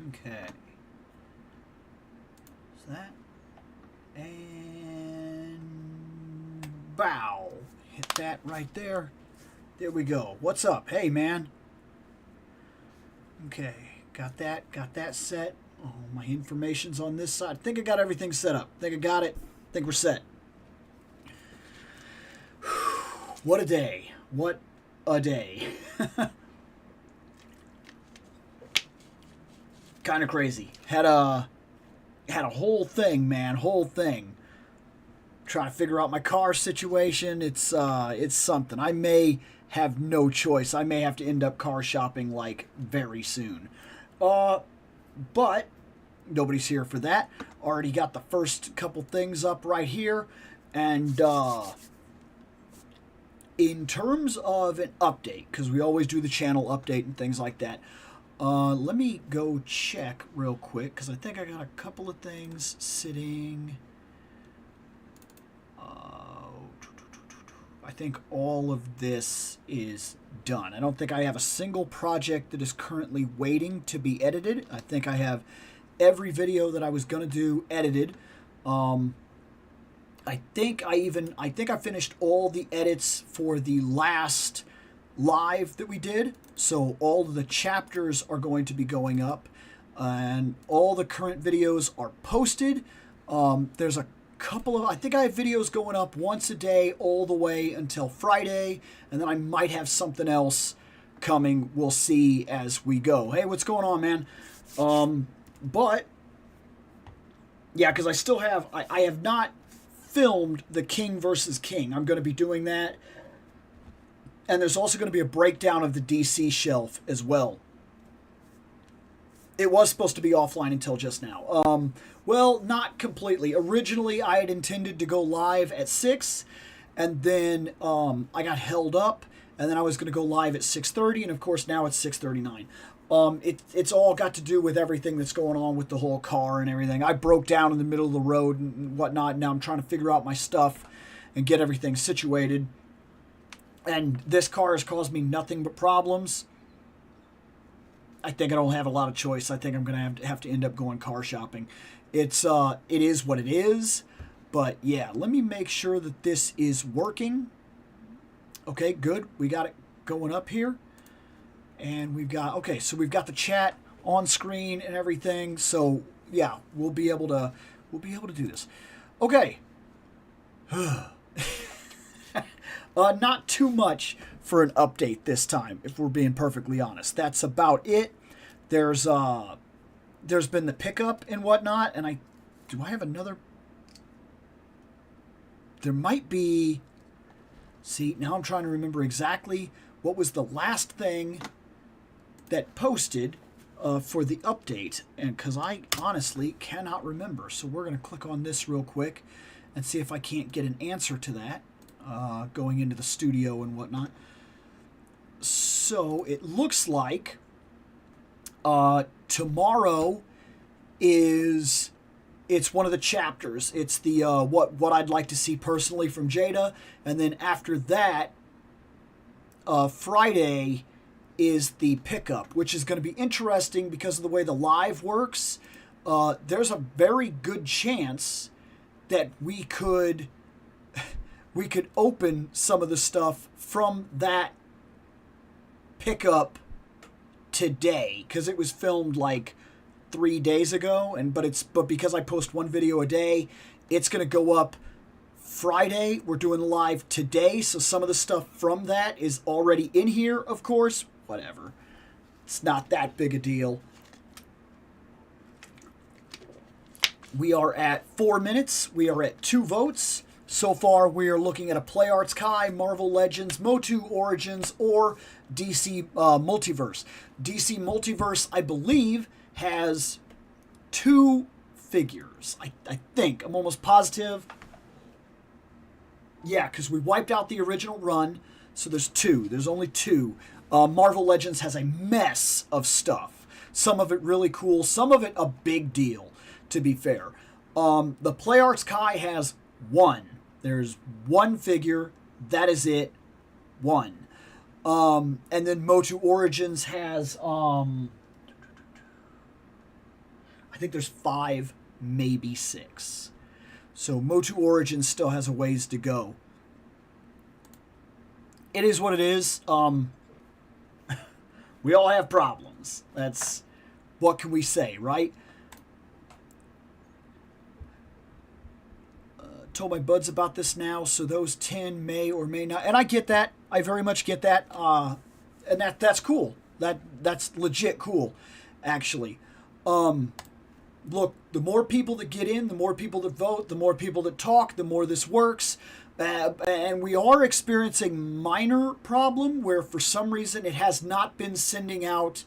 Okay. Is that? And bow. Hit that right there. There we go. What's up? Hey, man. Okay. Got that set. Oh, my information's on this side. I think I got everything set up. I think I got it. I think we're set. What a day. What a day. Kind of crazy. Had a whole thing, man. Whole thing. Trying to figure out my car situation. It's something. I may have no choice. I may have to end up car shopping like very soon. But nobody's here for that. Already got the first couple things up right here. And in terms of an update, because we always do the channel update and things like that, let me go check real quick, because I think I got a couple of things sitting. I think all of this is done. I don't think I have a single project that is currently waiting to be edited. I think I have every video that I was going to do edited. I think I finished all the edits for the last live that we did. So all of the chapters are going to be going up, and all the current videos are posted. There's a couple of, I think I have videos going up once a day all the way until Friday, and then I might have something else coming. We'll see as we go. Hey, what's going on, man? But yeah, because I still have, I have not filmed the King versus King. I'm going to be doing that. And there's also going to be a breakdown of the DC shelf as well. It was supposed to be offline until just now. Well, not completely. Originally, I had intended to go live at 6, and then I got held up, and then I was going to go live at 6:30, and of course now it's 6:39. It's all got to do with everything that's going on with the whole car and everything. I broke down in the middle of the road and whatnot, and now I'm trying to figure out my stuff and get everything situated. And this car has caused me nothing but problems. I think I don't have a lot of choice. I think I'm going to have to end up going car shopping. It is what it is. But yeah, let me make sure that this is working. Okay, good. We got it going up here. And we've got, okay, so we've got the chat on screen and everything. So yeah, we'll be able to do this. Okay. Not too much for an update this time, if we're being perfectly honest. That's about it. There's been the pickup and whatnot, and do I have another? There might be. See, now I'm trying to remember exactly what was the last thing that posted for the update, and because I honestly cannot remember. So we're going to click on this real quick and see if I can't get an answer to that. Going into the studio and whatnot. So it looks like tomorrow it's one of the chapters. It's the what I'd like to see personally from Jada, and then after that, Friday is the pickup, which is going to be interesting because of the way the live works. There's a very good chance that we could open some of the stuff from that pickup today, because it was filmed like 3 days ago, but because I post one video a day, it's going to go up Friday. We're doing live today, so some of the stuff from that is already in here, of course. Whatever. It's not that big a deal. We are at 4 minutes. We are at 2 votes. So far, we are looking at a PlayArts Kai, Marvel Legends, Motu Origins, or DC Multiverse. DC Multiverse, I believe, has 2 figures. I think. I'm almost positive. Yeah, because we wiped out the original run, so there's 2. There's only 2. Marvel Legends has a mess of stuff. Some of it really cool, some of it a big deal, to be fair. The PlayArts Kai has 1. There's 1 figure. That is it. 1. And then Motu Origins has I think there's 5, maybe 6. So Motu Origins still has a ways to go. It is what it is. We all have problems. That's, what can we say, right? Told my buds about this now, so those 10 may or may not. And I get that. I very much get that. And that's cool. That's legit cool, actually. Look, the more people that get in, the more people that vote, the more people that talk, the more this works. And we are experiencing minor problem where for some reason it has not been sending out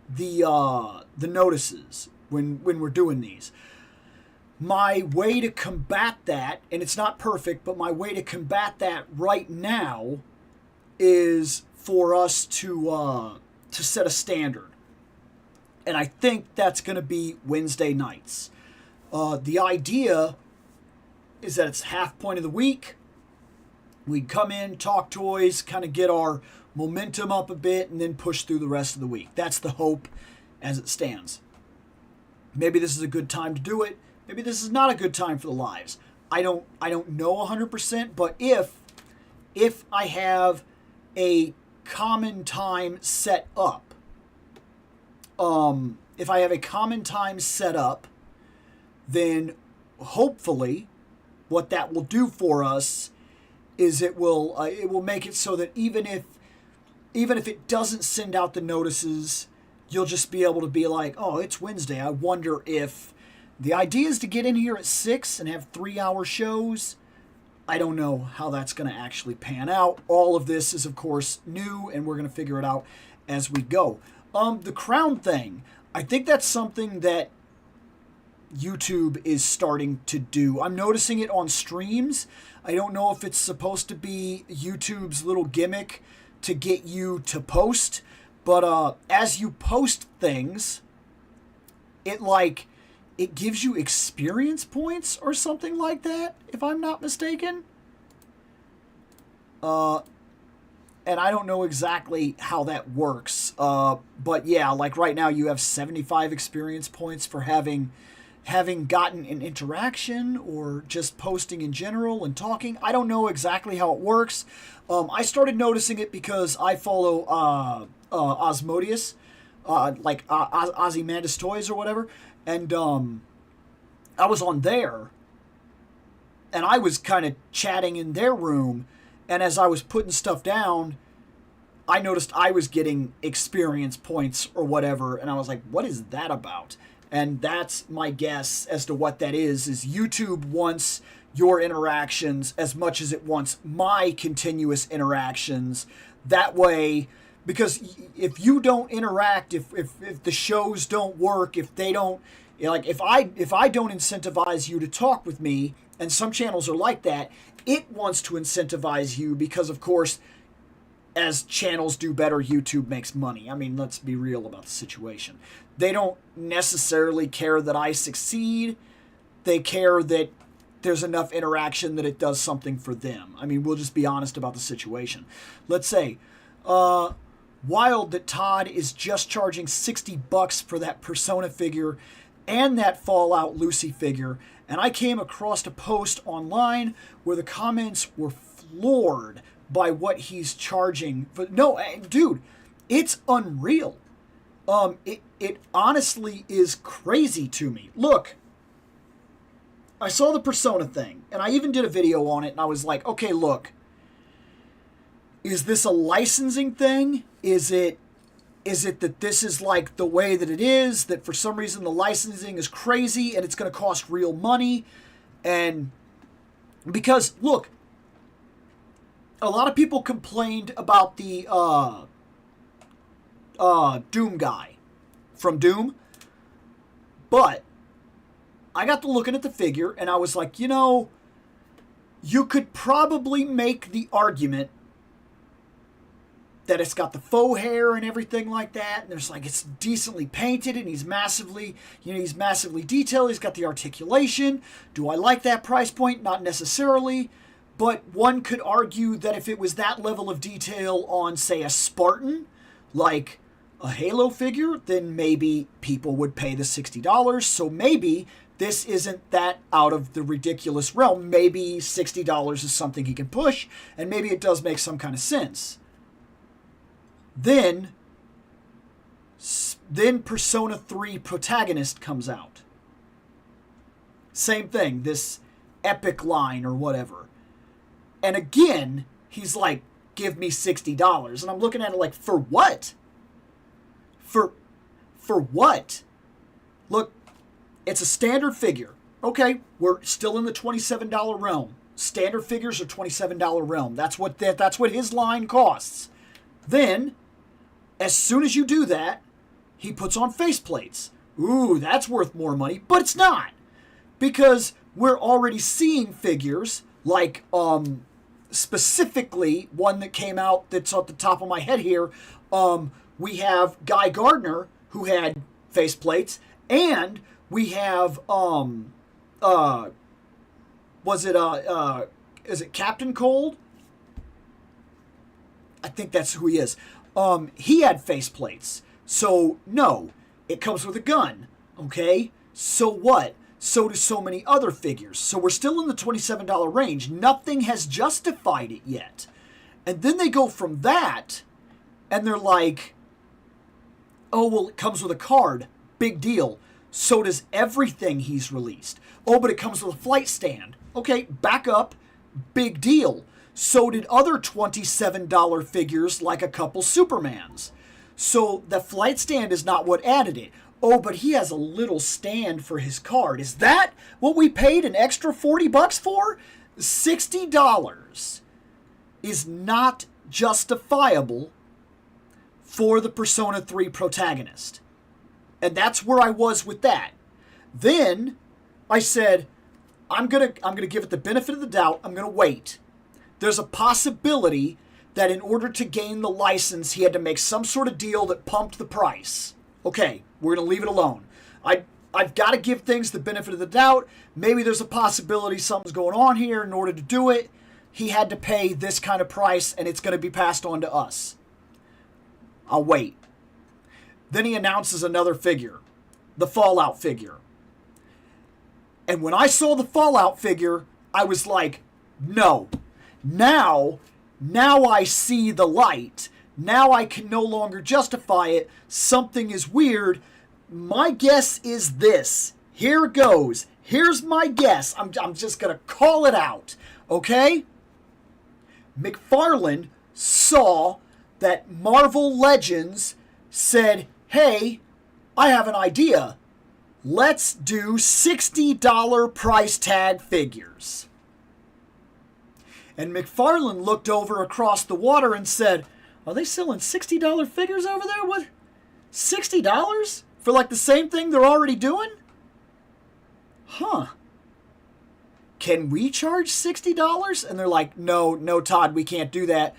the notices when we're doing these. My way to combat that, and it's not perfect, but my way to combat that right now is for us to set a standard. And I think that's going to be Wednesday nights. The idea is that it's half point of the week. We'd come in, talk toys, kind of get our momentum up a bit, and then push through the rest of the week. That's the hope as it stands. Maybe this is a good time to do it. Maybe this is not a good time for the lives. I don't know 100%, but if I have a common time set up, then hopefully what that will do for us is it will make it so that even if it doesn't send out the notices, you'll just be able to be like, oh, it's Wednesday. I wonder if the idea is to get in here at 6 and have 3-hour shows. I don't know how that's going to actually pan out. All of this is, of course, new, and we're going to figure it out as we go. The crown thing, I think that's something that YouTube is starting to do. I'm noticing it on streams. I don't know if it's supposed to be YouTube's little gimmick to get you to post, but as you post things, it gives you experience points or something like that, if I'm not mistaken. And I don't know exactly how that works. But yeah, like right now you have 75 experience points for having gotten an interaction or just posting in general and talking. I don't know exactly how it works. I started noticing it because I follow Osmodius, like Ozymandias Toys or whatever. And I was on there, and I was kind of chatting in their room, and as I was putting stuff down, I noticed I was getting experience points or whatever, and I was like, what is that about? And that's my guess as to what that is YouTube wants your interactions as much as it wants my continuous interactions. That way, because if you don't interact, if the shows don't work, if they don't, like if I don't incentivize you to talk with me, and some channels are like that, it wants to incentivize you because, of course, as channels do better, YouTube makes money. I mean, let's be real about the situation. They don't necessarily care that I succeed. They care that there's enough interaction that it does something for them. I mean, we'll just be honest about the situation. Let's say, wild that Todd is just charging $60 for that Persona figure and that Fallout Lucy figure, and I came across a post online where the comments were floored by what he's charging. But no, dude, it's unreal. It honestly is crazy to me. Look, I saw the Persona thing, and I even did a video on it, and I was like, okay, look, is this a licensing thing? Is it that this is like the way that it is, that for some reason the licensing is crazy and it's going to cost real money? And because, look, a lot of people complained about the Doom guy from Doom, but I got to looking at the figure and I was like, you could probably make the argument that it's got the faux hair and everything like that, and there's like, it's decently painted, and he's massively detailed, he's got the articulation. Do I like that price point? Not necessarily, but one could argue that if it was that level of detail on, say, a Spartan, like a Halo figure, then maybe people would pay the $60. So maybe this isn't that out of the ridiculous realm. Maybe $60 is something he can push, and maybe it does make some kind of sense. Then Persona 3 Protagonist comes out. Same thing, this epic line or whatever. And again, he's like, give me $60. And I'm looking at it like, for what? For what? Look, it's a standard figure. Okay, we're still in the $27 realm. Standard figures are $27 realm. That's what his line costs. Then, as soon as you do that, he puts on faceplates. Ooh, that's worth more money, but it's not. Because we're already seeing figures like specifically one that came out that's at the top of my head here. We have Guy Gardner, who had faceplates, and we have is it Captain Cold? I think that's who he is. He had faceplates. So no, it comes with a gun. Okay? So what? So do so many other figures. So we're still in the $27 range. Nothing has justified it yet. And then they go from that, and they're like, oh, well, it comes with a card. Big deal. So does everything he's released. Oh, but it comes with a flight stand. Okay, back up. Big deal. So did other $27 figures like a couple Supermans. So the flight stand is not what added it. Oh, but he has a little stand for his card. Is that what we paid an extra $40 for? $60 is not justifiable for the Persona 3 Protagonist. And that's where I was with that. Then I said, I'm gonna give it the benefit of the doubt. I'm gonna wait. There's a possibility that in order to gain the license, he had to make some sort of deal that pumped the price. Okay, we're going to leave it alone. I've got to give things the benefit of the doubt. Maybe there's a possibility something's going on here. In order to do it, he had to pay this kind of price, and it's going to be passed on to us. I'll wait. Then he announces another figure, the Fallout figure. And when I saw the Fallout figure, I was like, no. Now I see the light. Now I can no longer justify it. Something is weird. My guess is this. Here goes. Here's my guess. I'm just going to call it out. Okay? McFarlane saw that Marvel Legends said, hey, I have an idea. Let's do $60 price tag figures. And McFarlane looked over across the water and said, are they selling $60 figures over there? What? $60? For like the same thing they're already doing? Huh. Can we charge $60? And they're like, no, Todd, we can't do that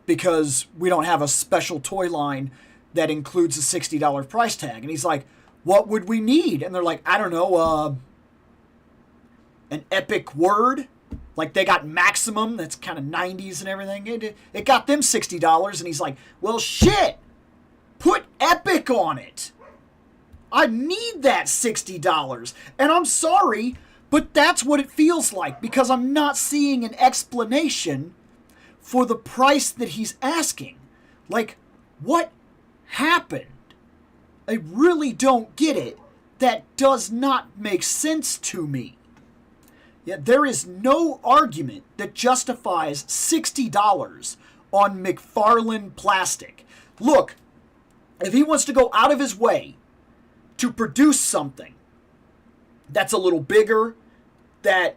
because we don't have a special toy line that includes a $60 price tag. And he's like, what would we need? And they're like, I don't know, an epic word. Like they got Maximum, that's kind of 90s and everything. It got them $60, and he's like, well, shit, put Epic on it. I need that $60. And I'm sorry, but that's what it feels like because I'm not seeing an explanation for the price that he's asking. Like, what happened? I really don't get it. That does not make sense to me. Yeah, there is no argument that justifies $60 on McFarlane plastic. Look, if he wants to go out of his way to produce something that's a little bigger, that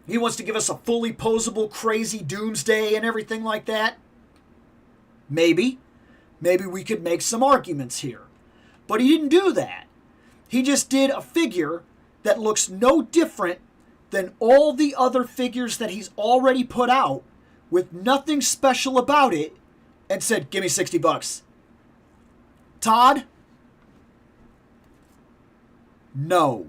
he wants to give us a fully posable, crazy doomsday and everything like that, maybe we could make some arguments here. But he didn't do that. He just did a figure that looks no different than all the other figures that he's already put out with nothing special about it and said, give me $60. Todd? No.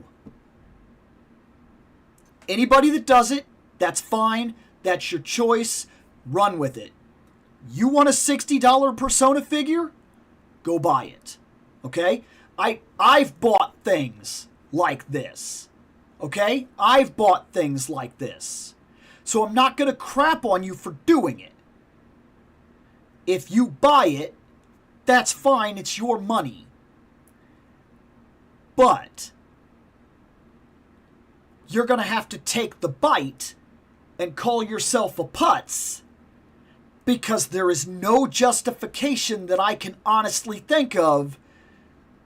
Anybody that does it, that's fine. That's your choice. Run with it. You want a $60 Persona figure? go buy it. Okay? I've bought things like this. Okay? I've bought things like this. So I'm not going to crap on you for doing it. If you buy it, that's fine. It's your money. But you're going to have to take the bite and call yourself a putz, because there is no justification that I can honestly think of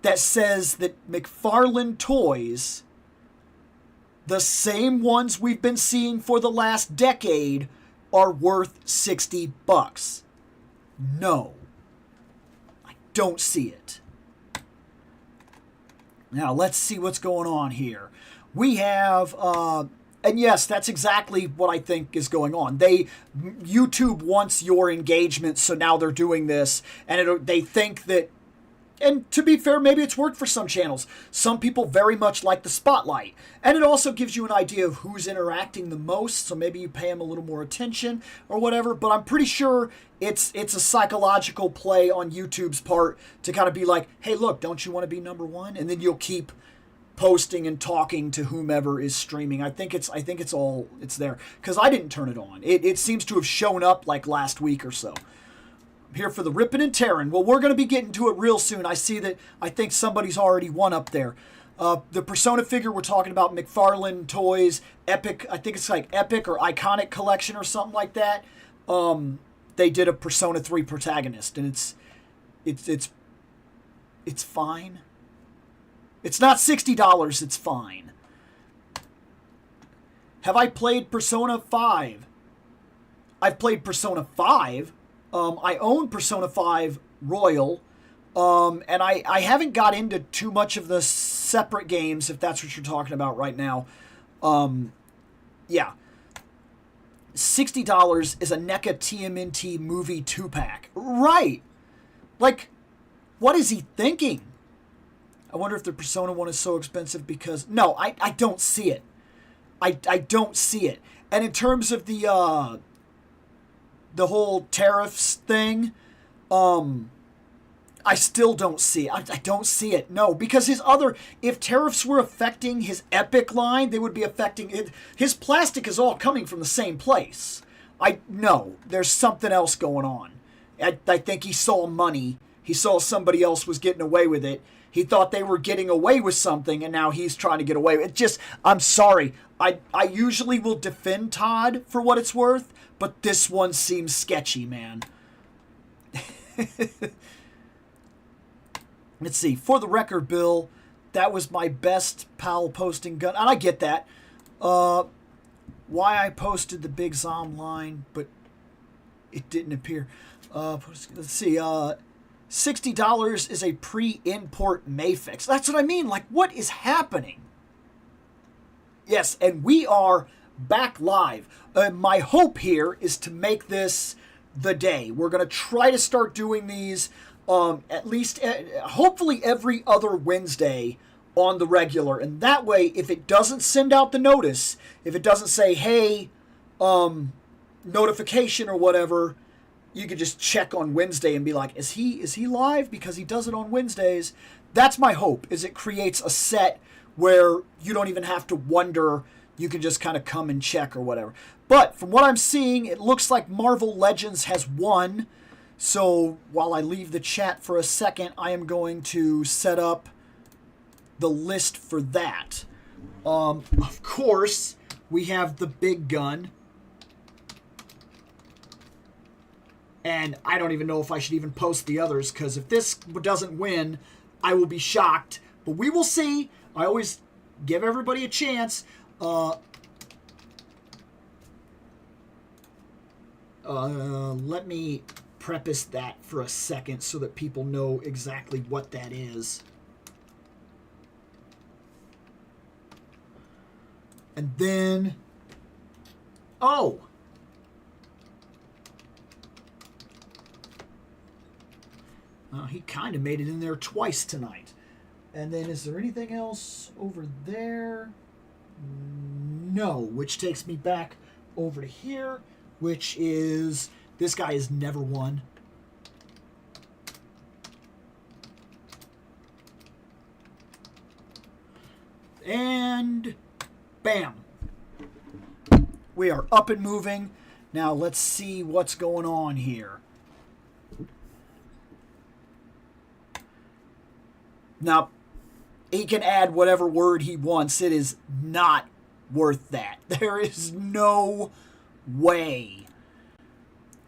that says that McFarlane toys, the same ones we've been seeing for the last decade, are worth $60. No. I don't see it. Now, let's see what's going on here. We have, and yes, that's exactly what I think is going on. YouTube wants your engagement, so now they're doing this, and they think that, and to be fair, maybe it's worked for some channels. Some people very much like the spotlight. And it also gives you an idea of who's interacting the most, so maybe you pay them a little more attention or whatever. But I'm pretty sure it's a psychological play on YouTube's part to kind of be like, hey, look, don't you want to be number one? And then you'll keep posting and talking to whomever is streaming. I think it's there. Because I didn't turn it on. It seems to have shown up like last week or so. Here for the ripping and tearing. Well, we're going to be getting to it real soon. I see that I think somebody's already won up there. The Persona figure we're talking about, McFarlane Toys, Epic, I think it's like Epic or Iconic Collection or something like that. They did a Persona 3 protagonist, and it's fine. It's not $60, it's fine. Have I played Persona 5? I've played Persona 5. I own Persona 5 Royal, and I haven't got into too much of the separate games, if that's what you're talking about right now. Yeah. $60 is a NECA TMNT movie 2-pack. Right! Like, what is he thinking? I wonder if the Persona one is so expensive because... No, I don't see it. I don't see it. And in terms of the whole tariffs thing, I still don't see it. I don't see it. No, because if tariffs were affecting his Epic line, they would be affecting it. His plastic is all coming from the same place. No, there's something else going on. I think he saw money. He saw somebody else was getting away with it. He thought they were getting away with something, and now he's trying to get away with it. I'm sorry. I usually will defend Todd for what it's worth, but this one seems sketchy, man. Let's see. For the record, Bill, that was my best pal posting gun. And I get that. Why I posted the Big Zom line, but it didn't appear. Let's see. $60 is a pre-import Mayfix. That's what I mean. Like, what is happening? Yes, and we are back live. My hope here is to make this the day. We're going to try to start doing these at least, hopefully every other Wednesday on the regular. And that way, if it doesn't send out the notice, if it doesn't say, hey, notification or whatever, you could just check on Wednesday and be like, is he live? Because he does it on Wednesdays. That's my hope, is it creates a set where you don't even have to wonder. You can just kind of come and check or whatever. But from what I'm seeing, it looks like Marvel Legends has won. So while I leave the chat for a second, I am going to set up the list for that. Of course, we have the big gun. And I don't even know if I should even post the others, because if this doesn't win, I will be shocked. But we will see. I always give everybody a chance. Let me preface that for a second so that people know exactly what that is. And then... Oh! He kind of made it in there twice tonight. And then is there anything else over there? No, which takes me back over to here, which is... This guy has never won. And bam. We are up and moving. Now let's see what's going on here. Now, he can add whatever word he wants. It is not worth that. There is no way.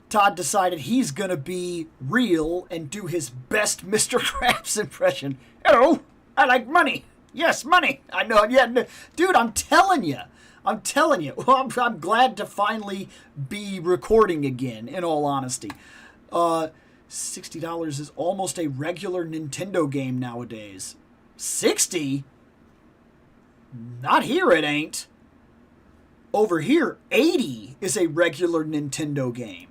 Todd decided he's going to be real and do his best Mr. Krabs impression. Hello, I like money. Yes, money. I know. Yeah, dude, I'm telling you. Well, I'm glad to finally be recording again, in all honesty. $60 is almost a regular Nintendo game nowadays. 60? Not here it ain't. Over here, 80 is a regular Nintendo game.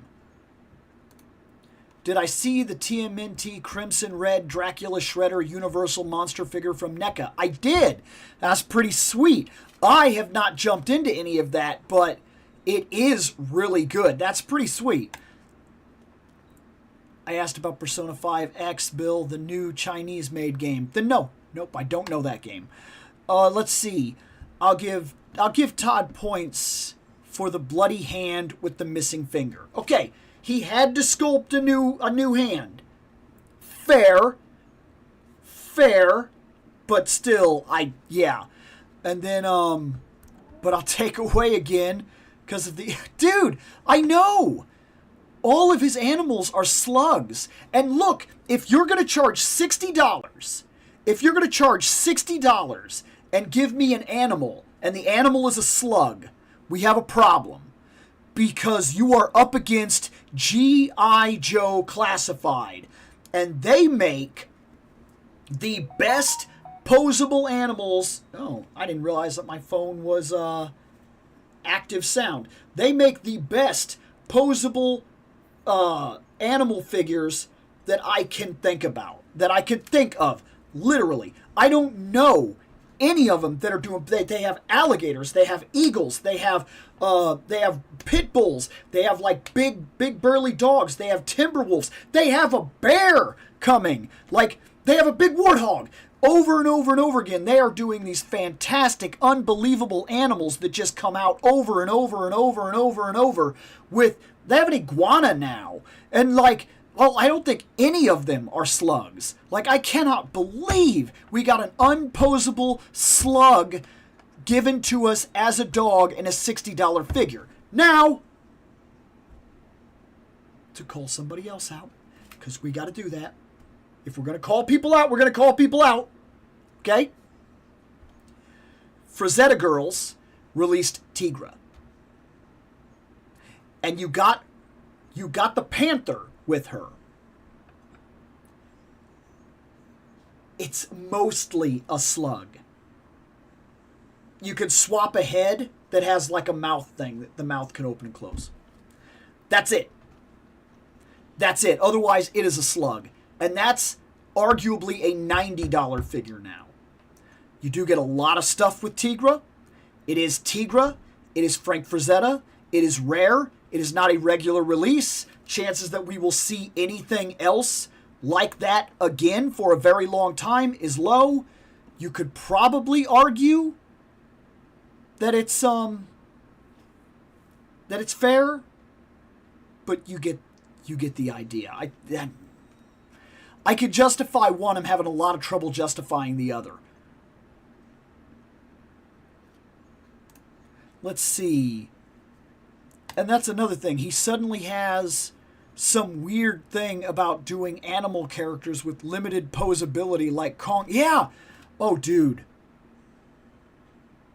Did I see the TMNT Crimson Red Dracula Shredder Universal Monster figure from NECA? I did. That's pretty sweet. I have not jumped into any of that, but it is really good. That's pretty sweet. I asked about Persona 5 X, Bill, the new Chinese-made game. Then nope, I don't know that game. Let's see. I'll give Todd points for the bloody hand with the missing finger. Okay, he had to sculpt a new hand. Fair, but still, yeah. And then, but I'll take away again because of the dude. I know. All of his animals are slugs. And look, if you're going to charge $60, and give me an animal, and the animal is a slug, we have a problem. Because you are up against G.I. Joe Classified. And they make the best posable animals. Oh, I didn't realize that my phone was active sound. They make the best posable animal figures that I can think of. Literally, I don't know any of them that are doing. They have alligators, they have eagles, they have pit bulls, they have like big burly dogs, they have timber wolves, they have a bear coming, like they have a big warthog. Over and over and over again, they are doing these fantastic, unbelievable animals that just come out over and over and over and over and over with. They have an iguana now. And I don't think any of them are slugs. I cannot believe we got an unposable slug given to us as a dog in a $60 figure. Now, to call somebody else out, because we got to do that. If we're going to call people out, we're going to call people out. Okay? Frazetta Girls released Tigra. And you got the panther with her. It's mostly a slug. You can swap a head that has like a mouth thing that the mouth can open and close. That's it. Otherwise, it is a slug. And that's arguably a $90 figure now. You do get a lot of stuff with Tigra. It is Tigra. It is Frank Frazetta. It is rare. It is not a regular release. Chances that we will see anything else like that again for a very long time is low. You could probably argue that it's fair, but you get the idea. I could justify one. I'm having a lot of trouble justifying the other. Let's see. And that's another thing. He suddenly has some weird thing about doing animal characters with limited posability like Kong. Yeah. Oh, dude.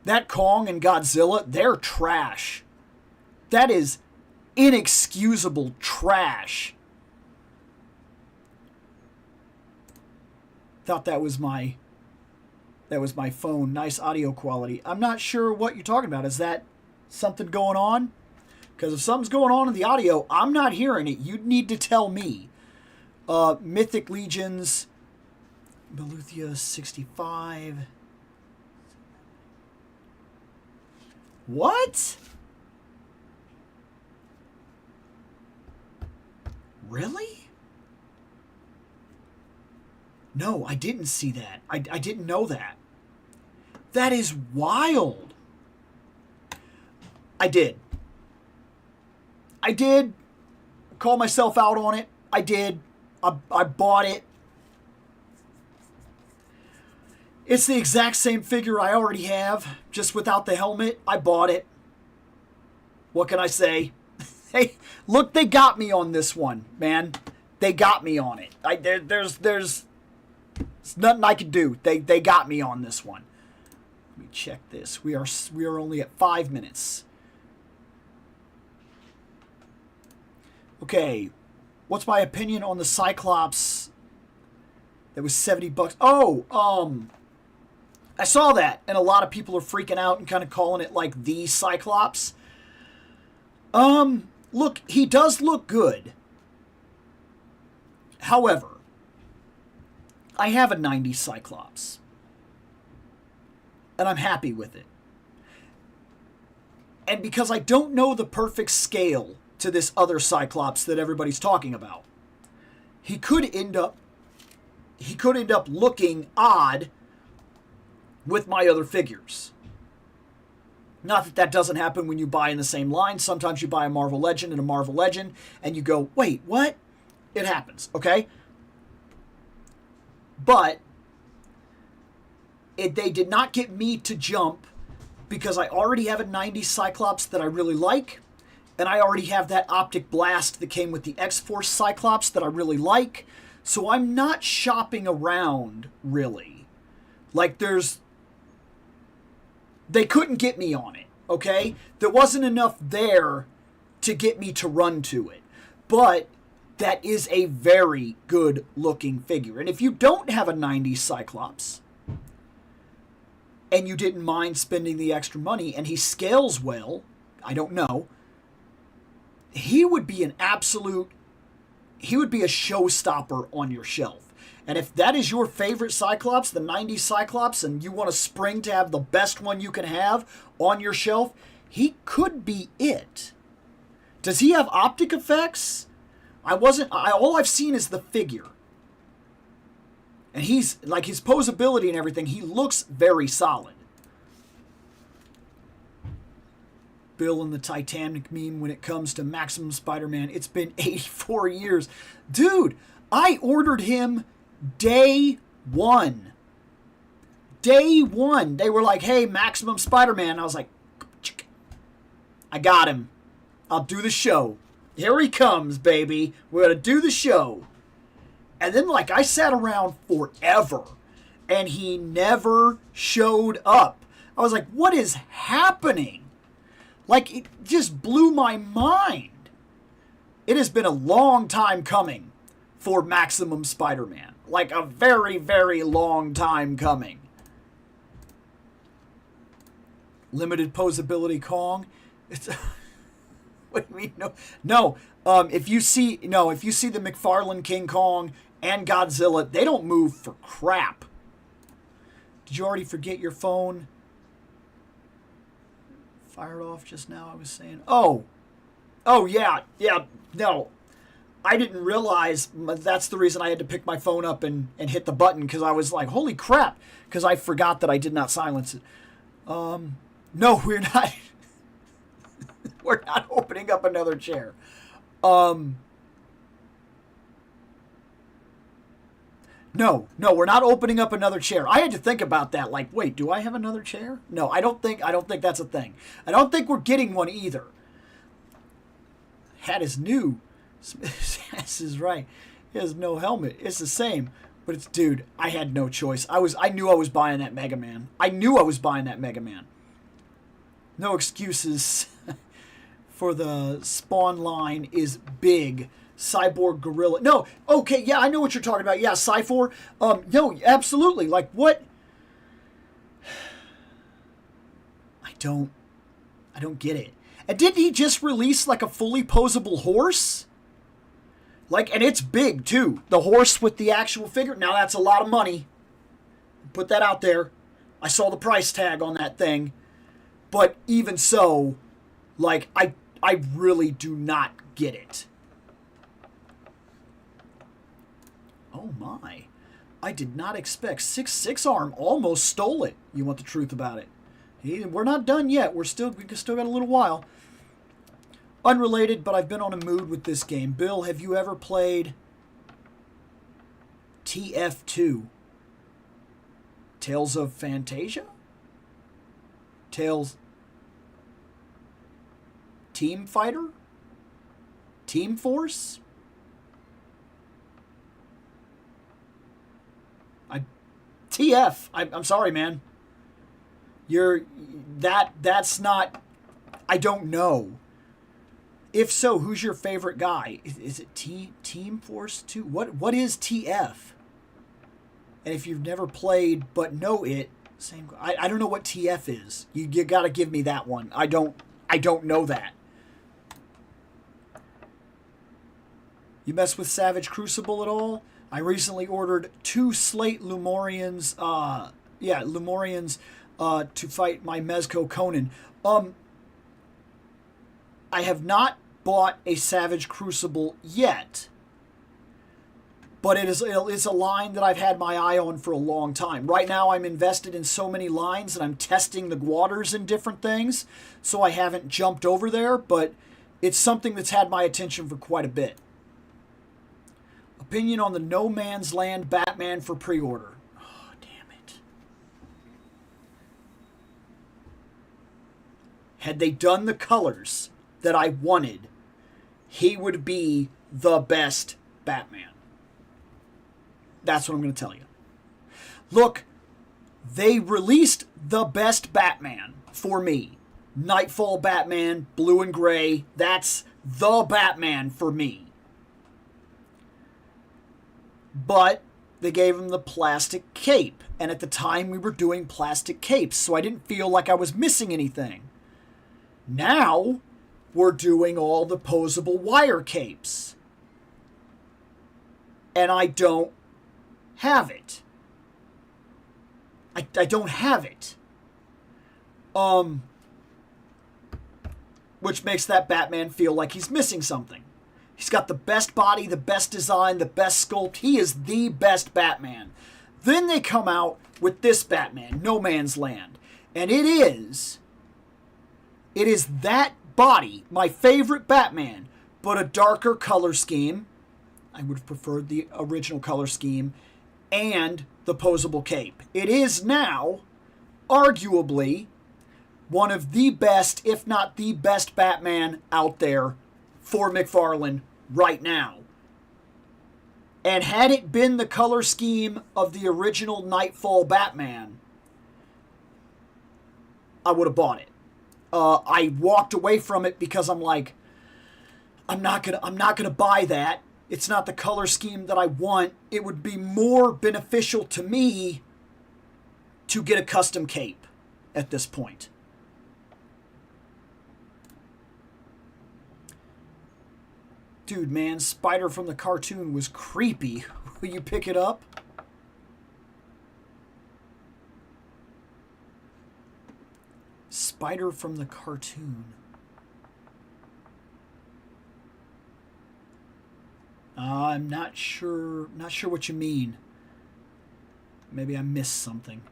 That Kong and Godzilla, they're trash. That is inexcusable trash. Thought that was my phone. Nice audio quality. I'm not sure what you're talking about. Is that something going on? Because if something's going on in the audio, I'm not hearing it. You'd need to tell me. Mythic Legions, Beluthia 65. What? Really? No, I didn't see that. I didn't know that. That is wild. I did. Call myself out on it. I did. I bought it. It's the exact same figure I already have, just without the helmet. I bought it. What can I say? Hey, look, they got me on this one, man. They got me on it. There's nothing I can do. They got me on this one. Let me check this. We are only at 5 minutes. Okay, what's my opinion on the Cyclops? That was $70. Oh, I saw that, and a lot of people are freaking out and kind of calling it like the Cyclops. Look, he does look good. However, I have a 90s Cyclops, and I'm happy with it. And because I don't know the perfect scale to this other Cyclops that everybody's talking about, he could end up looking odd with my other figures. Not that that doesn't happen when you buy in the same line. Sometimes you buy a Marvel Legend and a Marvel Legend, and you go, wait, what? It happens, okay? But they did not get me to jump because I already have a 90s Cyclops that I really like, and I already have that Optic Blast that came with the X-Force Cyclops that I really like, so I'm not shopping around, really. Like, they couldn't get me on it, okay? There wasn't enough there to get me to run to it. But that is a very good-looking figure. And if you don't have a 90s Cyclops, and you didn't mind spending the extra money, and he scales well, I don't know, he would be a showstopper on your shelf. And if that is your favorite Cyclops, the 90s Cyclops, and you want a spring to have the best one you can have on your shelf, he could be it. Does he have optic effects? All I've seen is the figure. And he's, like, his posability and everything, he looks very solid. Bill and the Titanic meme when it comes to Maximum Spider-Man. It's been 84 years. Dude, I ordered him day one. Day one. They were like, hey, Maximum Spider-Man. I was like, I got him. I'll do the show. Here he comes, baby. We're going to do the show. And then, like, I sat around forever, and he never showed up. I was like, what is happening? Like, it just blew my mind. It has been a long time coming for Maximum Spider-Man. Like, a very, very long time coming. Limited posability Kong. It's... What do you mean? No. If you see the McFarlane King Kong and Godzilla, they don't move for crap. Did you already forget your phone? Fired off just now, I was saying. Oh, yeah, no. I didn't realize that's the reason I had to pick my phone up and hit the button, because I was like, holy crap, because I forgot that I did not silence it. No, we're not. We're not opening up another chair. No, we're not opening up another chair. I had to think about that. Like, wait, do I have another chair? No, I don't think that's a thing. I don't think we're getting one either. Hat is new. This is right. He has no helmet. It's the same. But it's, dude, I had no choice. I knew I was buying that Mega Man. No excuses. For the Spawn line is big. Cyborg Gorilla. No, okay, yeah, I know what you're talking about. Yeah, Cyfor. No, absolutely. Like, what? I don't get it. And didn't he just release, like, a fully posable horse? Like, and it's big, too. The horse with the actual figure. Now, that's a lot of money. Put that out there. I saw the price tag on that thing. But even so, like, I really do not get it. Oh my. I did not expect. 6'6" arm almost stole it. You want the truth about it. We're not done yet. We still got a little while. Unrelated, but I've been on a mood with this game. Bill, have you ever played TF2? Tales of Fantasia? Tales... Team Fighter? Team Force? I'm sorry, man. That's not... I don't know. If so, who's your favorite guy? Is it Team Force 2? What is TF? And if you've never played but know it, same. I don't know what TF is. You got to give me that one. I don't know that. You mess with Savage Crucible at all? I recently ordered 2 Slate Lumorians. Lumorians to fight my Mezco Conan. I have not bought a Savage Crucible yet, but it's a line that I've had my eye on for a long time. Right now I'm invested in so many lines and I'm testing the waters in different things, so I haven't jumped over there, but it's something that's had my attention for quite a bit. Opinion on the No Man's Land Batman for pre-order. Oh, damn it. Had they done the colors that I wanted, he would be the best Batman. That's what I'm going to tell you. Look, they released the best Batman for me. Nightfall Batman, blue and gray. That's the Batman for me. But they gave him the plastic cape. And at the time we were doing plastic capes, so I didn't feel like I was missing anything. Now we're doing all the posable wire capes. And I don't have it. I don't have it. Which makes that Batman feel like he's missing something. He's got the best body, the best design, the best sculpt. He is the best Batman. Then they come out with this Batman, No Man's Land. And it is that body, my favorite Batman, but a darker color scheme. I would have preferred the original color scheme. And the posable cape. It is now, arguably, one of the best, if not the best Batman out there for McFarlane right now. And had it been the color scheme of the original Nightfall Batman, I would have bought it. I walked away from it because I'm like, I'm not gonna buy that. It's not the color scheme that I want. It would be more beneficial to me to get a custom cape at this point. Dude, man, Spider from the cartoon was creepy. Will you pick it up? Spider from the cartoon. I'm not sure what you mean. Maybe I missed something.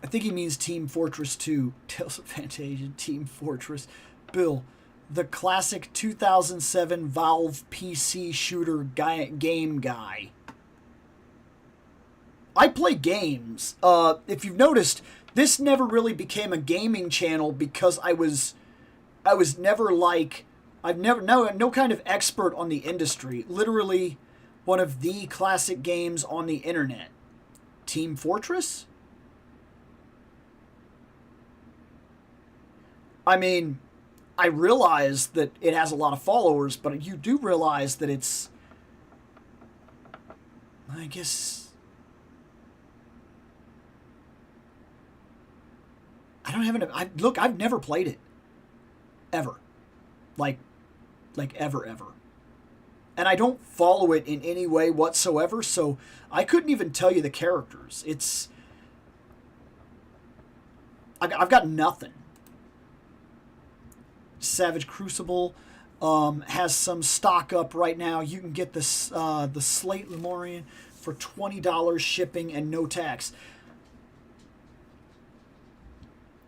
I think he means Team Fortress 2. Tales of Fantasia, Team Fortress. Bill, the classic 2007 Valve PC shooter game guy. I play games. If you've noticed, this never really became a gaming channel because I was never like... I've never no kind of expert on the industry. Literally one of the classic games on the internet. Team Fortress? I mean, I realize that it has a lot of followers, but you do realize that it's... I guess... I don't have enough... Look, I've never played it. Ever. Like ever. And I don't follow it in any way whatsoever, so I couldn't even tell you the characters. It's... I've got nothing. Savage Crucible has some stock up right now. You can get this the Slate Lemurian for $20 shipping and no tax.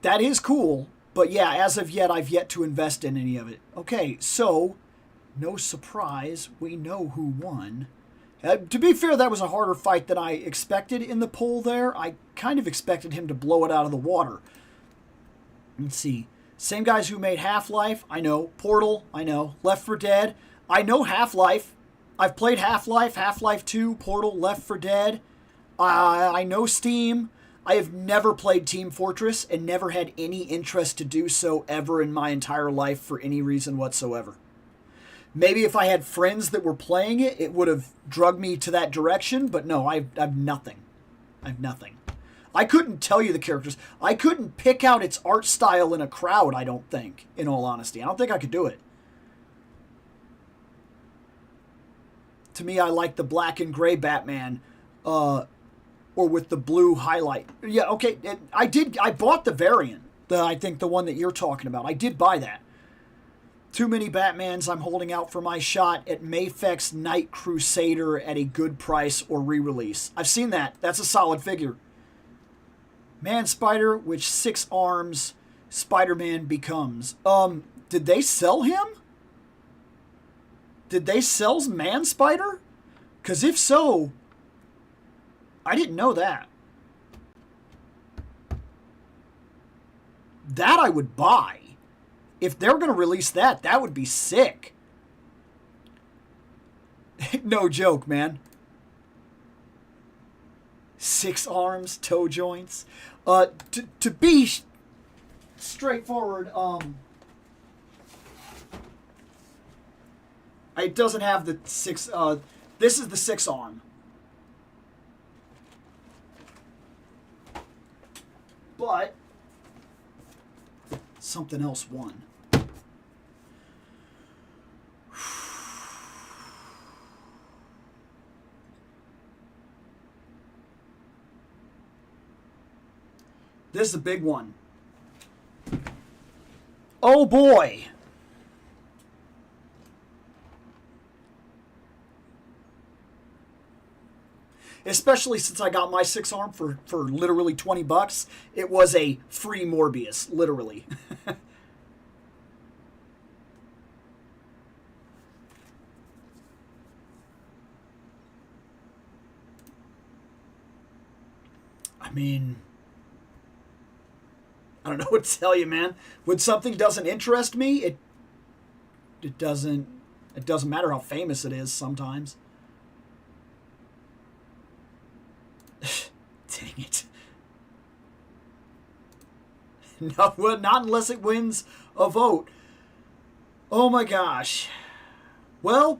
That is cool, but yeah, as of yet, I've yet to invest in any of it. Okay, so, no surprise, we know who won. To be fair, that was a harder fight than I expected in the poll there. I kind of expected him to blow it out of the water. Let's see. Same guys who made Half-Life, I know. Portal, I know. Left 4 Dead, I know Half-Life. I've played Half-Life, Half-Life 2, Portal, Left 4 Dead. I know Steam. I have never played Team Fortress and never had any interest to do so ever in my entire life for any reason whatsoever. Maybe if I had friends that were playing it, it would have drugged me to that direction, but no, I've nothing. I have nothing. I couldn't tell you the characters. I couldn't pick out its art style in a crowd, I don't think, in all honesty. I don't think I could do it. To me, I like the black and gray Batman, or with the blue highlight. Yeah, okay, I bought the variant, I think the one that you're talking about. I did buy that. Too many Batmans. I'm holding out for my shot at Mafex Night Crusader at a good price or re-release. I've seen that. That's a solid figure. Man Spider, which 6 arms Spider-Man becomes. Did they sell him? Did they sell Man Spider? Because if so, I didn't know that. That I would buy. If they're going to release that, that would be sick. No joke, man. 6 arms, toe joints. To be straightforward, it doesn't have the 6, this is the 6 arm. But something else won. This is a big one. Oh boy. Especially since I got my 6 arm for literally $20. It was a free Morbius, literally. I mean, I don't know what to tell you, man. When something doesn't interest me, it doesn't matter how famous it is sometimes. Dang it. No, well, not unless it wins a vote. Oh my gosh. Well,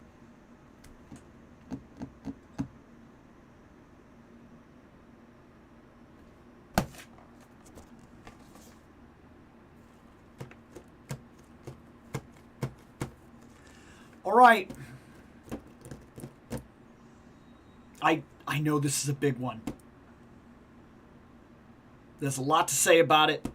all right. I know this is a big one. There's a lot to say about it.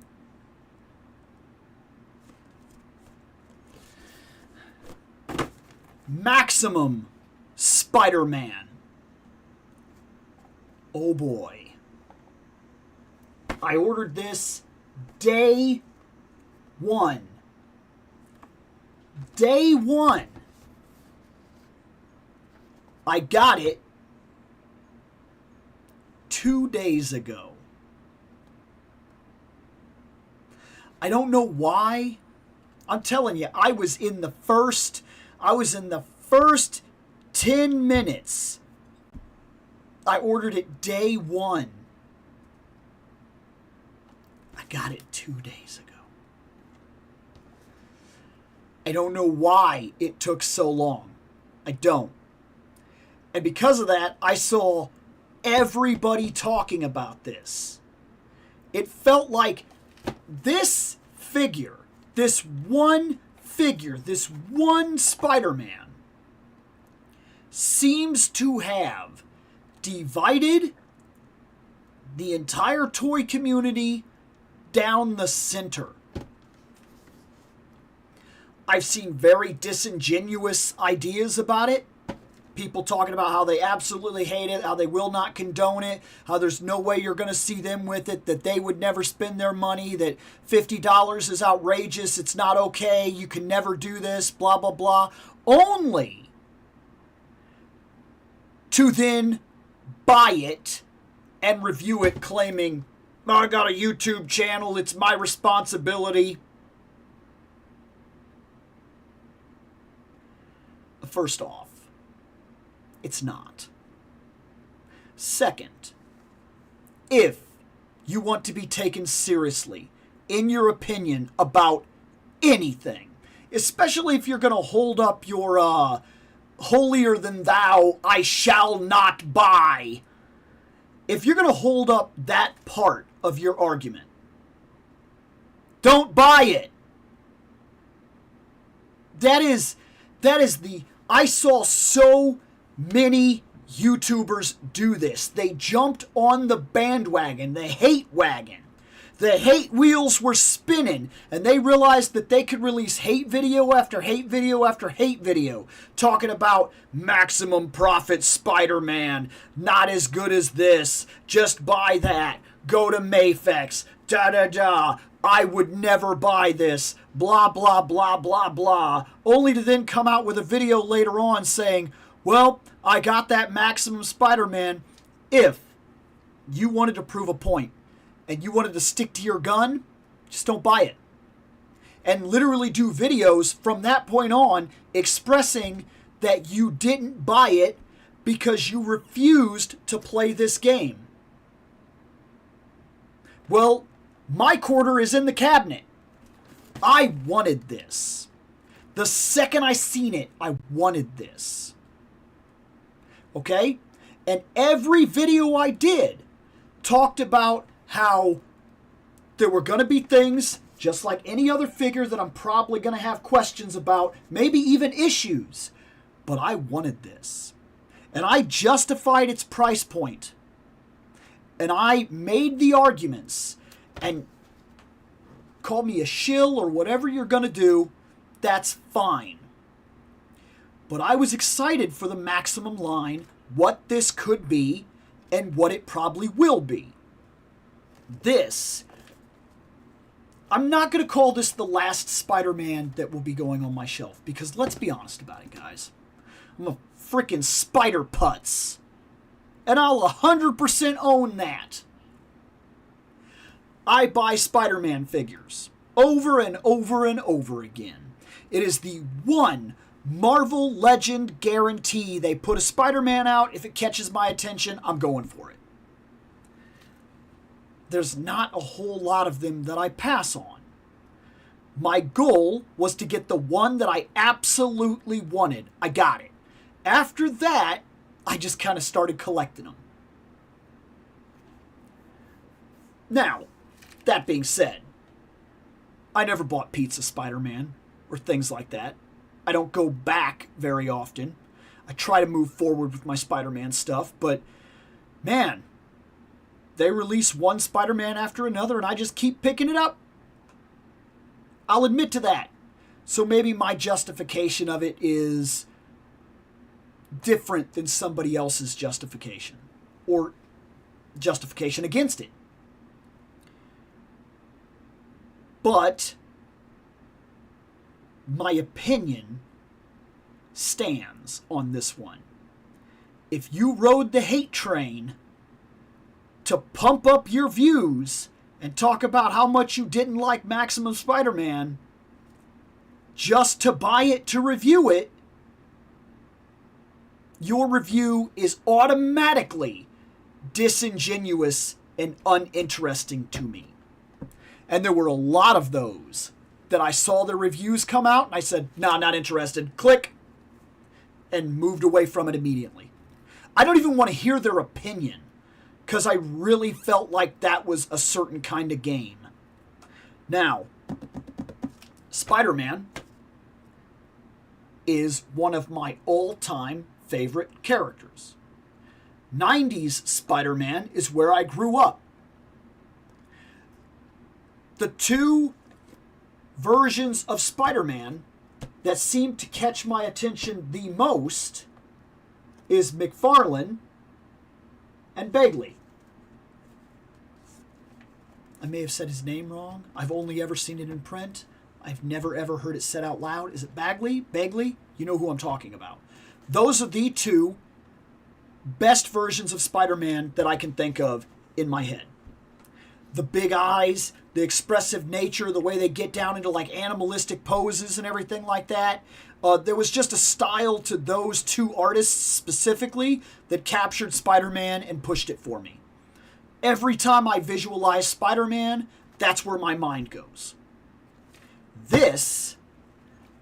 Maximum Spider-Man. Oh boy. I ordered this day 1. Day 1. I got it 2 days ago. I don't know why. I'm telling you, I was in the first 10 minutes. I ordered it day 1. I got it 2 days ago. I don't know why it took so long. I don't. And because of that, I saw everybody talking about this. It felt like this figure, this one Spider-Man, seems to have divided the entire toy community down the center. I've seen very disingenuous ideas about it. people talking about how they absolutely hate it, how they will not condone it, how there's no way you're going to see them with it, that they would never spend their money, that $50 is outrageous, it's not okay, you can never do this, blah, blah, blah. Only to then buy it and review it claiming, I got a YouTube channel, it's my responsibility. First off, it's not. Second, if you want to be taken seriously in your opinion about anything, especially if you're going to hold up your holier than thou, I shall not buy, if you're going to hold up that part of your argument, don't buy it. That is the... I saw so many YouTubers do this. They jumped on the bandwagon, the hate wagon. The hate wheels were spinning, and they realized that they could release hate video after hate video after hate video, talking about maximum profit Spider-Man, not as good as this, just buy that, go to Mayfex, da-da-da, I would never buy this, blah, blah, blah, blah, blah, only to then come out with a video later on saying, well, I got that Maximum Spider-Man. If you wanted to prove a point and you wanted to stick to your gun, just don't buy it. And literally do videos from that point on expressing that you didn't buy it because you refused to play this game. Well, my quarter is in the cabinet. I wanted this. The second I seen it, I wanted this. Okay? And every video I did talked about how there were going to be things, just like any other figure, that I'm probably going to have questions about, maybe even issues. But I wanted this. And I justified its price point. And I made the arguments. And call me a shill or whatever you're going to do, that's fine. But I was excited for the Maximum line, what this could be, and what it probably will be. This, I'm not going to call this the last Spider-Man that will be going on my shelf, because let's be honest about it, guys. I'm a freaking spider putz. And I'll 100% own that. I buy Spider-Man figures over and over and over again. It is the one Marvel Legend guarantee. They put a Spider-Man out. If it catches my attention, I'm going for it. There's not a whole lot of them that I pass on. My goal was to get the one that I absolutely wanted. I got it. After that, I just kind of started collecting them. Now, that being said, I never bought Pizza Spider-Man or things like that. I don't go back very often. I try to move forward with my Spider-Man stuff, but man, they release one Spider-Man after another and I just keep picking it up. I'll admit to that. So maybe my justification of it is different than somebody else's justification or justification against it. But my opinion stands on this one. If you rode the hate train to pump up your views and talk about how much you didn't like Maximum Spider-Man just to buy it to review it, your review is automatically disingenuous and uninteresting to me. And there were a lot of those that I saw their reviews come out and I said, nah, not interested. Click. And moved away from it immediately. I don't even want to hear their opinion because I really felt like that was a certain kind of game. Now, Spider-Man is one of my all-time favorite characters. 90s Spider-Man is where I grew up. The two versions of Spider-Man that seemed to catch my attention the most is McFarlane and Bagley. I may have said his name wrong. I've only ever seen it in print. I've never ever heard it said out loud. Is it Bagley? Bagley? You know who I'm talking about. Those are the two best versions of Spider-Man that I can think of in my head. The big eyes, the expressive nature, the way they get down into like animalistic poses and everything like that. There was just a style to those two artists specifically that captured Spider-Man and pushed it for me. Every time I visualize Spider-Man, that's where my mind goes. This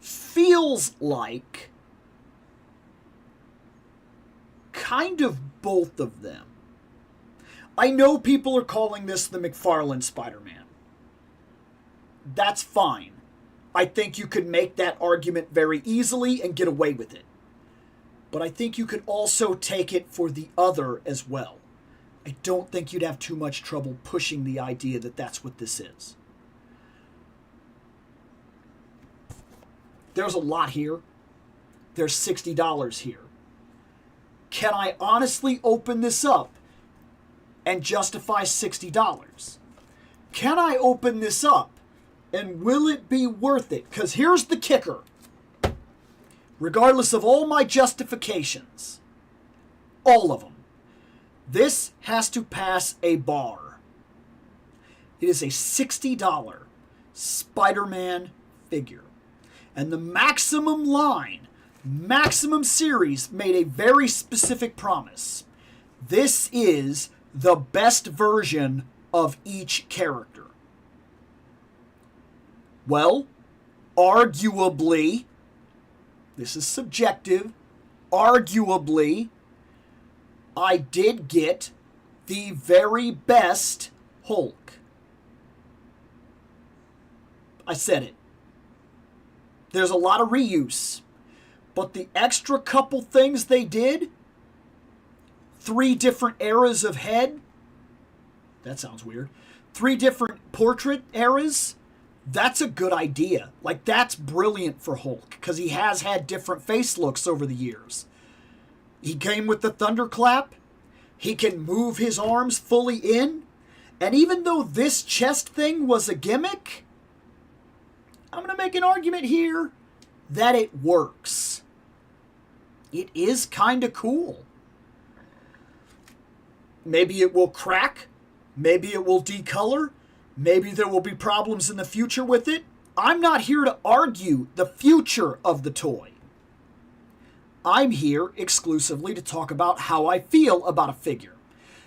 feels like kind of both of them. I know people are calling this the McFarlane Spider-Man. That's fine. I think you could make that argument very easily and get away with it. But I think you could also take it for the other as well. I don't think you'd have too much trouble pushing the idea that that's what this is. There's a lot here. There's $60 here. Can I honestly open this up and justify $60? Can I open this up and will it be worth it? Because here's the kicker. Regardless of all my justifications, all of them, this has to pass a bar. It is a $60 Spider-Man figure. And the Maximum line, Maximum series made a very specific promise. This is the best version of each character. Well, arguably, this is subjective, arguably, I did get the very best Hulk. I said it. There's a lot of reuse, but the extra couple things they did, 3 different eras of head, that sounds weird, 3 different portrait eras, that's a good idea. Like, that's brilliant for Hulk, because he has had different face looks over the years. He came with the thunderclap. He can move his arms fully in. And even though this chest thing was a gimmick, I'm going to make an argument here that it works. It is kind of cool. Maybe it will crack. Maybe it will decolor. Maybe there will be problems in the future with it. I'm not here to argue the future of the toy. I'm here exclusively to talk about how I feel about a figure.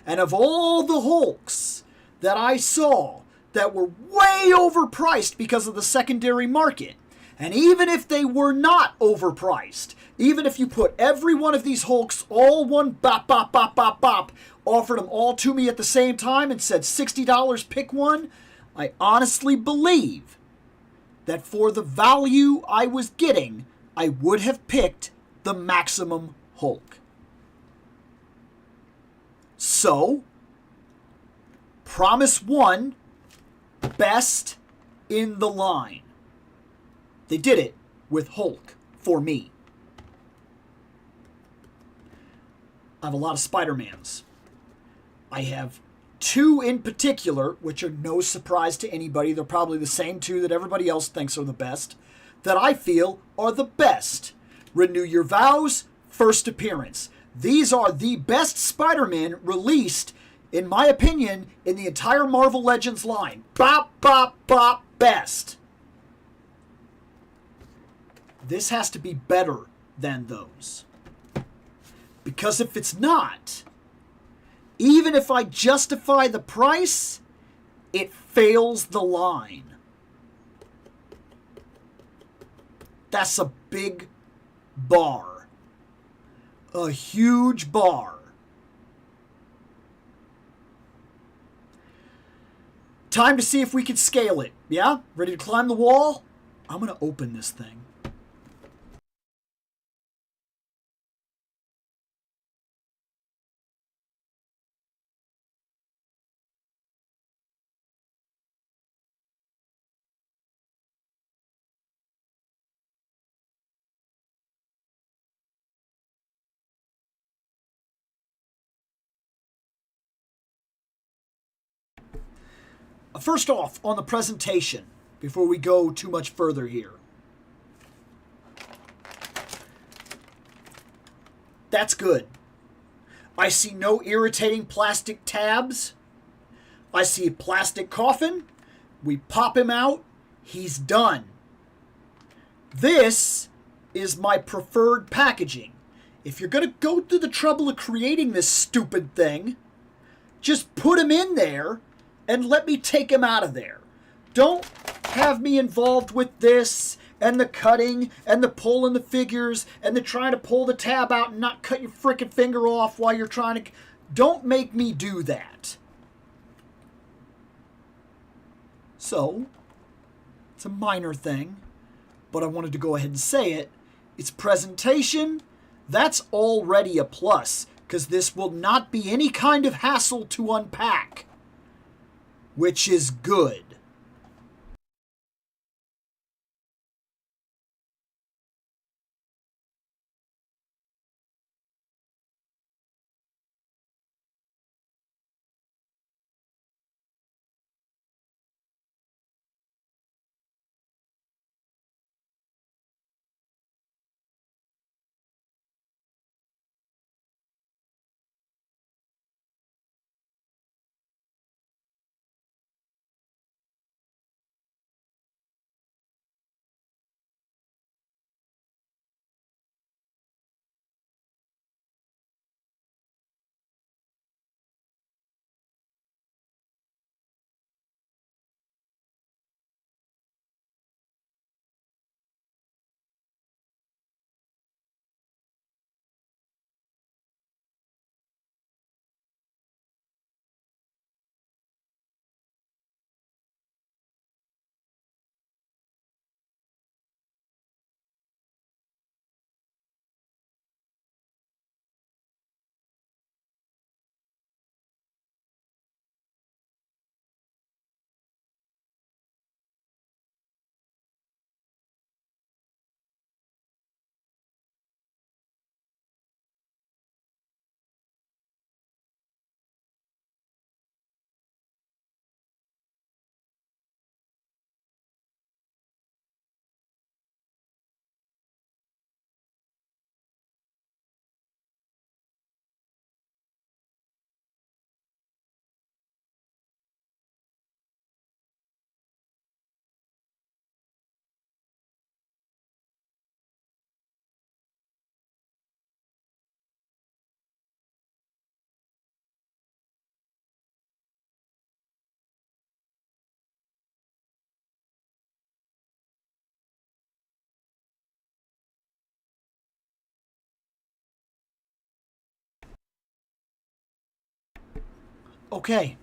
And of all the Hulks that I saw that were way overpriced because of the secondary market, and even if they were not overpriced, even if you put every one of these Hulks, all one bop, bop, bop, bop, bop, offered them all to me at the same time and said $60, pick one, I honestly believe that for the value I was getting, I would have picked the Maximum Hulk. So, Promise 1, best in the line. They did it with Hulk for me. I have a lot of Spider-Mans. I have 2 in particular, which are no surprise to anybody. They're probably the same 2 that everybody else thinks are the best, that I feel are the best. Renew Your Vows, first appearance. These are the best Spider-Man released, in my opinion, in the entire Marvel Legends line. Bop, bop, bop, best. This has to be better than those. Because if it's not, even if I justify the price, it fails the line. That's a big bar. A huge bar. Time to see if we can scale it. Yeah? Ready to climb the wall? I'm going to open this thing. First off, on the presentation, before we go too much further here. That's good. I see no irritating plastic tabs. I see a plastic coffin. We pop him out. He's done. This is my preferred packaging. If you're going to go through the trouble of creating this stupid thing, just put him in there and let me take him out of there. Don't have me involved with this and the cutting and the pulling the figures and the trying to pull the tab out and not cut your frickin' finger off while you're trying to... Don't make me do that. So, it's a minor thing, but I wanted to go ahead and say it. Its presentation, that's already a plus, because this will not be any kind of hassle to unpack, which is good. Okay.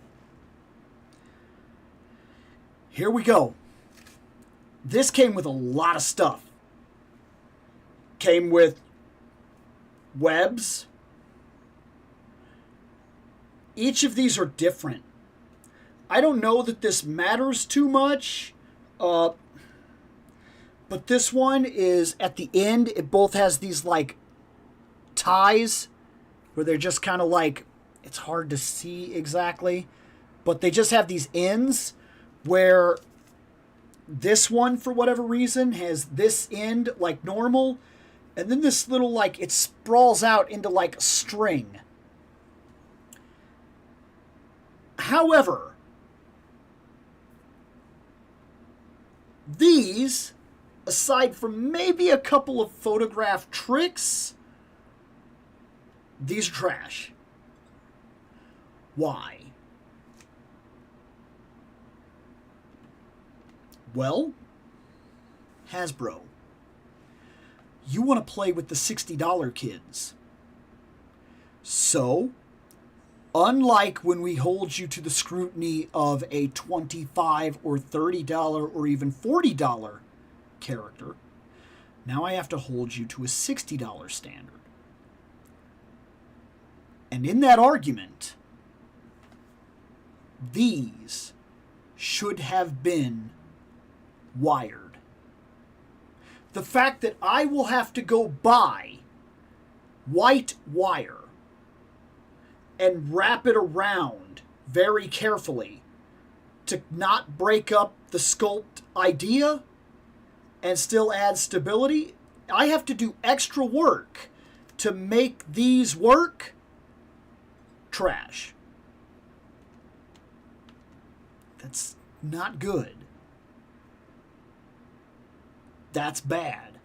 Here we go. This came with a lot of stuff. Came with webs. Each of these are different. I don't know that this matters too much. But this one is at the end. It both has these like ties where they're just kind of like, it's hard to see exactly, but they just have these ends where this one, for whatever reason, has this end like normal, and then this little like, it sprawls out into like a string. However, these, aside from maybe a couple of photograph tricks, these are trash. Why? Well, Hasbro, you want to play with the $60 kids. So, unlike when we hold you to the scrutiny of a $25 or $30 or even $40 character, now I have to hold you to a $60 standard. And in that argument, these should have been wired. The fact that I will have to go buy white wire and wrap it around very carefully to not break up the sculpt idea and still add stability. I have to do extra work to make these work. Trash. That's not good. That's bad.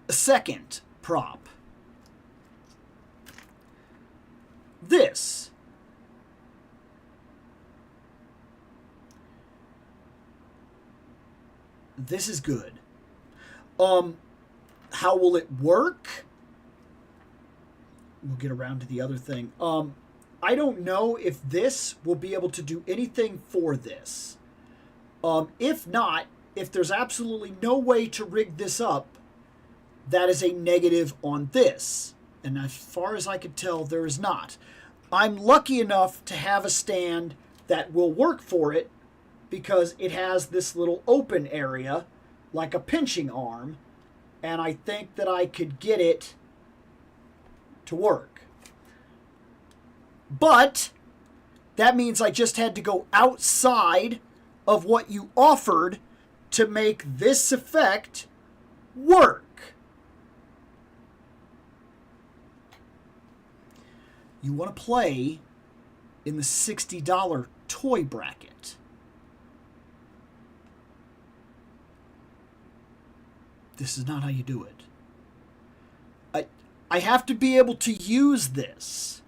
A second prop. This. This is good. How will it work? We'll get around to the other thing. I don't know if this will be able to do anything for this. If not, if there's absolutely no way to rig this up, that is a negative on this. And as far as I could tell, there is not. I'm lucky enough to have a stand that will work for it because it has this little open area, like a pinching arm, and I think that I could get it to work. But that means I just had to go outside of what you offered to make this effect work. You want to play in the $60 toy bracket. This is not how you do it. I have to be able to use this.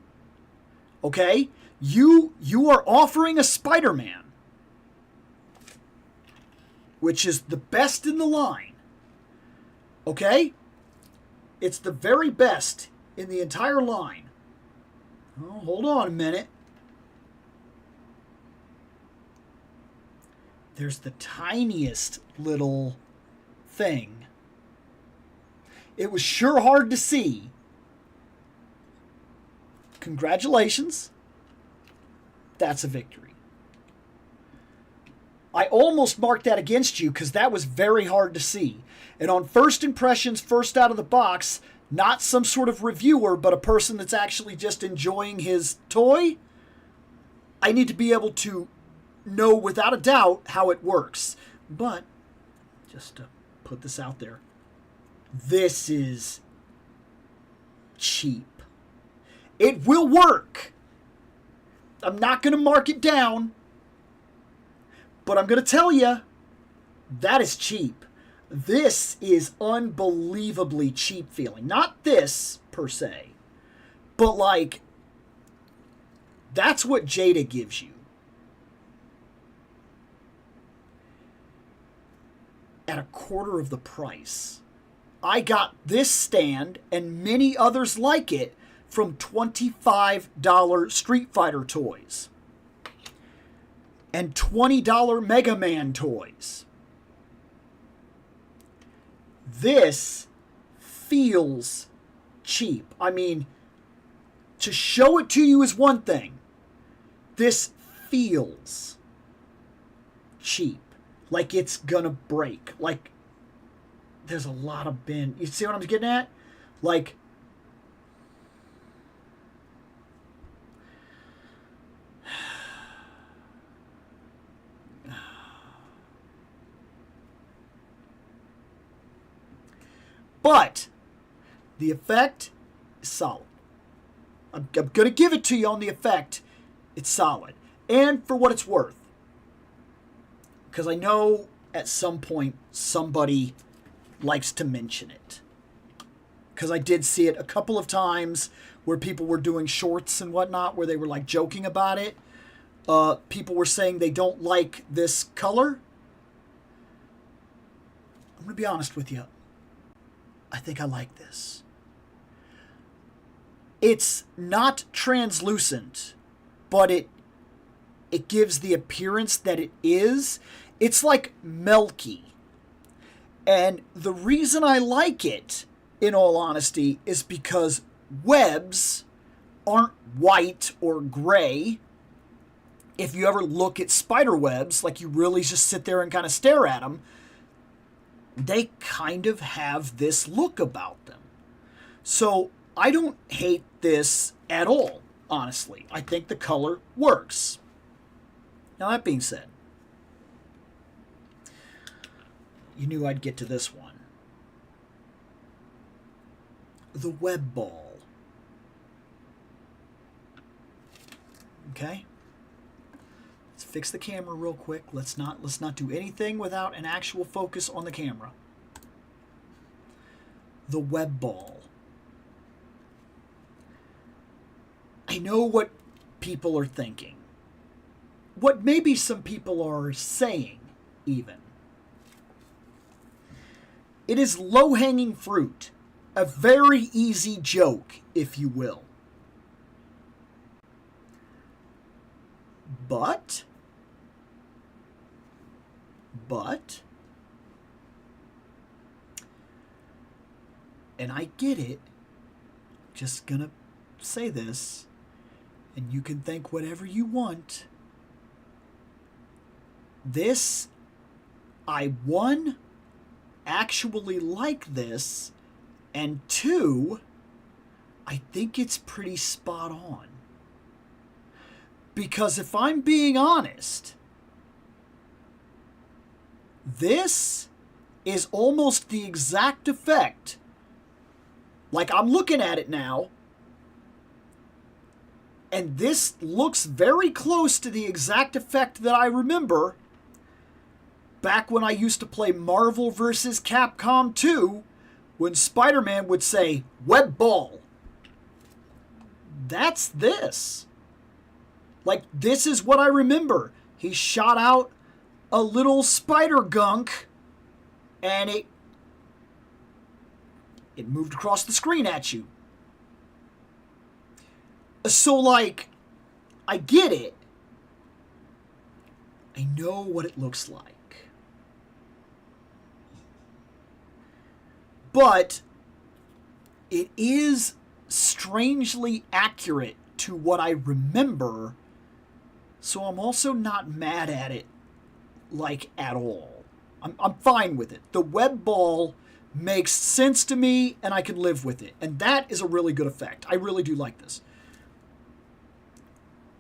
Okay? You are offering a Spider-Man, which is the best in the line. Okay? It's the very best in the entire line. Oh, hold on a minute. There's the tiniest little thing. It was sure hard to see. Congratulations. That's a victory. I almost marked that against you because that was very hard to see. And on first impressions, first out of the box, not some sort of reviewer, but a person that's actually just enjoying his toy, I need to be able to know without a doubt how it works. But, just to put this out there, this is cheap. It will work. I'm not going to mark it down, but I'm going to tell you, that is cheap. This is unbelievably cheap feeling. Not this, per se, but like, that's what Jada gives you. At a quarter of the price. I got this stand and many others like it from $25 Street Fighter toys and $20 Mega Man toys. This feels cheap. I mean, to show it to you is one thing. This feels cheap. Like it's gonna break. Like, there's a lot of bend. You see what I'm getting at? Like, but the effect is solid. I'm going to give it to you on the effect. It's solid. And for what it's worth. Because I know at some point somebody likes to mention it. Because I did see it a couple of times where people were doing shorts and whatnot, where they were like joking about it. People were saying they don't like this color. I'm going to be honest with you. I think I like this. It's not translucent, but it gives the appearance that it is. It's like milky. And the reason I like it, in all honesty, is because webs aren't white or gray. If you ever look at spider webs, like you really just sit there and kind of stare at them, they kind of have this look about them. So I don't hate this at all, honestly. I think the color works. Now, that being said, you knew I'd get to this one. The web ball. Okay? Let's fix the camera real quick. Let's not do anything without an actual focus on the camera. The web ball. I know what people are thinking. What maybe some people are saying, even. It is low-hanging fruit. A very easy joke, if you will. But, and I get it, just gonna say this, and you can think whatever you want. This, I, one, actually like this, and two, I think it's pretty spot on. Because if I'm being honest, this is almost the exact effect. Like, I'm looking at it now, and this looks very close to the exact effect that I remember back when I used to play Marvel vs. Capcom 2, when Spider-Man would say, web ball. That's this. Like, this is what I remember. He shot out a little spider gunk, and it moved across the screen at you. So, like, I get it. I know what it looks like. But it is strangely accurate to what I remember, so I'm also not mad at it, like, at all. I'm fine with it. The web ball makes sense to me, and I can live with it. And that is a really good effect. I really do like this.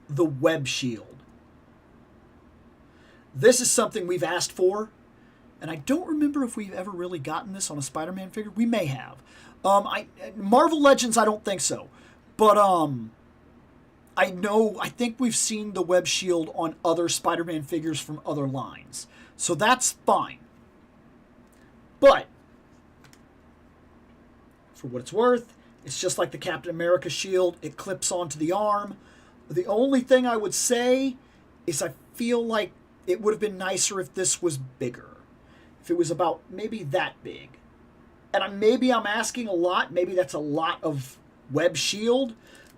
The web shield. This is something we've asked for, and I don't remember if we've ever really gotten this on a Spider-Man figure. We may have. Marvel Legends, I don't think so. But I think we've seen the web shield on other Spider-Man figures from other lines. So that's fine. But, for what it's worth, it's just like the Captain America shield. It clips onto the arm. The only thing I would say is I feel like it would have been nicer if this was bigger. If it was about maybe that big. And maybe I'm asking a lot. Maybe that's a lot of web shield.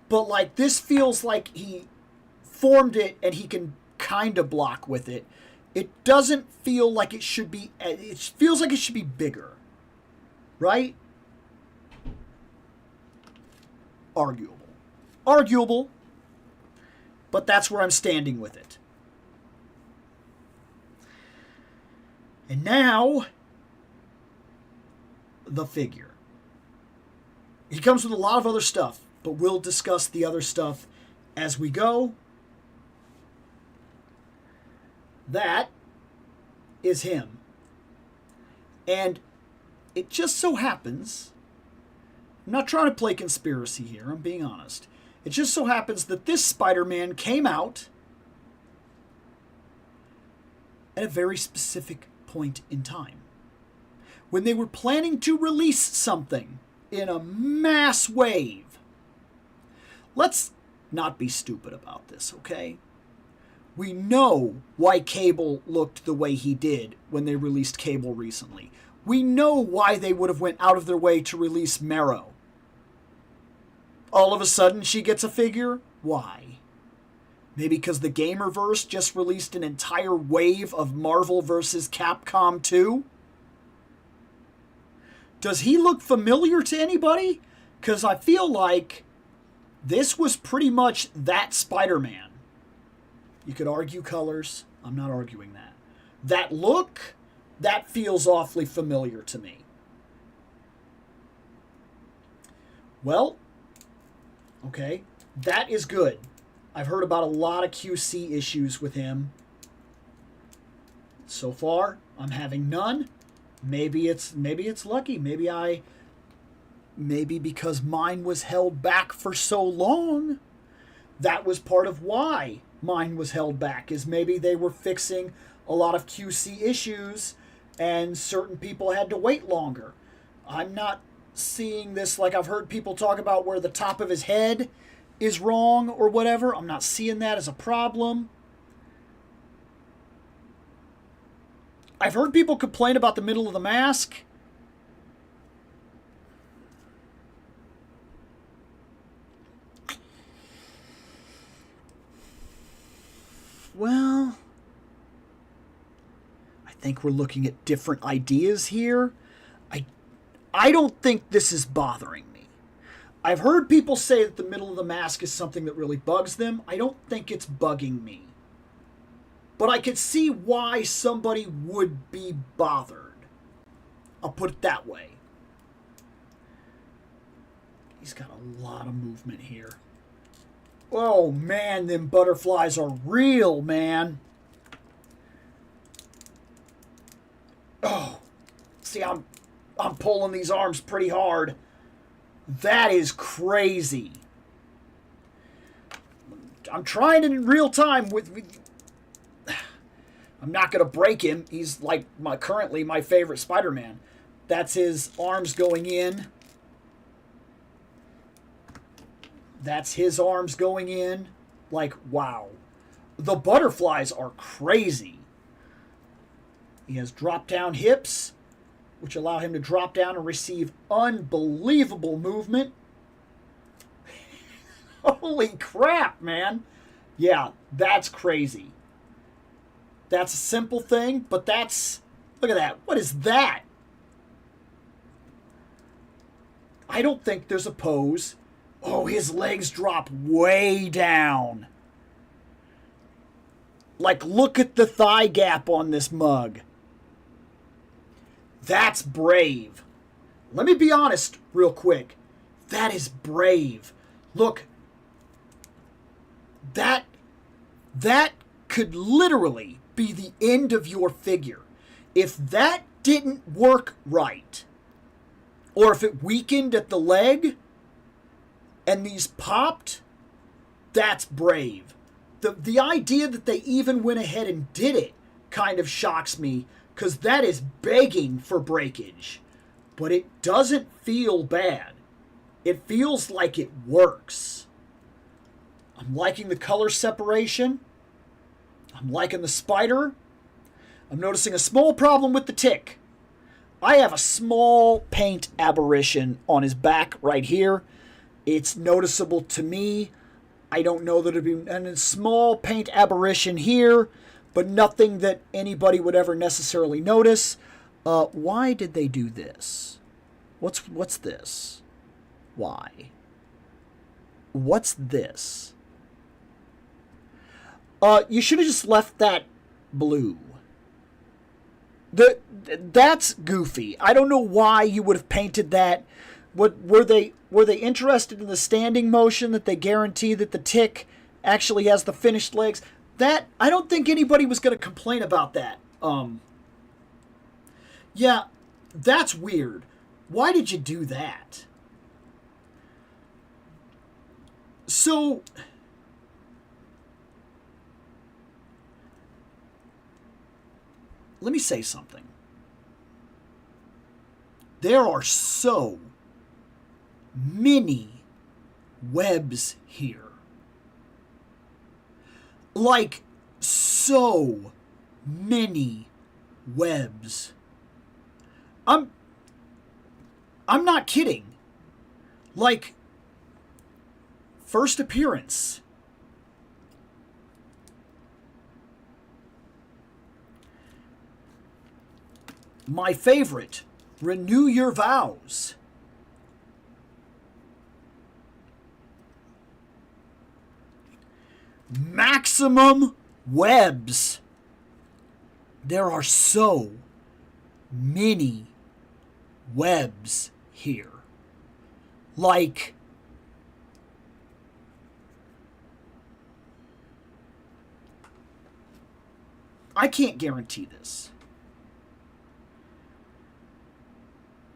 But, like, this feels like he formed it and he can kind of block with it. It doesn't feel like it should be... It feels like it should be bigger. Right? Arguable. Arguable. But that's where I'm standing with it. And now, the figure. He comes with a lot of other stuff, but we'll discuss the other stuff as we go. That is him. And it just so happens, I'm not trying to play conspiracy here, I'm being honest. It just so happens that this Spider-Man came out at a very specific point in time. When they were planning to release something in a mass wave. Let's not be stupid about this, okay? We know why Cable looked the way he did when they released Cable recently. We know why they would have went out of their way to release Marrow. All of a sudden, she gets a figure? Why? Maybe because the Gamerverse just released an entire wave of Marvel vs. Capcom 2? Does he look familiar to anybody? Because I feel like this was pretty much that Spider-Man. You could argue colors. I'm not arguing that. That look, that feels awfully familiar to me. Well, okay, that is good. I've heard about a lot of QC issues with him. So far, I'm having none. Maybe it's lucky. Maybe because mine was held back for so long. That was part of why mine was held back, is maybe they were fixing a lot of QC issues and certain people had to wait longer. I'm not seeing this like I've heard people talk about where the top of his head is wrong or whatever. I'm not seeing that as a problem. I've heard people complain about the middle of the mask. Well, I think we're looking at different ideas here. I don't think this is bothering me. I've heard people say that the middle of the mask is something that really bugs them. I don't think it's bugging me. But I could see why somebody would be bothered. I'll put it that way. He's got a lot of movement here. Oh, man, them butterflies are real, man. Oh, see, I'm pulling these arms pretty hard. That is crazy. I'm trying it in real time with I'm not going to break him. He's like currently my favorite Spider-Man. That's his arms going in. That's his arms going in. Like, wow. The butterflies are crazy. He has drop-down hips, which allow him to drop down and receive unbelievable movement. Holy crap, man. Yeah, that's crazy. That's a simple thing, but that's... Look at that. What is that? I don't think there's a pose. Oh, his legs drop way down. Like, look at the thigh gap on this mug. That's brave. Let me be honest real quick. That is brave. Look. That could literally be the end of your figure. If that didn't work right, or if it weakened at the leg, and these popped, that's brave. The idea that they even went ahead and did it kind of shocks me, because that is begging for breakage. But it doesn't feel bad. It feels like it works. I'm liking the color separation. I'm liking the spider. I'm noticing a small problem with the tick. I have a small paint aberration on his back right here. It's noticeable to me. I don't know that it'd be a small paint aberration here, but nothing that anybody would ever necessarily notice. Why did they do this? What's this? Why? What's this? You should have just left that blue. That's goofy. I don't know why you would have painted that. Were they interested in the standing motion, that they guarantee that the tick actually has the finished legs? That, I don't think anybody was going to complain about that. Yeah, that's weird. Why did you do that? So, let me say something. There are so many webs here. Like, so many webs. I'm not kidding. Like, first appearance. My favorite, Renew Your Vows. Maximum webs. There are so many webs here. Like, I can't guarantee this.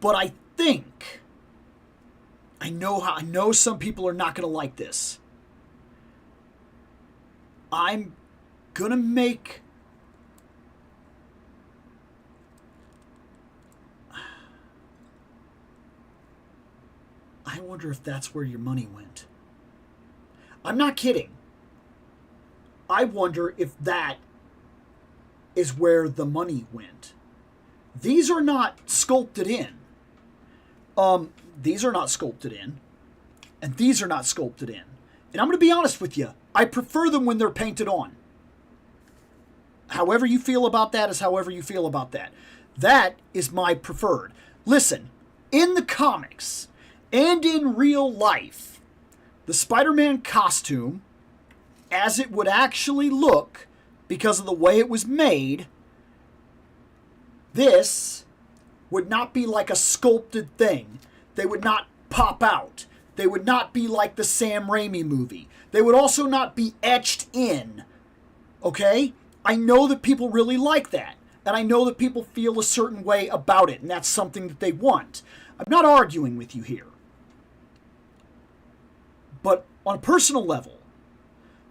But I think, I know some people are not going to like this. I'm going to make... I wonder if that's where your money went. I'm not kidding. I wonder if that is where the money went. These are not sculpted in. These are not sculpted in. And these are not sculpted in. And I'm going to be honest with you. I prefer them when they're painted on. However you feel about that is however you feel about that. That is my preferred. Listen, in the comics and in real life, the Spider-Man costume, as it would actually look, because of the way it was made, this would not be like a sculpted thing. They would not pop out. They would not be like the Sam Raimi movie. They would also not be etched in. Okay? I know that people really like that. And I know that people feel a certain way about it. And that's something that they want. I'm not arguing with you here. But on a personal level,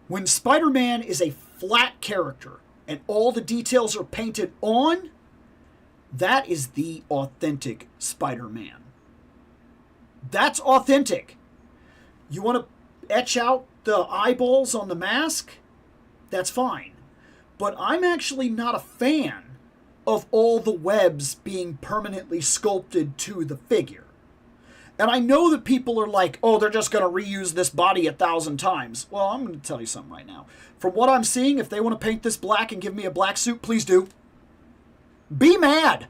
when Spider-Man is a flat character and all the details are painted on, that is the authentic Spider-Man. That's authentic. You want to etch out the eyeballs on the mask? That's fine. But I'm actually not a fan of all the webs being permanently sculpted to the figure. And I know that people are like, oh, they're just going to reuse this body 1,000 times. Well, I'm going to tell you something right now. From what I'm seeing, if they want to paint this black and give me a black suit, please do. Be mad.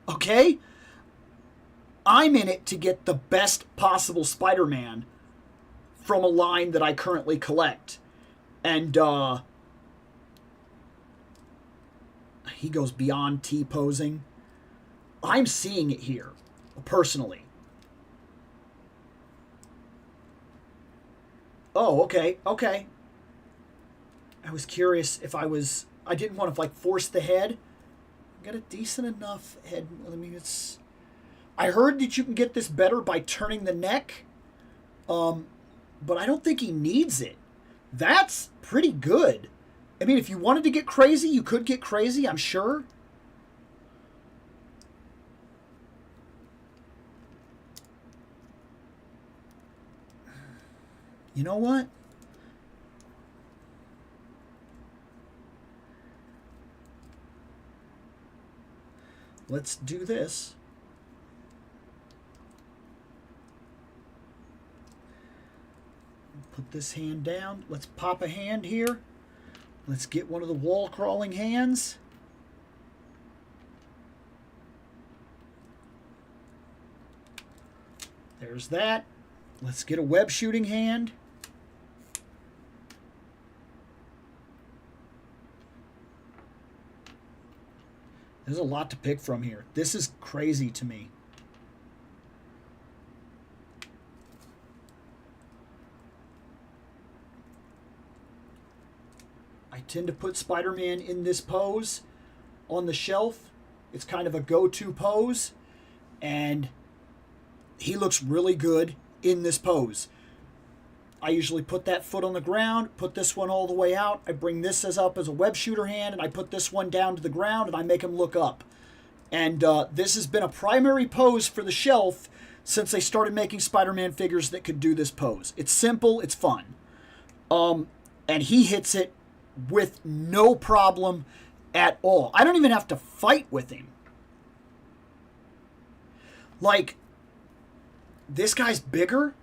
Okay? I'm in it to get the best possible Spider-Man from a line that I currently collect. And, he goes beyond T-posing. I'm seeing it here, personally. Oh, okay. I was curious if I didn't want to, force the head. I got a decent enough head. I heard that you can get this better by turning the neck. But I don't think he needs it. That's pretty good. I mean, if you wanted to get crazy, you could get crazy, I'm sure. You know what? Let's do this. Put this hand down. Let's pop a hand here. Let's get one of the wall crawling hands. There's that. Let's get a web shooting hand. There's a lot to pick from here. This is crazy to me. I tend to put Spider-Man in this pose on the shelf. It's kind of a go-to pose. And he looks really good in this pose. I usually put that foot on the ground, put this one all the way out. I bring this up as a web shooter hand, and I put this one down to the ground, and I make him look up. And this has been a primary pose for the shelf since they started making Spider-Man figures that could do this pose. It's simple, it's fun. And he hits it with no problem at all. I don't even have to fight with him. Like, this guy's bigger,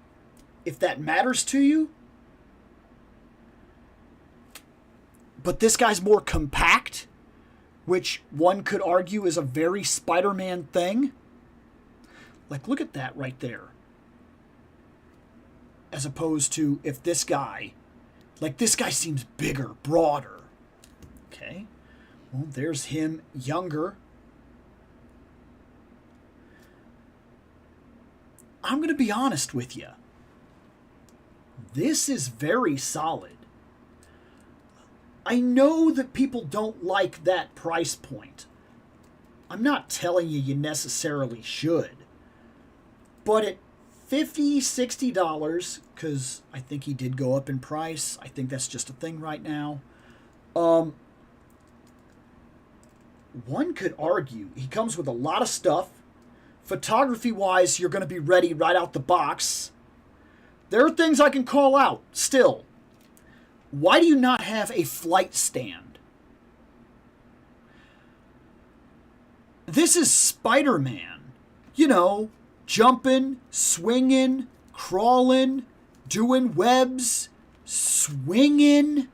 if that matters to you. But this guy's more compact, which one could argue is a very Spider-Man thing. Like, look at that right there. As opposed to if this guy, like this guy seems bigger, broader. Okay. Well, there's him younger. I'm going to be honest with you. This is very solid. I know that people don't like that price point. I'm not telling you necessarily should. But at $50, $60, because I think he did go up in price. I think that's just a thing right now. One could argue he comes with a lot of stuff. Photography-wise, you're going to be ready right out the box. There are things I can call out still. Why do you not have a flight stand? This is Spider-Man. You know, jumping, swinging, crawling, doing webs, swinging.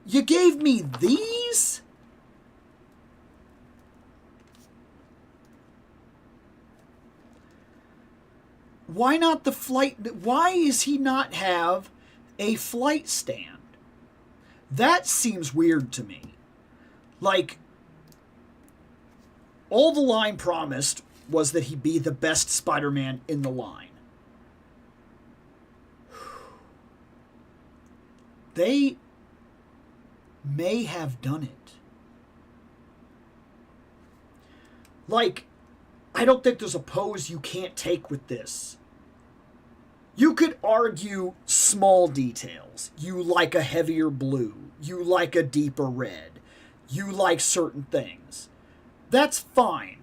You gave me these? Why not the flight? Why does he not have a flight stand? That seems weird to me. Like, all the line promised was that he'd be the best Spider-Man in the line. They may have done it. Like, I don't think there's a pose you can't take with this. You could argue small details. You like a heavier blue. You like a deeper red. You like certain things. That's fine.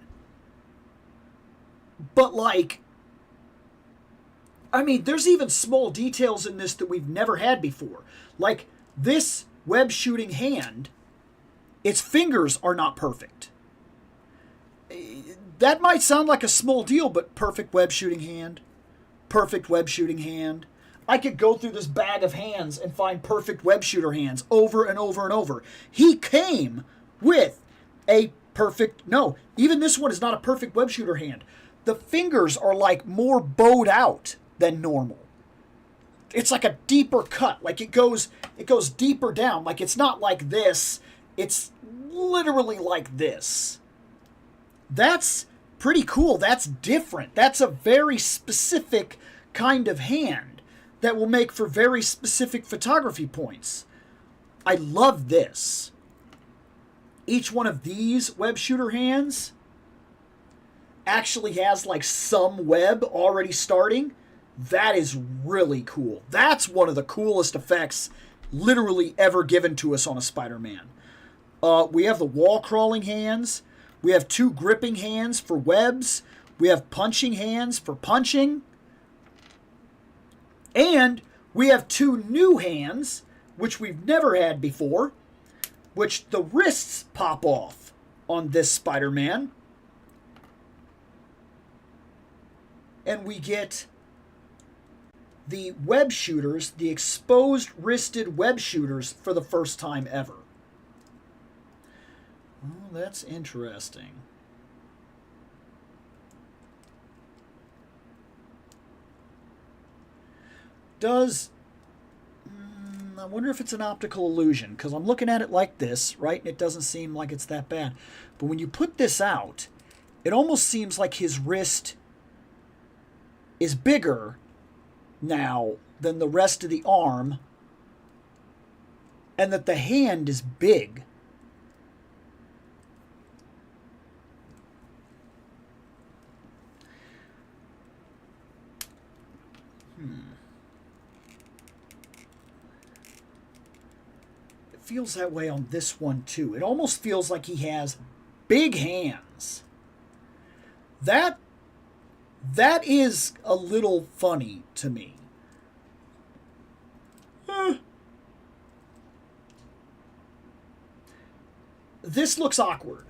But like, I mean, there's even small details in this that we've never had before. Like this web shooting hand, its fingers are not perfect. That might sound like a small deal, but perfect web shooting hand. Perfect web shooting hand. I could go through this bag of hands and find perfect web shooter hands over and over and over. He came with a perfect, no, even this one is not a perfect web shooter hand. The fingers are like more bowed out than normal. It's like a deeper cut. Like it goes deeper down. Like it's not like this. It's literally like this. That's pretty cool. That's different. That's a very specific kind of hand that will make for very specific photography points. I love this. Each one of these web shooter hands actually has like some web already starting. That is really cool. That's one of the coolest effects literally ever given to us on a Spider-Man. We have the wall crawling hands. We have two gripping hands for webs. We have punching hands for punching. And we have two new hands, which we've never had before, which the wrists pop off on this Spider-Man. And we get the web shooters, the exposed wristed web shooters for the first time ever. Oh, that's interesting. I wonder if it's an optical illusion, because I'm looking at it like this, right? And it doesn't seem like it's that bad. But when you put this out, it almost seems like his wrist is bigger now than the rest of the arm, and that the hand is big. It feels that way on this one too. It almost feels like he has big hands. That is a little funny to me. This looks awkward.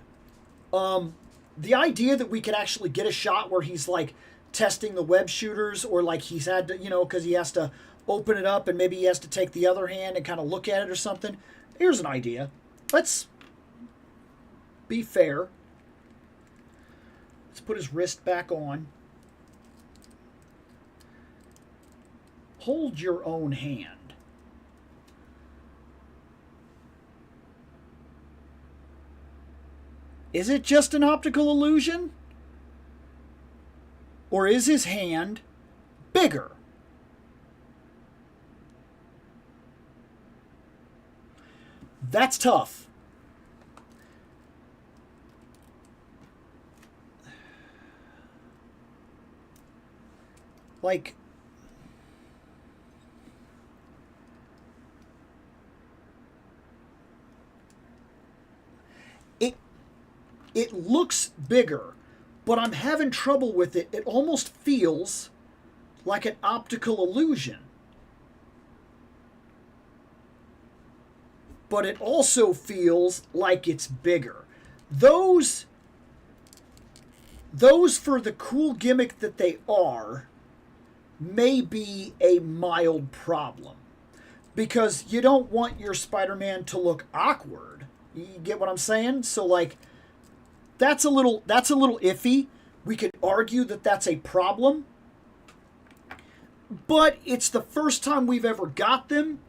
The idea that we could actually get a shot where he's like testing the web shooters, or like he's had to, because he has to open it up and maybe he has to take the other hand and kind of look at it or something. Here's an idea. Let's be fair. Let's put his wrist back on. Hold your own hand. Is it just an optical illusion? Or is his hand bigger? That's tough. Like, it looks bigger, but I'm having trouble with it. It almost feels like an optical illusion. But it also feels like it's bigger. Those for the cool gimmick that they are may be a mild problem. Because you don't want your Spider-Man to look awkward. You get what I'm saying? So like that's a little iffy. We could argue that that's a problem. But it's the first time we've ever got them.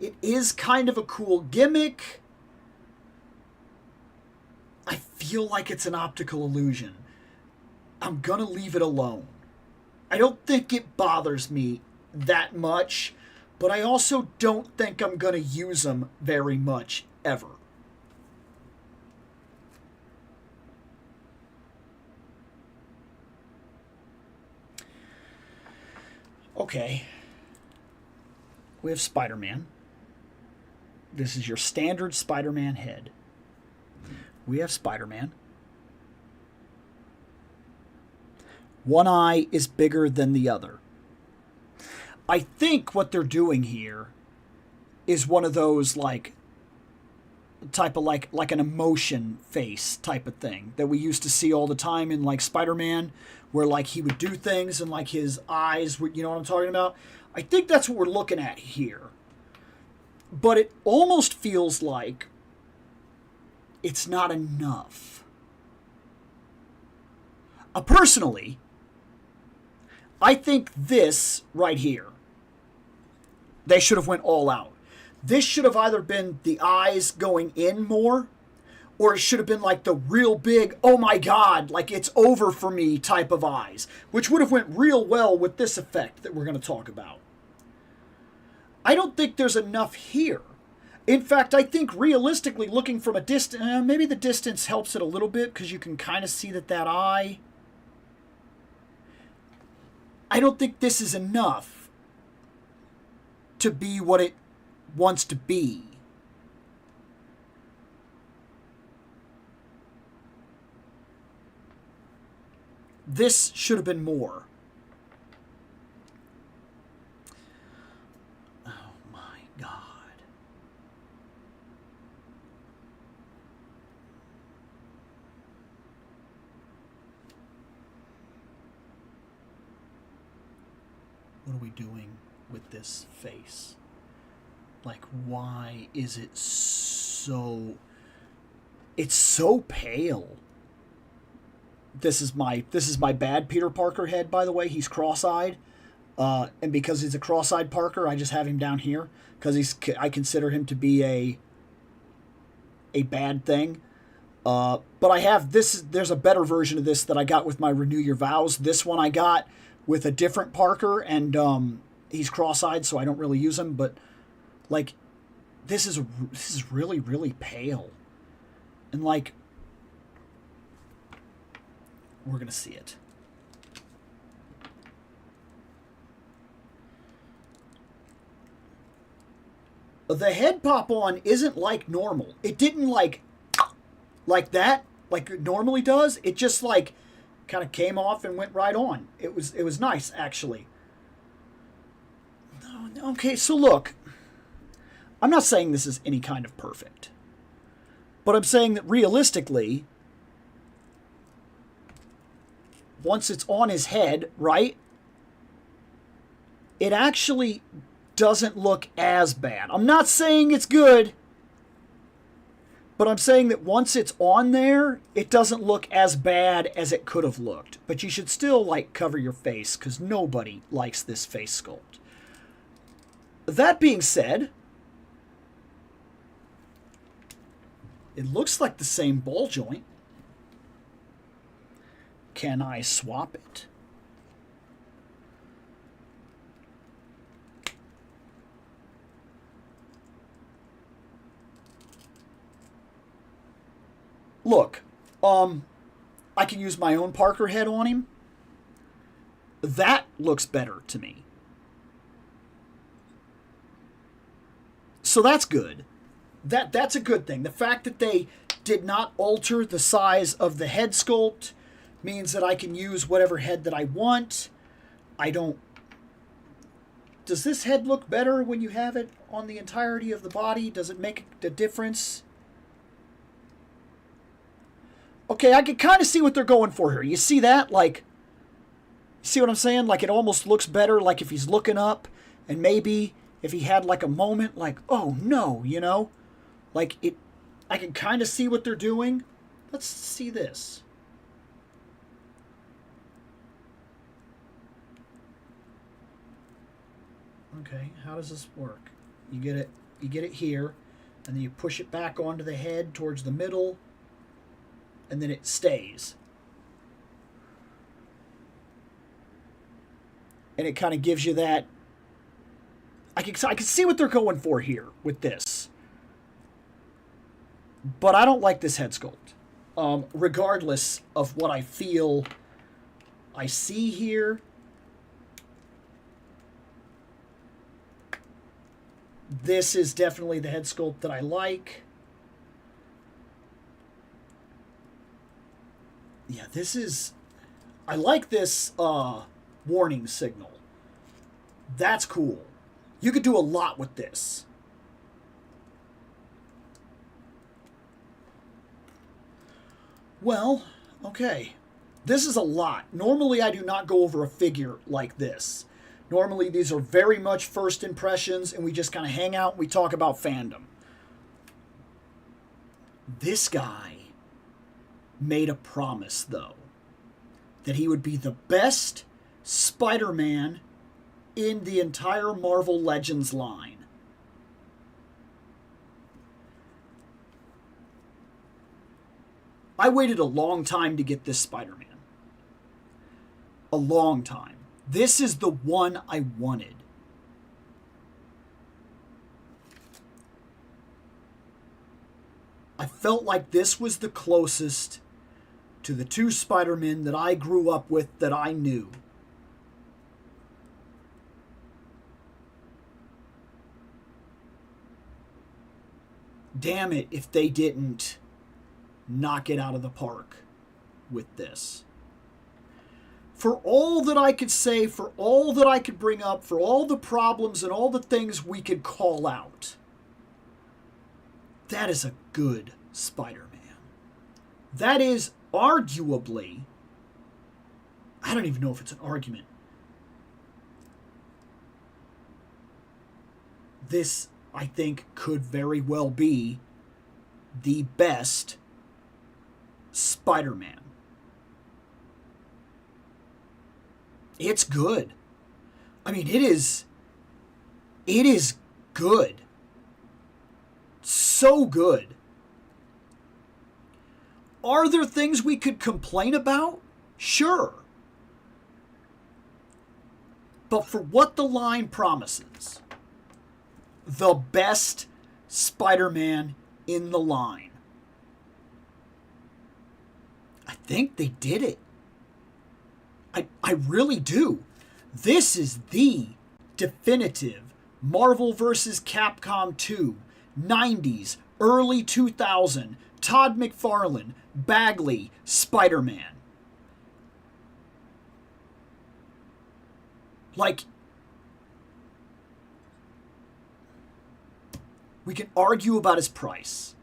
It is kind of a cool gimmick. I feel like it's an optical illusion. I'm gonna leave it alone. I don't think it bothers me that much, but I also don't think I'm gonna use them very much ever. Okay. We have Spider-Man. This is your standard Spider-Man head. We have Spider-Man. One eye is bigger than the other. I think what they're doing here is one of those like an emotion face type of thing that we used to see all the time in like Spider-Man, where like he would do things and like his eyes would, you know what I'm talking about? I think that's what we're looking at here. But it almost feels like it's not enough. Personally, I think this right here, they should have went all out. This should have either been the eyes going in more, or it should have been like the real big, oh my god, like it's over for me type of eyes, which would have went real well with this effect that we're going to talk about. I don't think there's enough here. In fact, I think realistically, looking from a distance, maybe the distance helps it a little bit because you can kind of see that eye. I don't think this is enough to be what it wants to be. This should have been more. Oh my God. What are we doing with this face? Like, why is it so... It's so pale. This is my bad Peter Parker head, by the way. He's cross-eyed. And because he's a cross-eyed Parker, I just have him down here. Because I consider him to be a bad thing. But I have this... There's a better version of this that I got with my Renew Your Vows. This one I got with a different Parker. And he's cross-eyed, so I don't really use him. But, like, this is really, really pale. And, like... We're going to see it. The head pop on isn't like normal. It didn't like that, like it normally does. It just like kind of came off and went right on. It was nice, actually. Okay, so look. I'm not saying this is any kind of perfect. But I'm saying that realistically... Once it's on his head, right? It actually doesn't look as bad. I'm not saying it's good, but I'm saying that once it's on there, it doesn't look as bad as it could have looked. But you should still, like, cover your face, because nobody likes this face sculpt. That being said, it looks like the same ball joint. Can I swap it? look, I can use my own Parker head on him. That looks better to me. So that's good. That's a good thing. The fact that they did not alter the size of the head sculpt means that I can use whatever head that I want. I don't... Does this head look better when you have it on the entirety of the body? Does it make a difference? Okay, I can kind of see what they're going for here. You see that? Like, see what I'm saying? Like, it almost looks better, like if he's looking up, and maybe if he had like a moment, like, oh no, you know? Like, I can kind of see what they're doing. Let's see this. Okay, how does this work? You get it here, and then you push it back onto the head towards the middle, and then it stays. And it kind of gives you that. I can see what they're going for here with this. But I don't like this head sculpt. Regardless of what I feel I see here. This is definitely the head sculpt that I like. Yeah, this is... I like this warning signal. That's cool. You could do a lot with this. Well, okay. This is a lot. Normally I do not go over a figure like this. Normally these are very much first impressions and we just kind of hang out and we talk about fandom. This guy made a promise, though, that he would be the best Spider-Man in the entire Marvel Legends line. I waited a long time to get this Spider-Man. A long time. This is the one I wanted. I felt like this was the closest to the two Spider-Men that I grew up with, that I knew. Damn it if they didn't knock it out of the park with this. For all that I could say, for all that I could bring up, for all the problems and all the things we could call out, that is a good Spider-Man. That is arguably, I don't even know if it's an argument. This, I think, could very well be the best Spider-Man. It's good. I mean, it is good. So good. Are there things we could complain about? Sure. But for what the line promises, the best Spider-Man in the line, I think they did it. I really do. This is the definitive Marvel vs. Capcom 2, 90s, early 2000, Todd McFarlane, Bagley, Spider-Man. Like, we can argue about his price.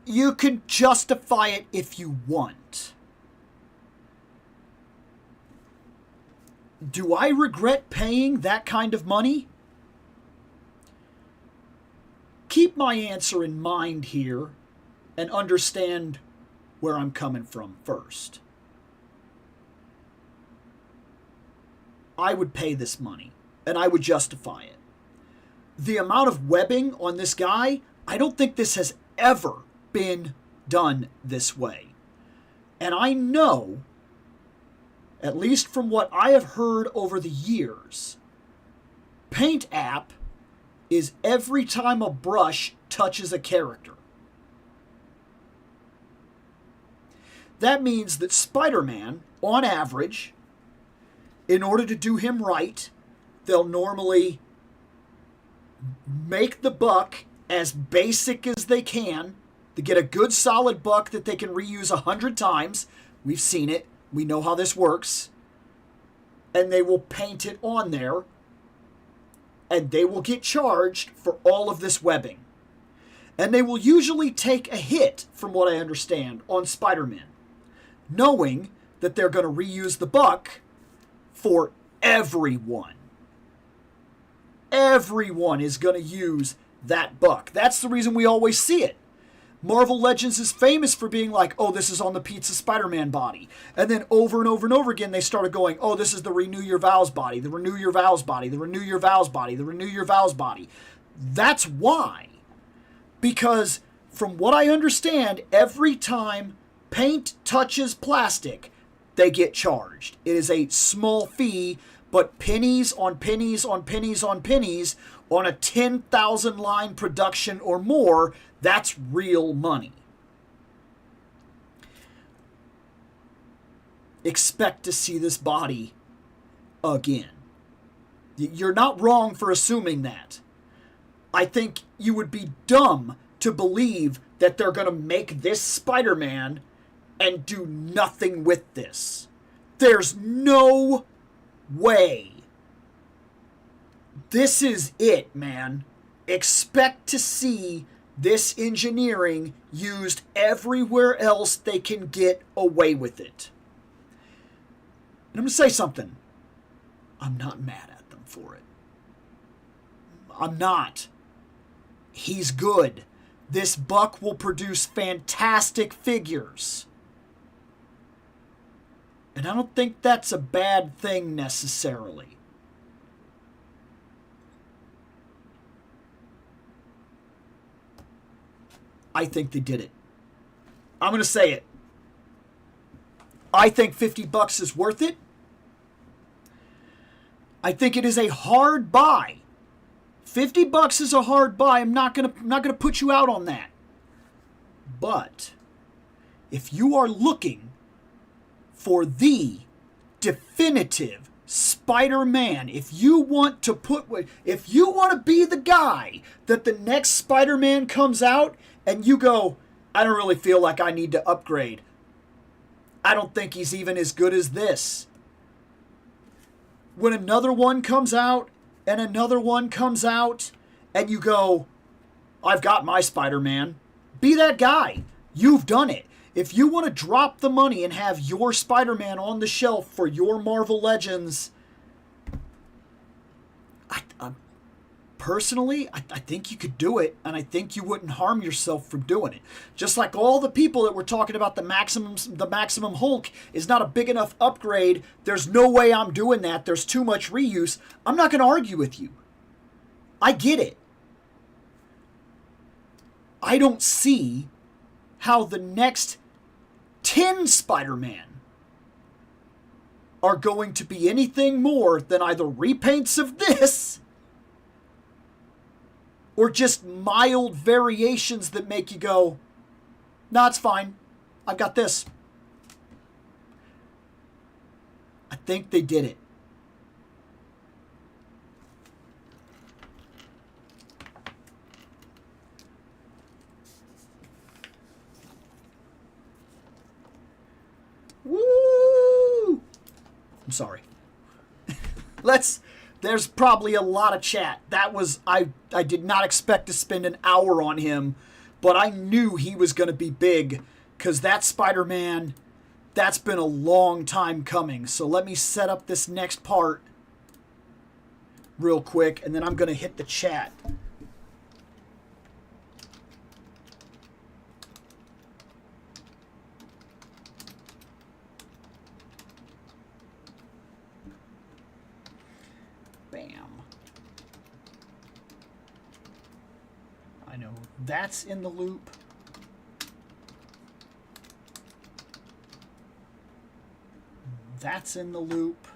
You can justify it if you want. Do I regret paying that kind of money? Keep my answer in mind here and understand where I'm coming from first. I would pay this money, and I would justify it. The amount of webbing on this guy, I don't think this has ever been done this way. And I know, at least from what I have heard over the years, Paint App is every time a brush touches a character. that means that Spider-Man, on average, in order to do him right, they'll normally make the buck as basic as they can to get a good solid buck that they can reuse 100 times. We've seen it. We know how this works. And they will paint it on there. And they will get charged for all of this webbing. And they will usually take a hit, from what I understand, on Spider-Man, knowing that they're going to reuse the buck for everyone. Everyone is going to use that buck. That's the reason we always see it. Marvel Legends is famous for being like, oh, this is on the Pizza Spider-Man body. And then over and over and over again, they started going, oh, this is the Renew Your Vows body, the Renew Your Vows body, the Renew Your Vows body, the Renew Your Vows body. That's why. Because from what I understand, every time paint touches plastic, they get charged. It is a small fee, but pennies on pennies on pennies on pennies on a 10,000 line production or more, that's real money. Expect to see this body again. You're not wrong for assuming that. I think you would be dumb to believe that they're going to make this Spider-Man and do nothing with this. There's no way. This is it, man. Expect to see this engineering used everywhere else they can get away with it. And I'm going to say something. I'm not mad at them for it. I'm not. He's good. This buck will produce fantastic figures. And I don't think that's a bad thing necessarily. I think they did it. I'm going to say it. I think $50 is worth it. I think it is a hard buy. $50 is a hard buy. I'm not gonna put you out on that. But if you are looking for the definitive Spider-Man, if you want to be the guy that the next Spider-Man comes out and you go, I don't really feel like I need to upgrade. I don't think he's even as good as this. When another one comes out and another one comes out and you go, I've got my Spider-Man, be that guy. You've done it. If you want to drop the money and have your Spider-Man on the shelf for your Marvel Legends, personally, I think you could do it, and I think you wouldn't harm yourself from doing it. Just like all the people that were talking about the Maximum Hulk is not a big enough upgrade. There's no way I'm doing that. There's too much reuse. I'm not going to argue with you. I get it. I don't see how the next 10 Spider-Man are going to be anything more than either repaints of this or just mild variations that make you go, nah, it's fine. I've got this. I think they did it. Woo! I'm sorry. There's probably a lot of chat. I did not expect to spend an hour on him, but I knew he was going to be big because that Spider-Man, that's been a long time coming. So let me set up this next part real quick, and then I'm going to hit the chat. I know that's in the loop. That's in the loop.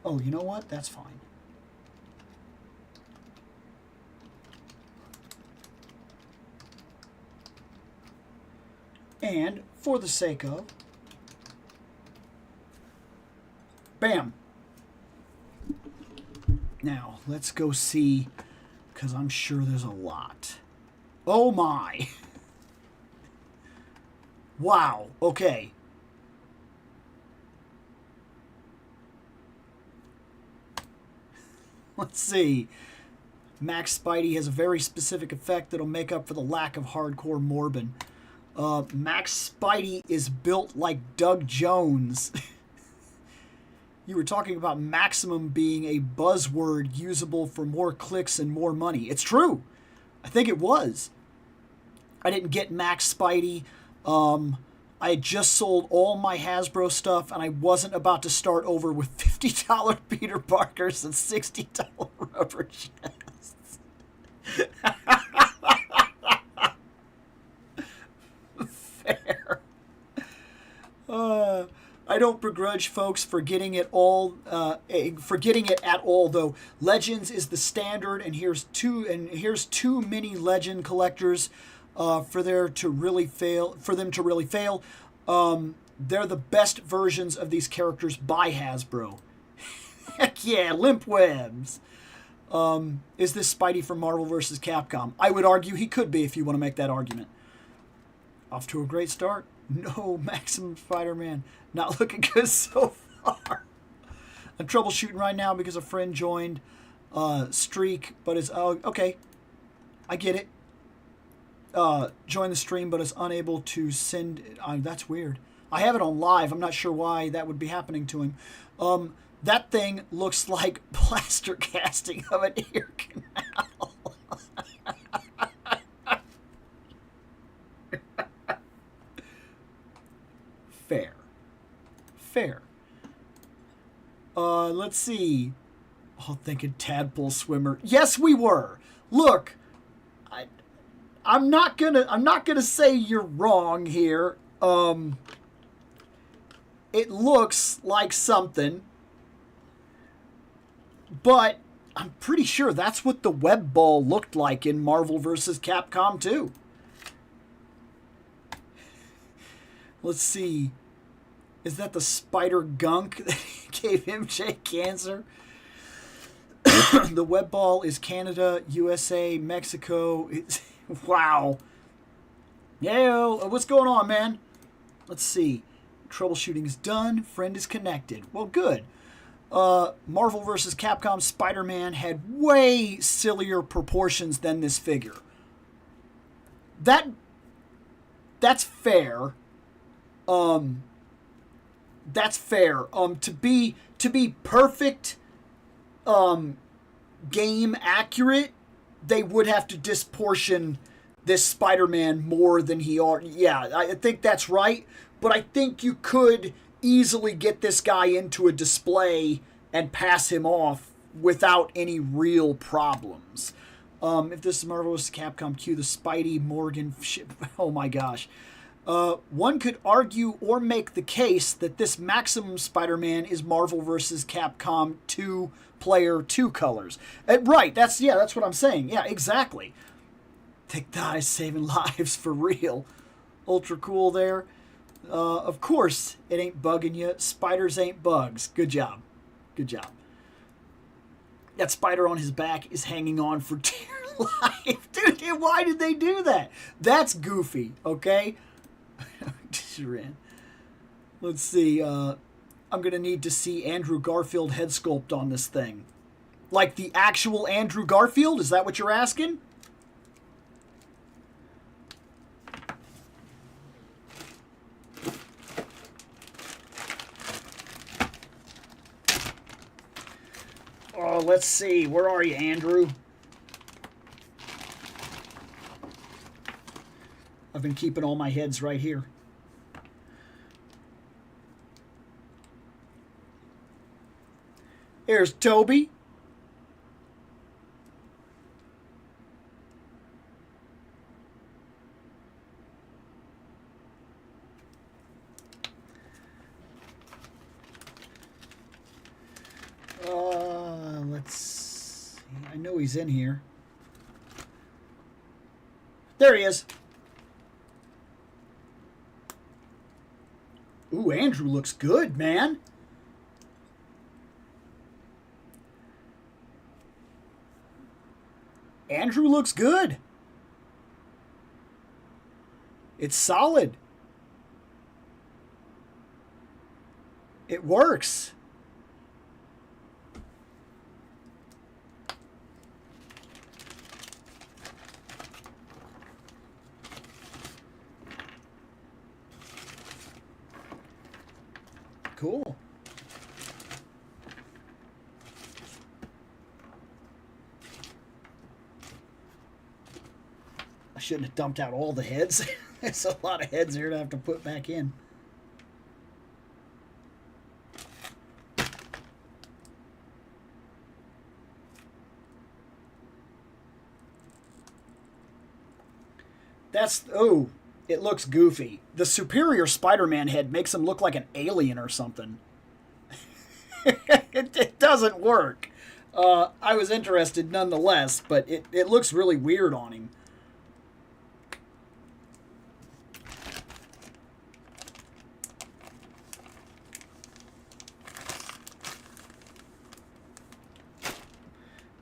Oh, you know what? That's fine. And for the sake of, bam. Now, let's go see, because I'm sure there's a lot. Oh my. Wow, okay. Let's see. Max Spidey has a very specific effect that'll make up for the lack of hardcore Morbin. Max Spidey is built like Doug Jones. You were talking about maximum being a buzzword usable for more clicks and more money. It's true. I think it was. I didn't get Max Spidey. I had just sold all my Hasbro stuff, and I wasn't about to start over with $50 Peter Parkers and $60 rubber chests. Fair. I don't begrudge folks for getting it all, forgetting it at all. Though Legends is the standard, and here's too many Legend collectors for them to really fail. They're the best versions of these characters by Hasbro. Heck yeah, limp webs. Is this Spidey from Marvel vs. Capcom? I would argue he could be if you want to make that argument. Off to a great start. No, Maximum Spider-Man. Not looking good so far. I'm troubleshooting right now because a friend joined Streak, but is... okay. I get it. Joined the stream, but is unable to send... that's weird. I have it on live. I'm not sure why that would be happening to him. That thing looks like plaster casting of an ear canal. Fair. Let's see. Oh, thinking tadpole swimmer. Yes, we were. Look, I'm not gonna say you're wrong here. It looks like something, but I'm pretty sure that's what the web ball looked like in Marvel vs. Capcom 2. Let's see. Is that the spider gunk that gave MJ cancer? The web ball is Canada, USA, Mexico. Wow. Yeah, what's going on, man? Let's see. Troubleshooting is done. Friend is connected. Well, good. Marvel vs. Capcom Spider-Man had way sillier proportions than this figure. That's fair. That's fair. To be perfect game accurate, they would have to disportion this Spider-Man more than he already... Yeah, I think that's right. But I think you could easily get this guy into a display and pass him off without any real problems. If this is Marvel vs. Capcom Q, the Spidey Morgan... Oh my gosh. One could argue or make the case that this Maximum Spider-Man is Marvel vs. Capcom 2 player 2 colors. Right, that's what I'm saying. Yeah, exactly. Thick thighs saving lives for real. Ultra cool there. Of course, it ain't bugging you. Spiders ain't bugs. Good job. Good job. That spider on his back is hanging on for dear life. Dude, why did they do that? That's goofy, okay? Let's see. I'm going to need to see Andrew Garfield head sculpt on this thing. Like the actual Andrew Garfield? Is that what you're asking? Oh, let's see. Where are you, Andrew? I've been keeping all my heads right here. There's Toby. Let's see. I know he's in here. There he is. Ooh, Andrew looks good, man. Andrew looks good. It's solid. It works. Cool. I shouldn't have dumped out all the heads. There's a lot of heads here to have to put back in. That's, oh, it looks goofy. The superior Spider-Man head makes him look like an alien or something. It doesn't work. I was interested nonetheless, but it looks really weird on him.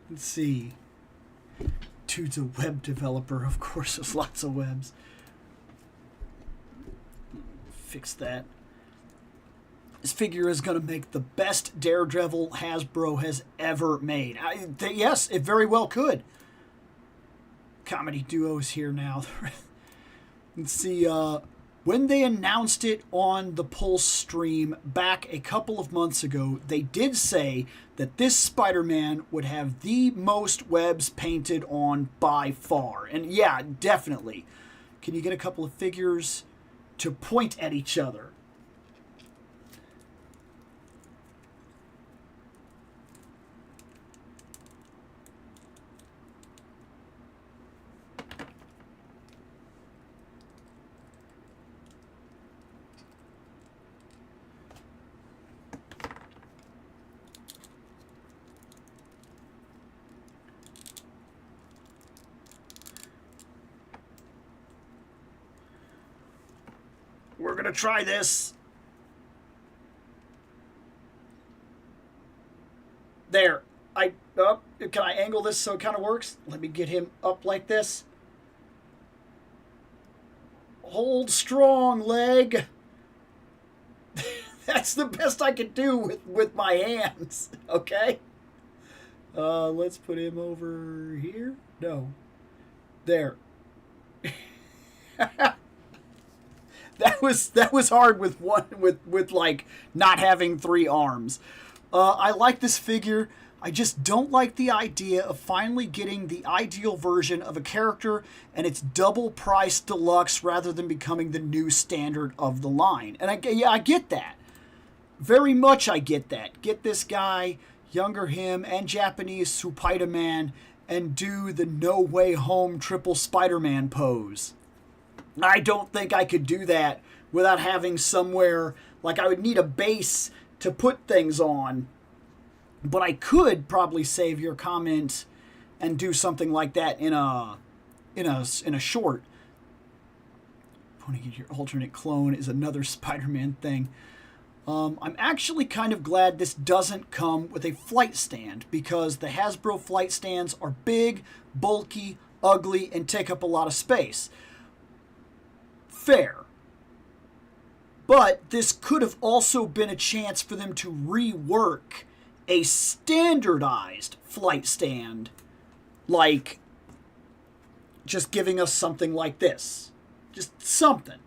Let's see. Dude's a web developer. Of course, there's lots of webs. Fix that. This figure is going to make the best Daredevil Hasbro has ever made. Yes, it very well could. Comedy duos here now. Let's see. When they announced it on the Pulse stream back a couple of months ago, they did say that this Spider-Man would have the most webs painted on by far. And yeah, definitely. Can you get a couple of figures to point at each other? We're going to try this. There. Can I angle this so it kind of works? Let me get him up like this. Hold strong, leg. That's the best I can do with my hands. Okay? Let's put him over here. No. There. That was hard with like not having 3 arms. I like this figure. I just don't like the idea of finally getting the ideal version of a character and it's double price deluxe rather than becoming the new standard of the line. And I get that. Very much I get that. Get this guy, younger him, and Japanese Spider-Man and do the No Way Home triple Spider-Man pose. I don't think I could do that without having somewhere, like I would need a base to put things on. But I could probably save your comment and do something like that in a short. Pointing at your alternate clone is another Spider-Man thing. I'm actually kind of glad this doesn't come with a flight stand because the Hasbro flight stands are big, bulky, ugly, and take up a lot of space. Fair. But this could have also been a chance for them to rework a standardized flight stand, like just giving us something like this. Just something.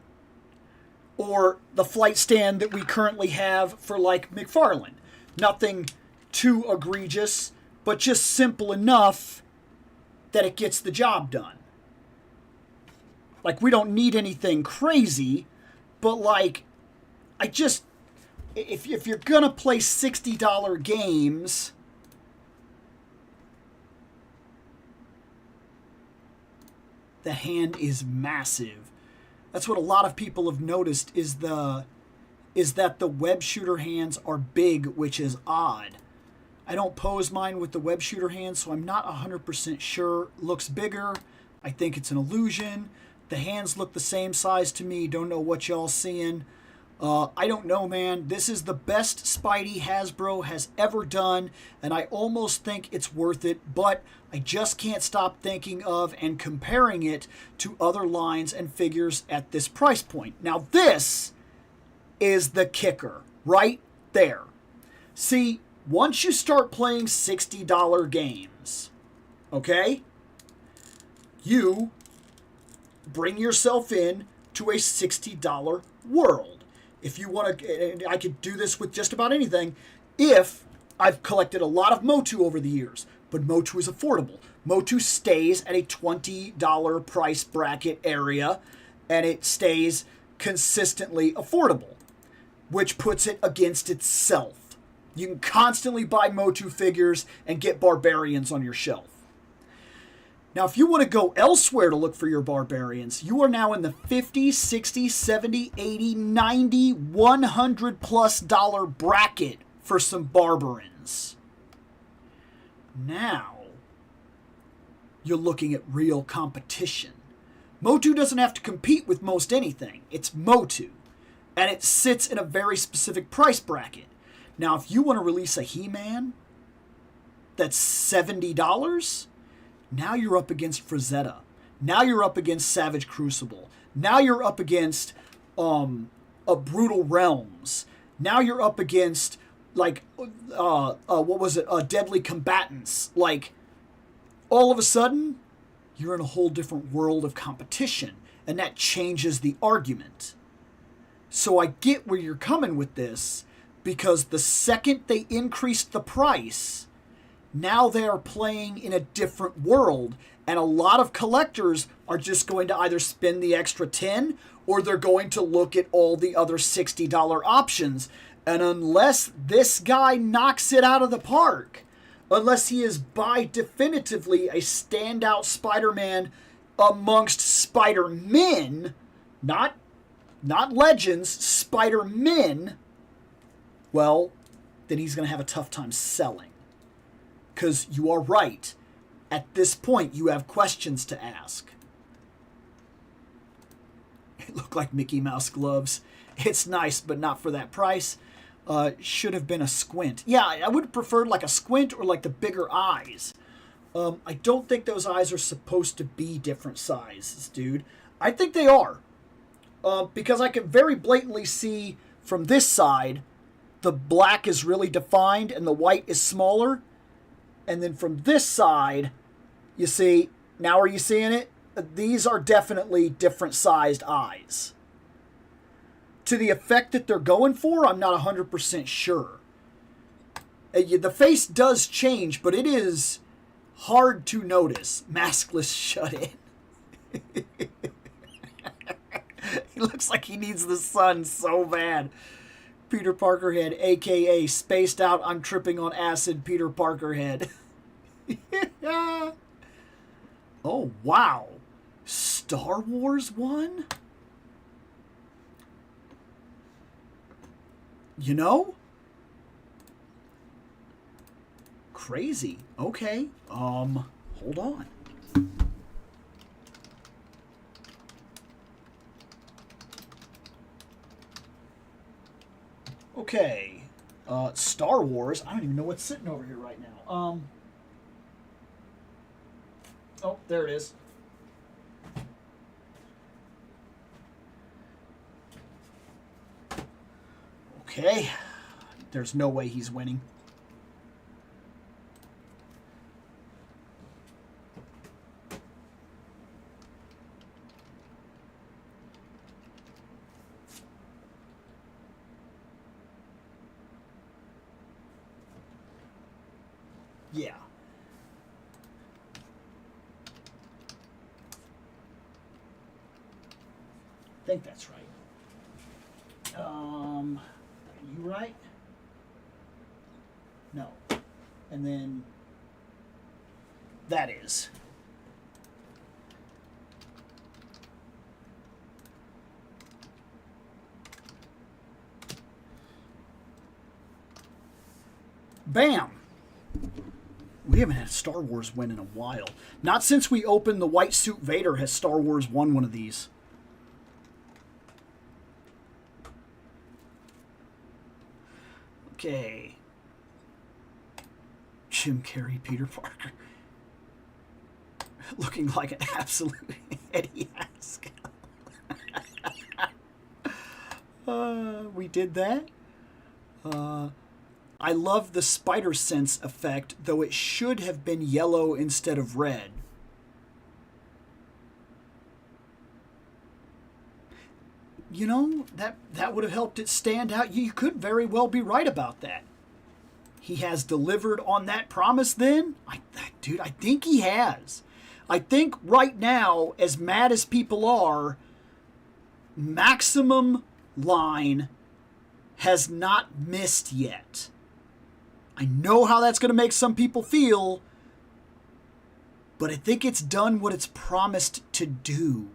Or the flight stand that we currently have for like McFarlane. Nothing too egregious, but just simple enough that it gets the job done. Like, we don't need anything crazy, but like, if you're gonna play $60 games, the hand is massive. That's what a lot of people have noticed is that the web shooter hands are big, which is odd. I don't pose mine with the web shooter hands, so I'm not 100% sure. Looks bigger. I think it's an illusion. The hands look the same size to me. Don't know what y'all seeing. I don't know, man. This is the best Spidey Hasbro has ever done, and I almost think it's worth it, but I just can't stop thinking of and comparing it to other lines and figures at this price point. Now, this is the kicker right there. See, once you start playing $60 games, okay, you bring yourself in to a $60 world. If you want to, I could do this with just about anything. If I've collected a lot of Motu over the years, but Motu is affordable. Motu stays at a $20 price bracket area, and it stays consistently affordable, which puts it against itself. You can constantly buy Motu figures and get barbarians on your shelf. Now, if you want to go elsewhere to look for your barbarians, you are now in the $50, $60, $70, $80, $90, $100+ bracket for some barbarins. Now, you're looking at real competition. Motu doesn't have to compete with most anything. It's Motu, and it sits in a very specific price bracket. Now, if you want to release a He-Man that's $70, now you're up against Frazetta. Now you're up against Savage Crucible. Now you're up against a Brutal Realms. Now you're up against, like, what was it? Deadly Combatants. Like, all of a sudden, you're in a whole different world of competition, and that changes the argument. So I get where you're coming with this, because the second they increased the price, now they are playing in a different world, and a lot of collectors are just going to either spend the extra 10 or they're going to look at all the other $60 options. And unless this guy knocks it out of the park, unless he is by definitively a standout Spider-Man amongst Spider-Men, not legends, Spider-Men, well, then he's going to have a tough time selling. Because you are right. At this point, you have questions to ask. It looked like Mickey Mouse gloves. It's nice, but not for that price. Should have been a squint. Yeah, I would have preferred like a squint or like the bigger eyes. I don't think those eyes are supposed to be different sizes, dude. I think they are. Because I can very blatantly see from this side, the black is really defined and the white is smaller. And then from this side, you see, now are you seeing it? These are definitely different sized eyes. To the effect that they're going for, I'm not 100% sure. The face does change, but it is hard to notice. Maskless shut-in. He looks like he needs the sun so bad. Peter Parker head, a.k.a. spaced out, I'm tripping on acid Peter Parker head. Oh, wow. Star Wars one? You know? Crazy. Okay. Hold on. Okay. Star Wars. I don't even know what's sitting over here right now. Oh, there it is. Okay. There's no way he's winning. Yeah. I think that's right. Are you right? No. And then that is. Bam! We haven't had a Star Wars win in a while. Not since we opened the White Suit Vader has Star Wars won one of these. Okay. Jim Carrey, Peter Parker. Looking like an absolute Eddie Haskell. We did that. I love the spider sense effect, though it should have been yellow instead of red. You know, that would have helped it stand out. You could very well be right about that. He has delivered on that promise then? Dude, I think he has. I think right now, as mad as people are, Maximum line has not missed yet. I know how that's going to make some people feel, but I think it's done what it's promised to do.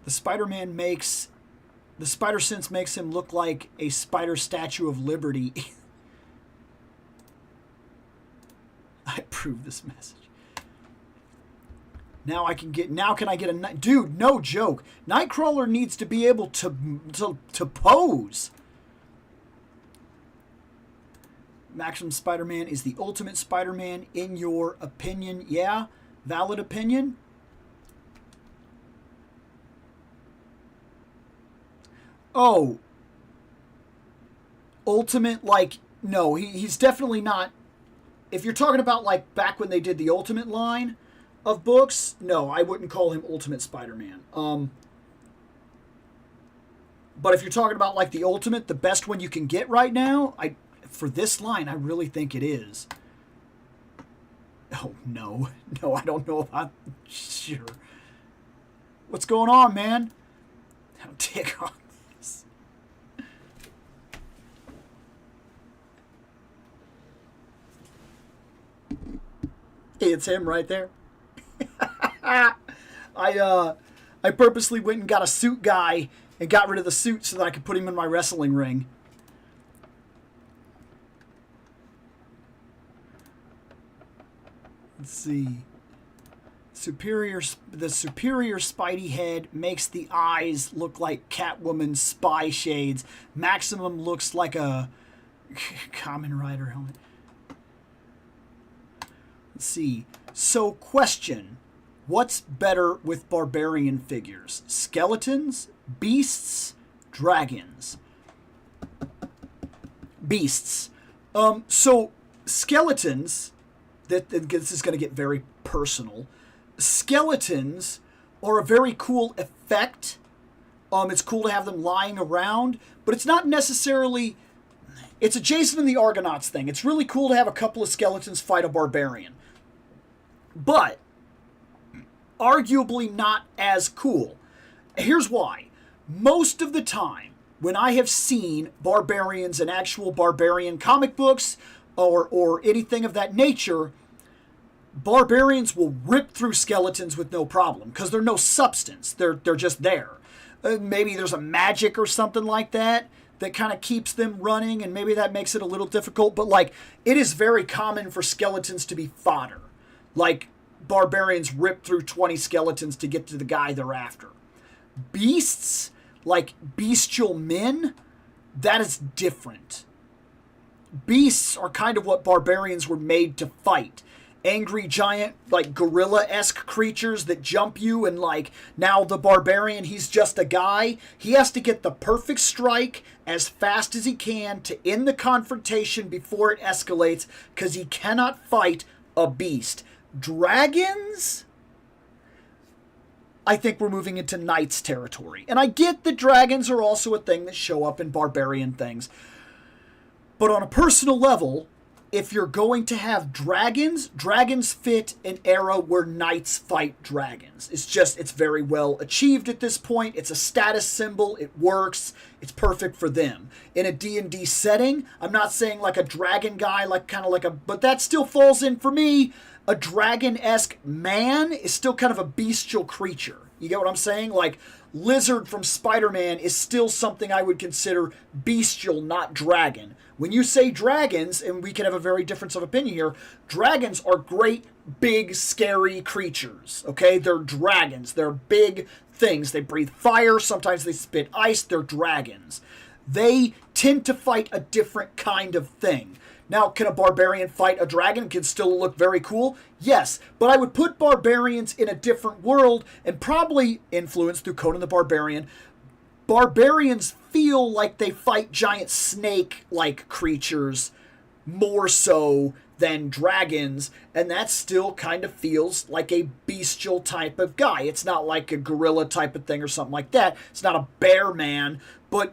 The spider sense makes him look like a spider Statue of Liberty. I approve this message. Now can I get a... Dude, no joke. Nightcrawler needs to be able to pose. Maximum Spider-Man is the ultimate Spider-Man in your opinion. Yeah, valid opinion. Oh. Ultimate, like, no, he's definitely not... If you're talking about, like, back when they did the Ultimate line of books, no, I wouldn't call him Ultimate Spider-Man. But if you're talking about, like, the Ultimate, the best one you can get right now, for this line, I really think it is. Oh, no. No, I don't know about... Sure. What's going on, man? I'll take on this. Hey, it's him right there. I purposely went and got a suit guy and got rid of the suit so that I could put him in my wrestling ring. Let's see. The superior Spidey head makes the eyes look like Catwoman spy shades. Maximum looks like a Kamen Rider helmet. Let's see. So, question. What's better with barbarian figures? Skeletons, beasts, dragons? Beasts. So, skeletons... This is going to get very personal. Skeletons are a very cool effect. It's cool to have them lying around, but it's not necessarily... It's a Jason and the Argonauts thing. It's really cool to have a couple of skeletons fight a barbarian. But, arguably not as cool. Here's why. Most of the time, when I have seen barbarians in actual barbarian comic books, or anything of that nature, barbarians will rip through skeletons with no problem because they're no substance. They're just there. Maybe there's a magic or something like that kind of keeps them running, and maybe that makes it a little difficult. But, like, it is very common for skeletons to be fodder. Like, barbarians rip through 20 skeletons to get to the guy they're after. Beasts, like bestial men, that is different. Beasts are kind of what barbarians were made to fight. Angry giant, like gorilla-esque creatures that jump you, and like now the barbarian, he's just a guy. He has to get the perfect strike as fast as he can to end the confrontation before it escalates, because he cannot fight a beast. Dragons? I think we're moving into knights territory. And I get that dragons are also a thing that show up in barbarian things. But on a personal level, if you're going to have dragons, dragons fit an era where knights fight dragons. It's very well achieved at this point. It's a status symbol. It works. It's perfect for them. In a D&D setting, I'm not saying like a dragon guy, but that still falls in for me. A dragon-esque man is still kind of a bestial creature. You get what I'm saying? Like, Lizard from Spider-Man is still something I would consider bestial, not dragon. When you say dragons, and we can have a very difference of opinion here, dragons are great, big, scary creatures, okay? They're dragons. They're big things. They breathe fire. Sometimes they spit ice. They're dragons. They tend to fight a different kind of thing. Now, can a barbarian fight a dragon? Can still look very cool? Yes, but I would put barbarians in a different world and probably influenced through Conan the Barbarian. Barbarians feel like they fight giant snake-like creatures more so than dragons, and that still kind of feels like a bestial type of guy. It's not like a gorilla type of thing or something like that. It's not a bear man, but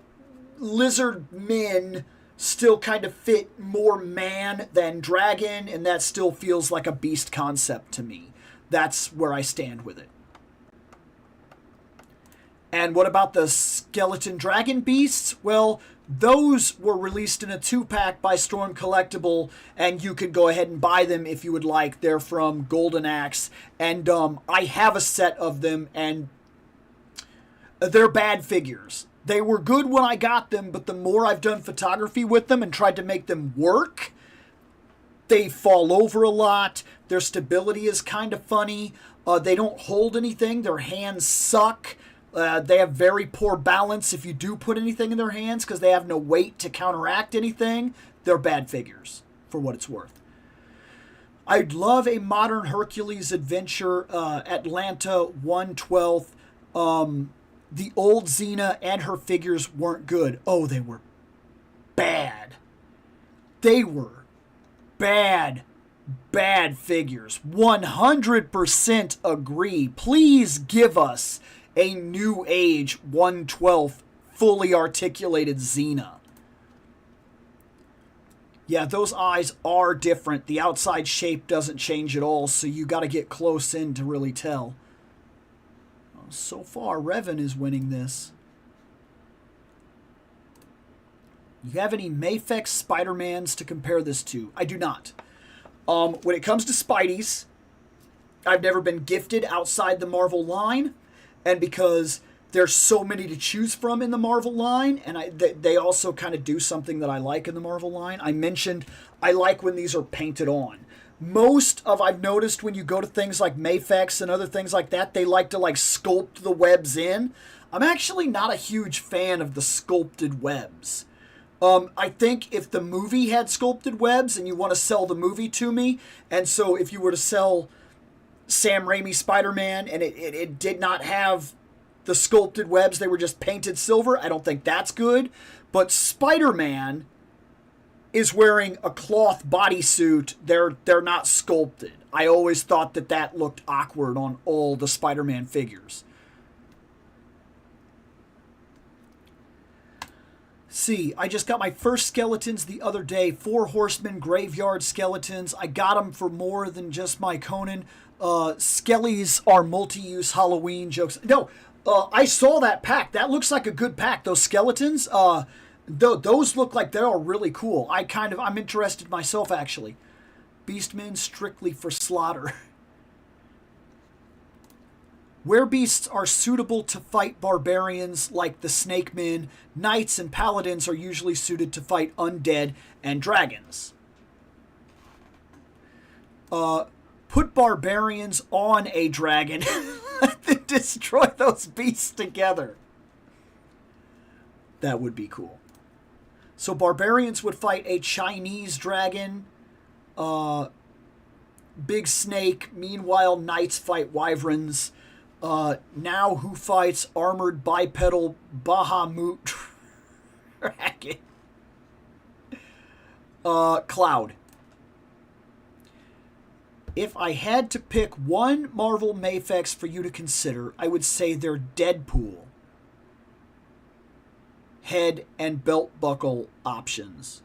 lizard men still kind of fit more man than dragon, and that still feels like a beast concept to me. That's where I stand with it. And what about the skeleton dragon beasts? Well, those were released in a 2-pack by Storm Collectible, and you could go ahead and buy them if you would like. They're from Golden Axe, and I have a set of them, and they're bad figures. They were good when I got them, but the more I've done photography with them and tried to make them work, they fall over a lot. Their stability is kind of funny. They don't hold anything. Their hands suck. They have very poor balance if you do put anything in their hands because they have no weight to counteract anything. They're bad figures, for what it's worth. I'd love a modern Hercules adventure, Atlanta 1/12. The old Xena and her figures weren't good. Oh, they were bad. They were bad figures. 100% agree. Please give us a new age 1/12 fully articulated Xena. Yeah, those eyes are different. The outside shape doesn't change at all, so you got to get close in to really tell. So far, Revan is winning this. You have any Mafex Spider-Mans to compare this to? I do not. When it comes to Spideys, I've never been gifted outside the Marvel line, and because there's so many to choose from in the Marvel line, and they also kind of do something that I like in the Marvel line. I mentioned I like when these are painted on. I've noticed when you go to things like Mafex and other things like that, they like to sculpt the webs in. I'm actually not a huge fan of the sculpted webs. I think if the movie had sculpted webs and you want to sell the movie to me, and so if you were to sell Sam Raimi Spider-Man and it did not have the sculpted webs, they were just painted silver, I don't think that's good. But Spider-Man is wearing a cloth bodysuit. They're not sculpted. I always thought that looked awkward on all the Spider-Man figures. See, I just got my first skeletons the other day. 4 Horsemen Graveyard skeletons. I got them for more than just my Conan. Skellies are multi-use Halloween jokes. No, I saw that pack. That looks like a good pack. Those skeletons, those look like they're really cool. I'm interested myself, actually. Beastmen strictly for slaughter. Werebeasts are suitable to fight barbarians like the Snake Men. Knights and paladins are usually suited to fight undead and dragons. Put barbarians on a dragon and destroy those beasts together. That would be cool. So barbarians would fight a Chinese dragon, big snake. Meanwhile, knights fight wyverns. Now who fights armored bipedal Bahamut dragon? Cloud. If I had to pick one Marvel Mafex for you to consider, I would say they're Deadpool. Head and belt buckle options.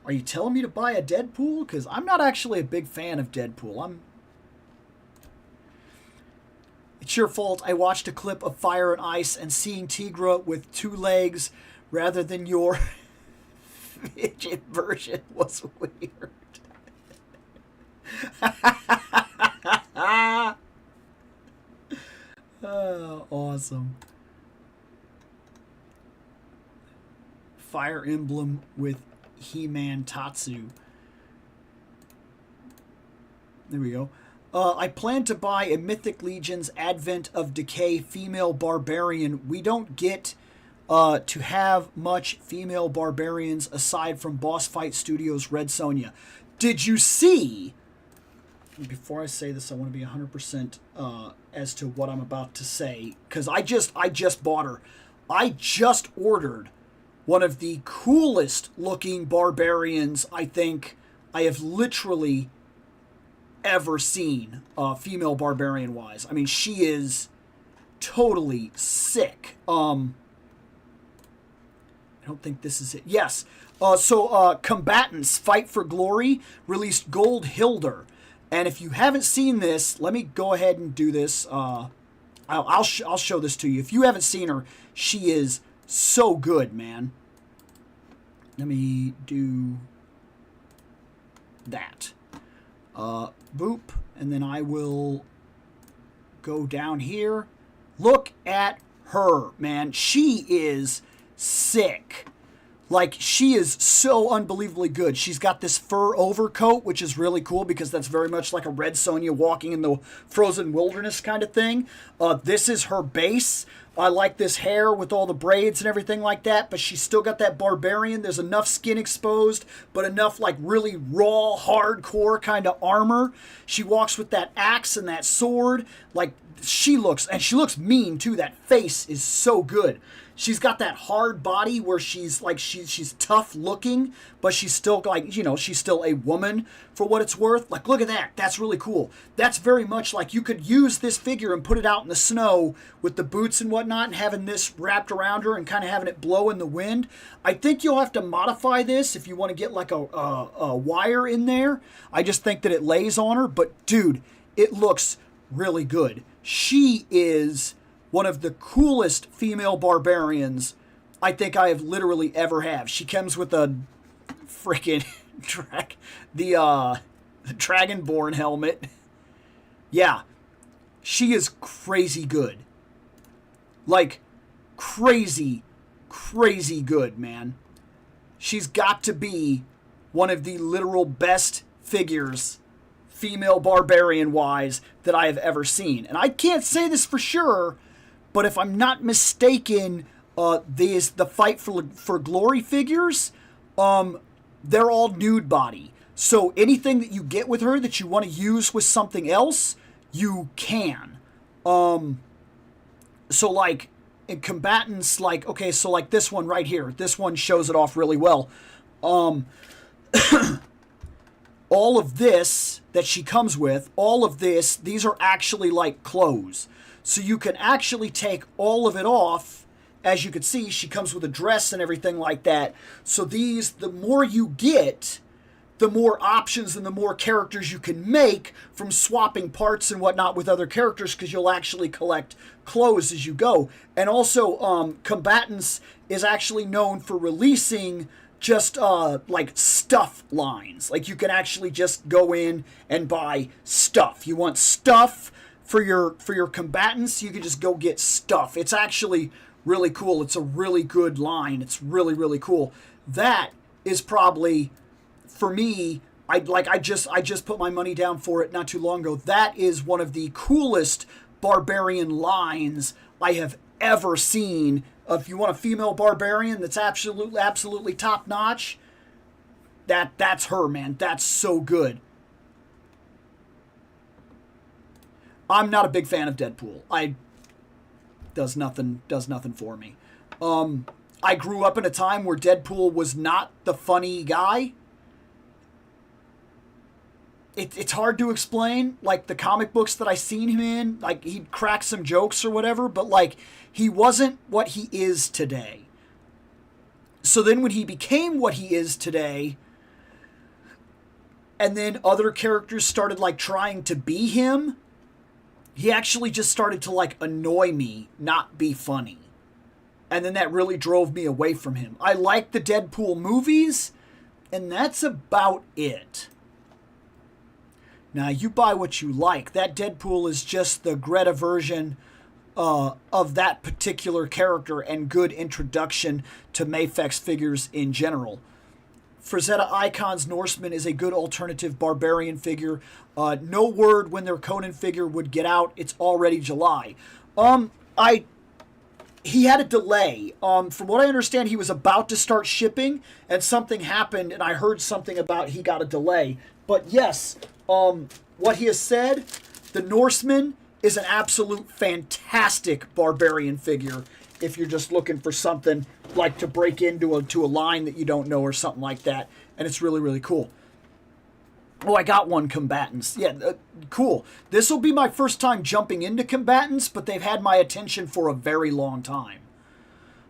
Are you telling me to buy a Deadpool? Because I'm not actually a big fan of Deadpool. It's your fault. I watched a clip of Fire and Ice, and seeing Tigra with 2 legs rather than your fidget version was weird. Oh, awesome. Fire Emblem with He-Man Tatsu. There we go. I plan to buy a Mythic Legion's Advent of Decay female barbarian. We don't get to have much female barbarians aside from Boss Fight Studios' Red Sonja. Did you see? Before I say this, I want to be 100% as to what I'm about to say, because I just bought her. I just ordered one of the coolest looking barbarians I think I have literally ever seen, female barbarian wise. I mean, she is totally sick. I don't think this is it. Yes. So Combatants Fight for Glory released Gold Hilder. And if you haven't seen this, let me go ahead and do this. I'll show this to you. If you haven't seen her, she is so good, man. Let me do that. Boop. And then I will go down here. Look at her, man. She is sick. Like, she is so unbelievably good. She's got this fur overcoat, which is really cool because that's very much like a Red Sonja walking in the frozen wilderness kind of thing. This is her base. I like this hair with all the braids and everything like that, but she's still got that barbarian. There's enough skin exposed, but enough like really raw, hardcore kind of armor. She walks with that axe and that sword. Like, she looks mean too. That face is so good. She's got that hard body where she's like, she's tough looking, but she's still like, you know, she's still a woman for what it's worth. Like, look at that. That's really cool. That's very much like you could use this figure and put it out in the snow with the boots and whatnot and having this wrapped around her and kind of having it blow in the wind. I think you'll have to modify this if you want to get like a wire in there. I just think that it lays on her, but dude, it looks really good. She is one of the coolest female barbarians I think I have literally ever have. She comes with a freaking the Dragonborn helmet. Yeah, she is crazy good. Like, crazy good, man. She's got to be one of the literal best figures, female barbarian wise, that I have ever seen. And I can't say this for sure, but if I'm not mistaken, the Fight for Glory figures, they're all nude body. So anything that you get with her that you want to use with something else, you can. So like in Combatants, like, okay, so like this one right here, this one shows it off really well. All of this that she comes with, all of this, these are actually like clothes. So you can actually take all of it off. As you can see, she comes with a dress and everything like that. So these, the more you get, the more options and the more characters you can make from swapping parts and whatnot with other characters, because you'll actually collect clothes as you go. And also, Combatants is actually known for releasing just like stuff lines. Like, you can actually just go in and buy stuff. You want stuff for your Combatants, you can just go get stuff. It's actually really cool. It's a really good line. It's really cool. That is probably, for me, I just put my money down for it not too long ago. That is one of the coolest barbarian lines I have ever seen. If you want a female barbarian that's absolutely top notch, that's her, man. That's so good. I'm not a big fan of Deadpool. Does nothing for me. I grew up in a time where Deadpool was not the funny guy. It's hard to explain. Like, the comic books that I seen him in, like, he'd crack some jokes or whatever, but like, he wasn't what he is today. So then when he became what he is today, and then other characters started like trying to be him, he actually just started to like annoy me, not be funny. And then that really drove me away from him. I like the Deadpool movies, and that's about it. Now, you buy what you like. That Deadpool is just the Greta version of that particular character and good introduction to Mafex figures in general. Frazetta Icons Norseman is a good alternative barbarian figure. No word when their Conan figure would get out. It's already July. He had a delay. From what I understand, he was about to start shipping, and something happened, and I heard something about he got a delay. But yes, what he has said, the Norseman is an absolute fantastic barbarian figure if you're just looking for something like to break into a line that you don't know or something like that. And it's really, really cool. Oh, I got one combatants. Yeah, cool. This will be my first time jumping into combatants, but they've had my attention for a very long time.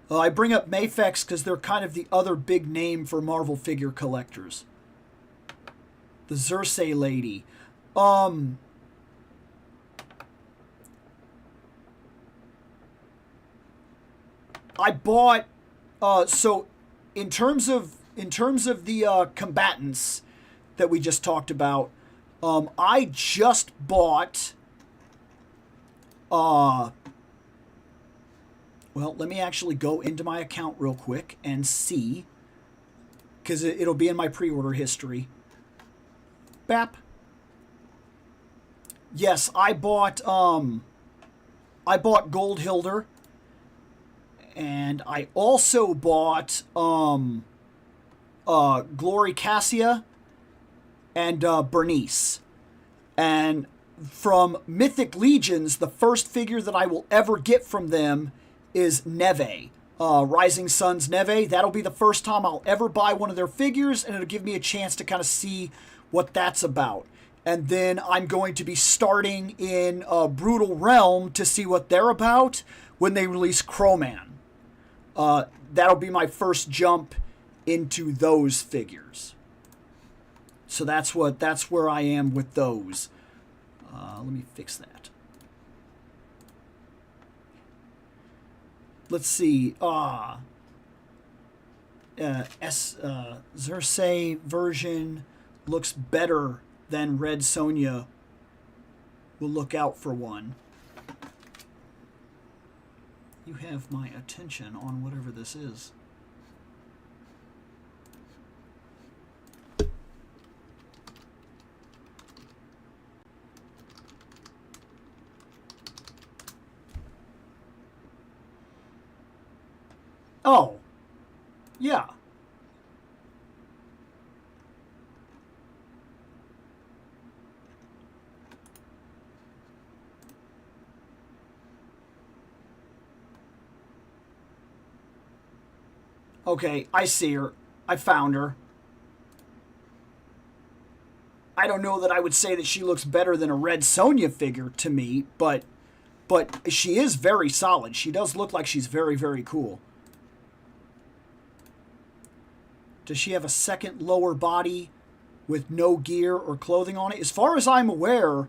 I bring up Mafex because they're kind of the other big name for Marvel figure collectors. The Xerxes lady. I bought so in terms of the combatants that we just talked about, I just bought well, let me actually go into my account real quick and see, because it'll be in my pre-order history. Bap. Yes, I bought Goldhilder. And I also bought Glory Cassia and Bernice. And from Mythic Legions, the first figure that I will ever get from them is Neve. Rising Sun's Neve. That'll be the first time I'll ever buy one of their figures, and it'll give me a chance to kind of see what that's about. And then I'm going to be starting in Brutal Realm to see what they're about when they release Crowman. That'll be my first jump into those figures. So that's where I am with those. Let me fix that. Let's see. Xerxes version looks better than Red Sonja. We'll look out for one. You have my attention on whatever this is. Oh, yeah. Okay, I see her. I found her. I don't know that I would say that she looks better than a Red Sonja figure to me, but she is very solid. She does look like she's very, very cool. Does she have a second lower body with no gear or clothing on it? As far as I'm aware,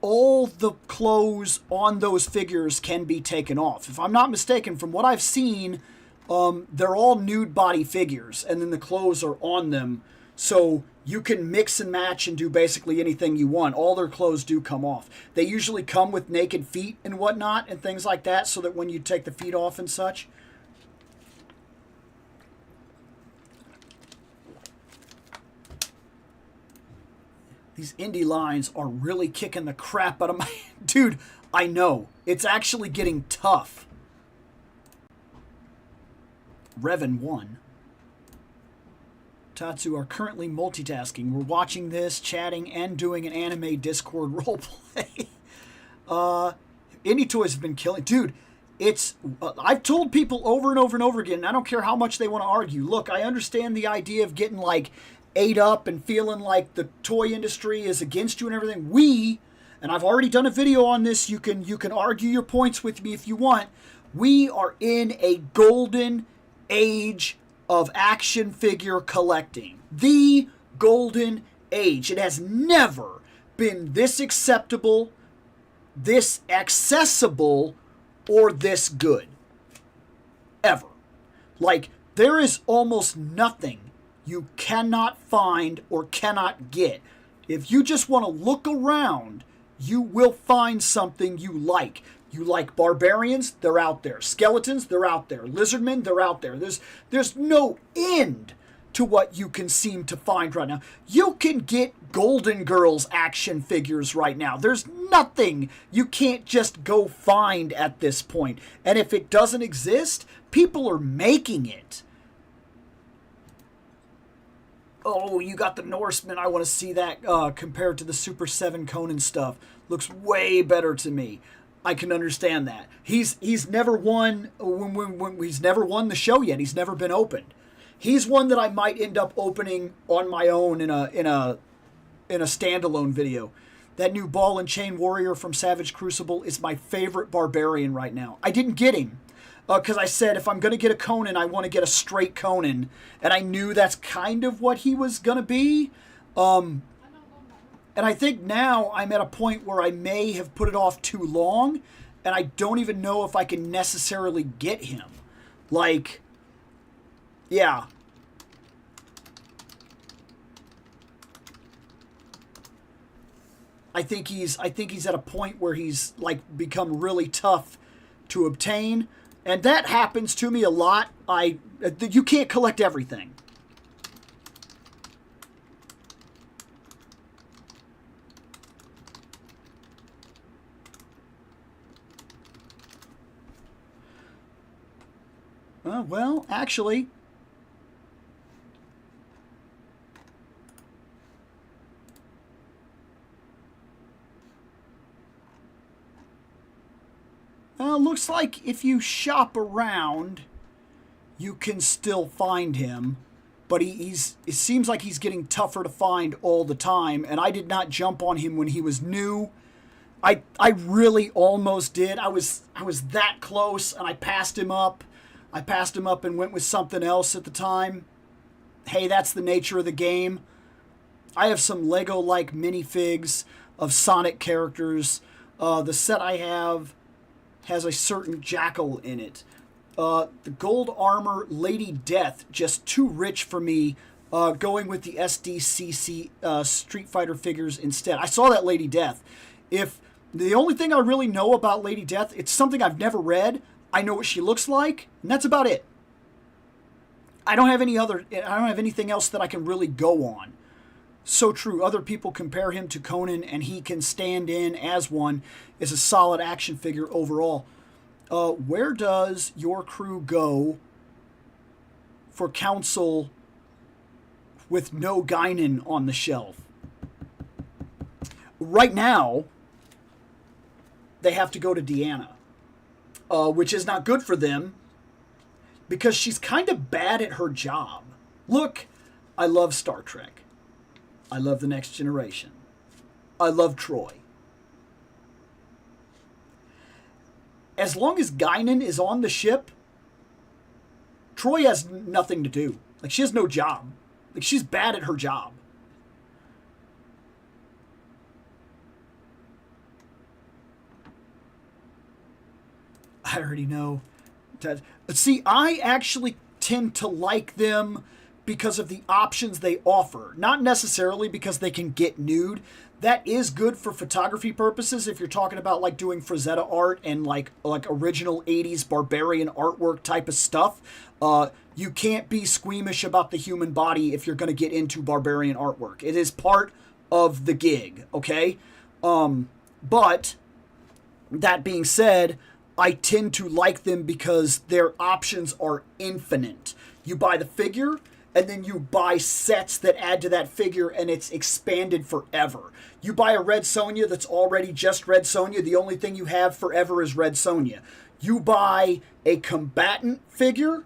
all the clothes on those figures can be taken off. If I'm not mistaken, from what I've seen, they're all nude body figures, and then the clothes are on them. So you can mix and match and do basically anything you want. All their clothes do come off. They usually come with naked feet and whatnot and things like that, so that when you take the feet off and such. These indie lines are really kicking the crap out of my... Dude, I know. It's actually getting tough. Revan 1. Tatsu are currently multitasking. We're watching this, chatting, and doing an anime Discord roleplay. Indie toys have been killing. Dude, it's... I've told people over and over and over again, and I don't care how much they want to argue. Look, I understand the idea of getting, like, ate up and feeling like the toy industry is against you and everything. We, and I've already done a video on this, you can argue your points with me if you want. We are in a golden age of action figure collecting. The golden age. It has never been this acceptable, this accessible, or this good. Ever. Like, there is almost nothing you cannot find or cannot get. If you just want to look around, you will find something you like. You like barbarians? They're out there. Skeletons? They're out there. Lizardmen? They're out there. There's no end to what you can seem to find right now. You can get Golden Girls action figures right now. There's nothing you can't just go find at this point. And if it doesn't exist, people are making it. Oh, you got the Norseman. I want to see that compared to the Super 7 Conan stuff. Looks way better to me. I can understand that. He's never won he's never won the show yet. He's never been opened. He's one that I might end up opening on my own in a standalone video. That new Ball and Chain Warrior from Savage Crucible is my favorite barbarian right now. I didn't get him because I said if I'm going to get a Conan, I want to get a straight Conan, and I knew that's kind of what he was going to be. And I think now I'm at a point where I may have put it off too long, and I don't even know if I can necessarily get him. Like, yeah. I think he's at a point where he's like become really tough to obtain, and that happens to me a lot. You can't collect everything. Well, actually, looks like if you shop around, you can still find him, but it seems like he's getting tougher to find all the time, and I did not jump on him when he was new. I really almost did. I was that close, and I passed him up. And went with something else at the time. Hey, that's the nature of the game. I have some Lego-like minifigs of Sonic characters. The set I have has a certain jackal in it. The gold armor Lady Death, just too rich for me. Going with the SDCC Street Fighter figures instead. I saw that Lady Death. If the only thing I really know about Lady Death, it's something I've never read. I know what she looks like, and that's about it. I don't have anything else that I can really go on. So true. Other people compare him to Conan, and he can stand in as one. Is a solid action figure overall. Where does your crew go for council with no Guinan on the shelf? Right now, they have to go to Deanna. Which is not good for them because she's kind of bad at her job. Look, I love Star Trek. I love The Next Generation. I love Troy. As long as Guinan is on the ship, Troy has nothing to do. Like, she has no job. Like, she's bad at her job. I already know. See, I actually tend to like them because of the options they offer. Not necessarily because they can get nude. That is good for photography purposes if you're talking about like doing Frazetta art and like original 80s barbarian artwork type of stuff. You can't be squeamish about the human body if you're going to get into barbarian artwork. It is part of the gig, okay? But that being said, I tend to like them because their options are infinite. You buy the figure, and then you buy sets that add to that figure, and it's expanded forever. You buy a Red Sonja that's already just Red Sonja. The only thing you have forever is Red Sonja. You buy a combatant figure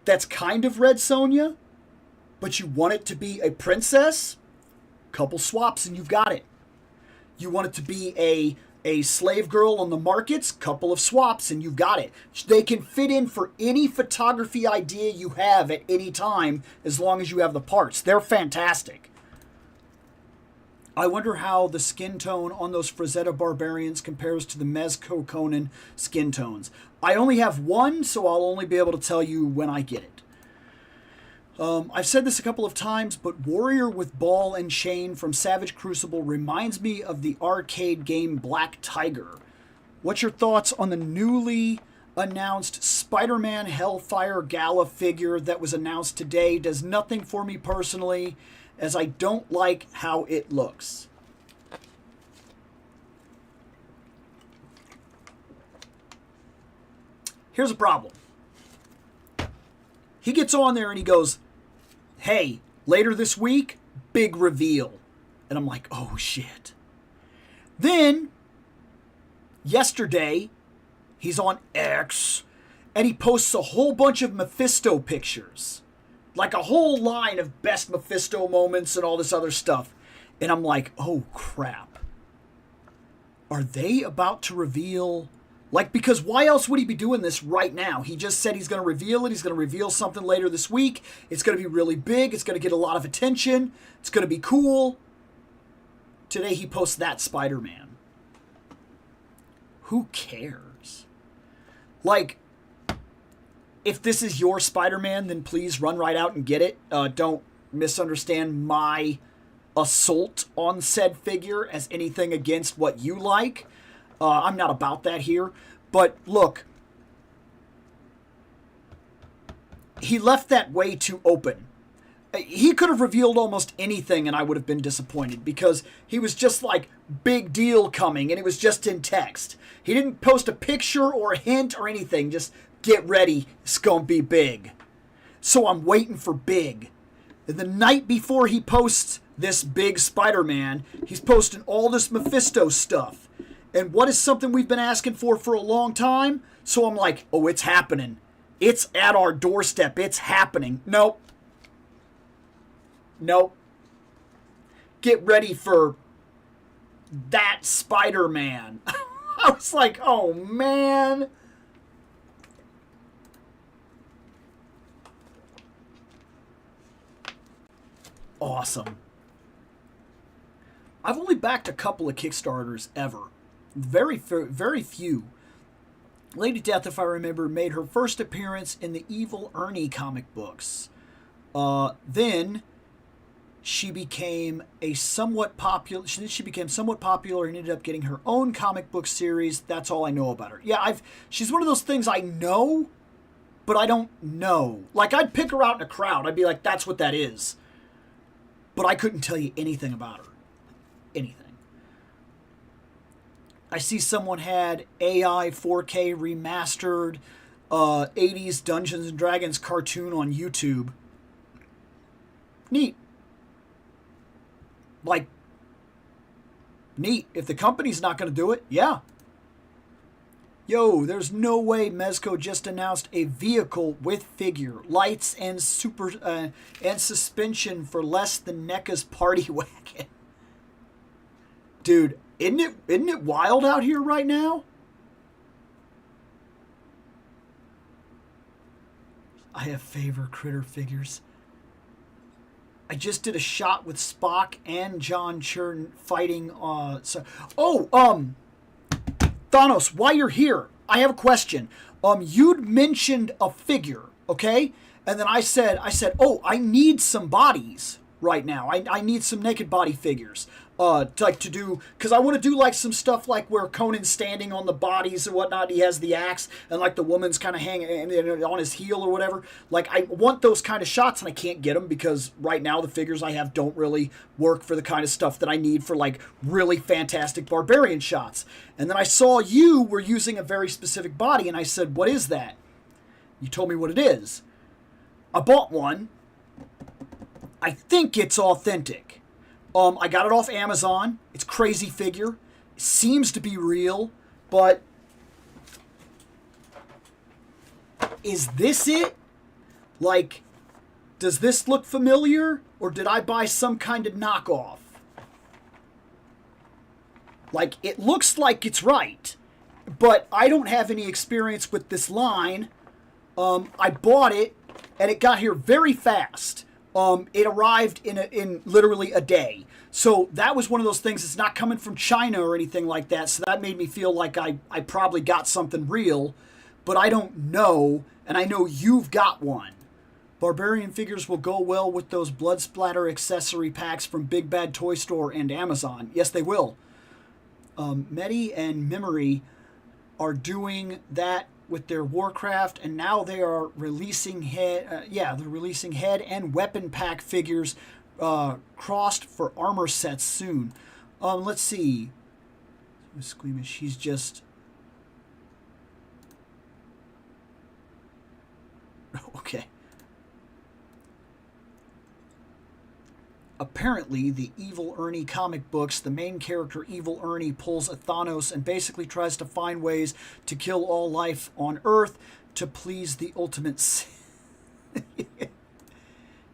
that's kind of Red Sonja, but you want it to be a princess, couple swaps and you've got it. You want it to be a slave girl on the markets, couple of swaps, and you've got it. They can fit in for any photography idea you have at any time as long as you have the parts. They're fantastic. I wonder how the skin tone on those Frazetta Barbarians compares to the Mezco Conan skin tones. I only have one, so I'll only be able to tell you when I get it. I've said this a couple of times, but Warrior with Ball and Chain from Savage Crucible reminds me of the arcade game Black Tiger. What's your thoughts on the newly announced Spider-Man Hellfire Gala figure that was announced today does nothing for me personally, as I don't like how it looks. Here's a problem. He gets on there and he goes, hey, later this week, big reveal. And I'm like, oh shit. Then, yesterday, he's on X, and he posts a whole bunch of Mephisto pictures. Like a whole line of best Mephisto moments and all this other stuff. And I'm like, oh crap. Are they about to reveal... Like, because why else would he be doing this right now? He just said he's going to reveal it. He's going to reveal something later this week. It's going to be really big. It's going to get a lot of attention. It's going to be cool. Today he posts that Spider-Man. Who cares? Like, if this is your Spider-Man, then please run right out and get it. Don't misunderstand my assault on said figure as anything against what you like. I'm not about that here. But look, he left that way too open. He could have revealed almost anything and I would have been disappointed because he was just like, big deal coming, and it was just in text. He didn't post a picture or a hint or anything. Just get ready, it's gonna be big. So I'm waiting for big. And the night before he posts this big Spider-Man, he's posting all this Mephisto stuff. And what is something we've been asking for a long time? So I'm like, oh, it's happening. It's at our doorstep. It's happening. Nope. Nope. Get ready for that Spider-Man. I was like, oh, man. Awesome. I've only backed a couple of Kickstarters ever. Very few. Lady Death, if I remember, made her first appearance in the Evil Ernie comic books. Then she became somewhat popular and ended up getting her own comic book series. That's all I know about her. Yeah, she's one of those things I know, but I don't know. Like, I'd pick her out in a crowd. I'd be like, that's what that is. But I couldn't tell you anything about her. Anything. I see someone had AI 4K remastered 80s Dungeons & Dragons cartoon on YouTube. Neat. Like, neat. If the company's not going to do it, yeah. Yo, there's no way Mezco just announced a vehicle with figure, lights, and and suspension for less than NECA's party wagon. Dude, isn't it wild out here right now? I have favorite critter figures. I just did a shot with Spock and John Chern fighting. Thanos, while you're here, I have a question. You'd mentioned a figure, okay? And then I said, oh, I need some bodies right now. I need some naked body figures. To do, because I want to do like some stuff like where Conan's standing on the bodies and whatnot. He has the axe and like the woman's kind of hanging on his heel or whatever. Like, I want those kind of shots and I can't get them because right now the figures I have don't really work for the kind of stuff that I need for like really fantastic barbarian shots. And then I saw you were using a very specific body and I said, what is that? You told me what it is. I bought one. I think it's authentic. I got it off Amazon. It's a crazy figure. It seems to be real, but is this it? Like, does this look familiar, or did I buy some kind of knockoff? Like, it looks like it's right, but I don't have any experience with this line. I bought it, and it got here very fast. It arrived in literally a day. So that was one of those things. It's not coming from China or anything like that. So that made me feel like I probably got something real, but I don't know. And I know you've got one. Barbarian figures will go well with those blood splatter accessory packs from Big Bad Toy Store and Amazon. Yes, they will. Medi and Memory are doing that with their Warcraft, and now they are releasing they're releasing head and weapon pack figures crossed for armor sets soon. Let's see. Squeamish, he's just... Okay. Apparently, the Evil Ernie comic books, the main character Evil Ernie pulls a Thanos and basically tries to find ways to kill all life on Earth to please the ultimate sin.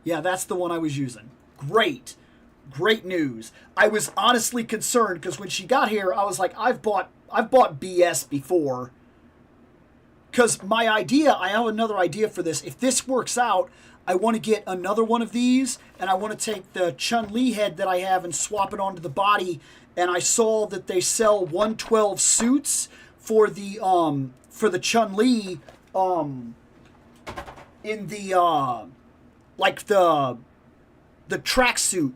Yeah, that's the one I was using. Great. Great news. I was honestly concerned because when she got here, I was like, I've bought BS before. Because my idea, I have another idea for this. If this works out, I want to get another one of these, and I want to take the Chun-Li head that I have and swap it onto the body. And I saw that they sell 112 suits for the Chun-Li in the like the tracksuit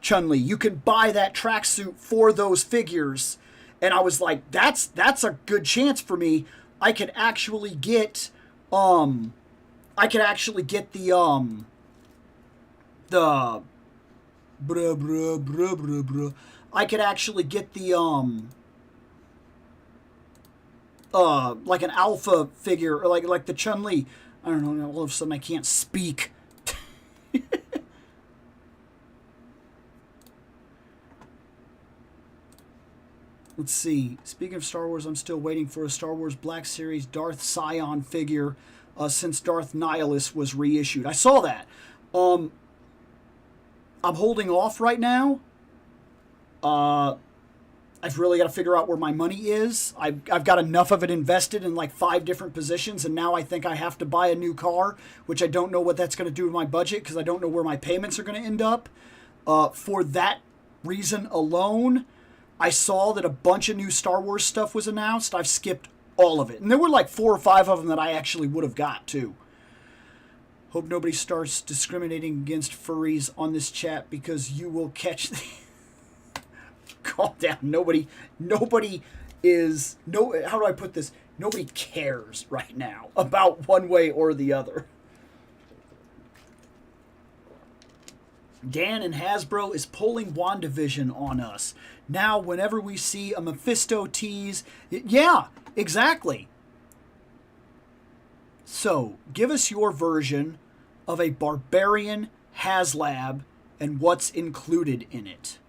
Chun-Li. You can buy that tracksuit for those figures, and I was like, that's a good chance for me. I could actually get the I could actually get the like an alpha figure, or like the Chun-Li. I don't know, all of a sudden I can't speak. Let's see. Speaking of Star Wars, I'm still waiting for a Star Wars Black Series Darth Scion figure since Darth Nihilus was reissued. I saw that. I'm holding off right now. I've really got to figure out where my money is. I've got enough of it invested in like 5 different positions, and now I think I have to buy a new car, which I don't know what that's going to do with my budget because I don't know where my payments are going to end up. For that reason alone, I saw that a bunch of new Star Wars stuff was announced. I've skipped all of it. And there were like 4 or 5 of them that I actually would have got, too. Hope nobody starts discriminating against furries on this chat because you will catch the... Calm down. Nobody is... How do I put this? Nobody cares right now about one way or the other. Dan and Hasbro is pulling WandaVision on us. Now, whenever we see a Mephisto tease... Yeah, exactly. So, give us your version of a Barbarian HasLab and what's included in it.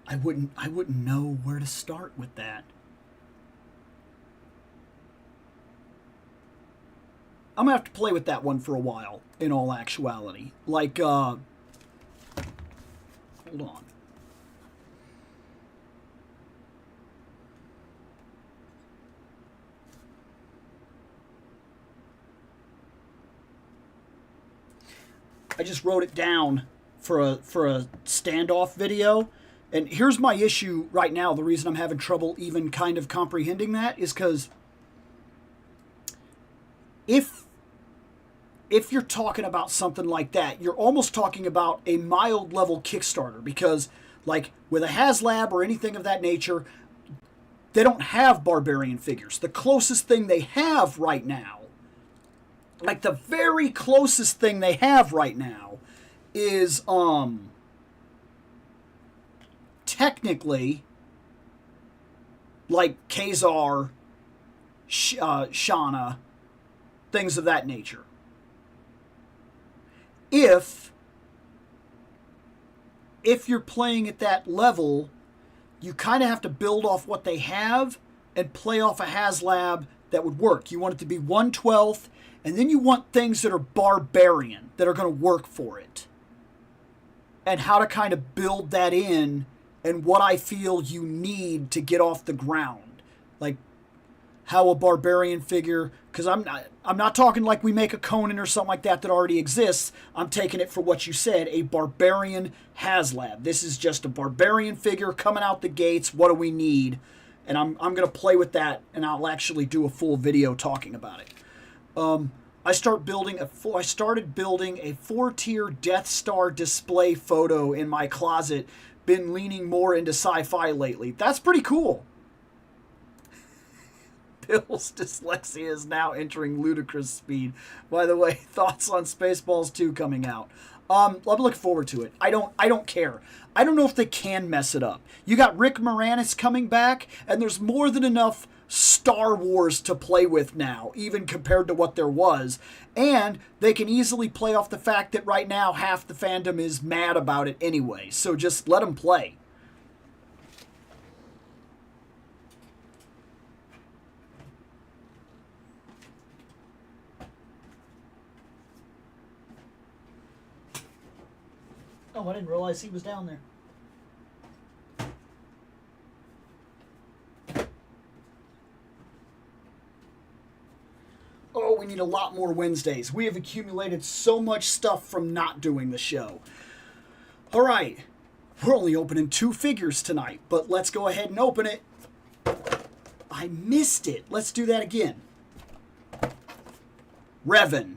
I wouldn't know where to start with that. I'm going to have to play with that one for a while, in all actuality. Like, hold on. I just wrote it down for a standoff video. And here's my issue right now. The reason I'm having trouble even kind of comprehending that is because if you're talking about something like that, you're almost talking about a mild level Kickstarter, because like with a HasLab or anything of that nature, they don't have Barbarian figures. The closest thing they have right now, like the very closest thing they have right now is technically like Kazar, Shauna, things of that nature. If you're playing at that level, you kind of have to build off what they have and play off a HasLab that would work. You want it to be 1/12, and then you want things that are barbarian, that are going to work for it. And how to kind of build that in, and what I feel you need to get off the ground. Like how a barbarian figure, because I'm not talking like we make a Conan or something like that already exists. I'm taking it for what you said, a barbarian HasLab. This is just a barbarian figure coming out the gates. What do we need? And I'm going to play with that, and I'll actually do a full video talking about it. I started building a 4-tier Death Star display photo in my closet. Been leaning more into sci-fi lately. That's pretty cool. Bill's dyslexia is now entering ludicrous speed. By the way, thoughts on Spaceballs 2 coming out? I'm looking forward to it. I don't care. I don't know if they can mess it up. You got Rick Moranis coming back, and there's more than enough Star Wars to play with now, even compared to what there was. And they can easily play off the fact that right now half the fandom is mad about it anyway. So just let them play. Oh, I didn't realize he was down there. Oh, we need a lot more Wednesdays. We have accumulated so much stuff from not doing the show. All right. We're only opening 2 figures tonight, but let's go ahead and open it. I missed it. Let's do that again. Revan.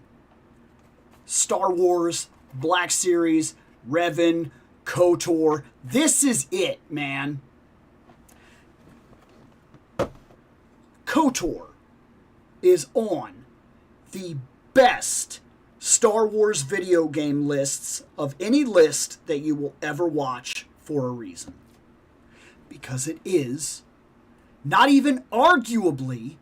Star Wars, Black Series, Revan, KOTOR. This is it, man. KOTOR is on the best Star Wars video game lists of any list that you will ever watch for a reason. Because it is, not even arguably,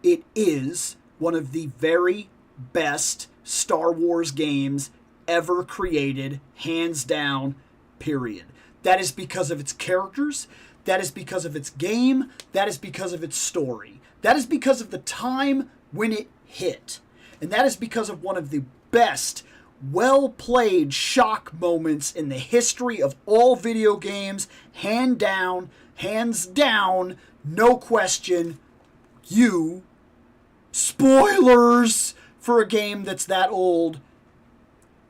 it is one of the very best Star Wars games ever created, hands down, period. That is because of its characters, that is because of its game, that is because of its story. That is because of the time when it hit. And that is because of one of the best, well-played shock moments in the history of all video games, hands down, no question, spoilers for a game that's that old.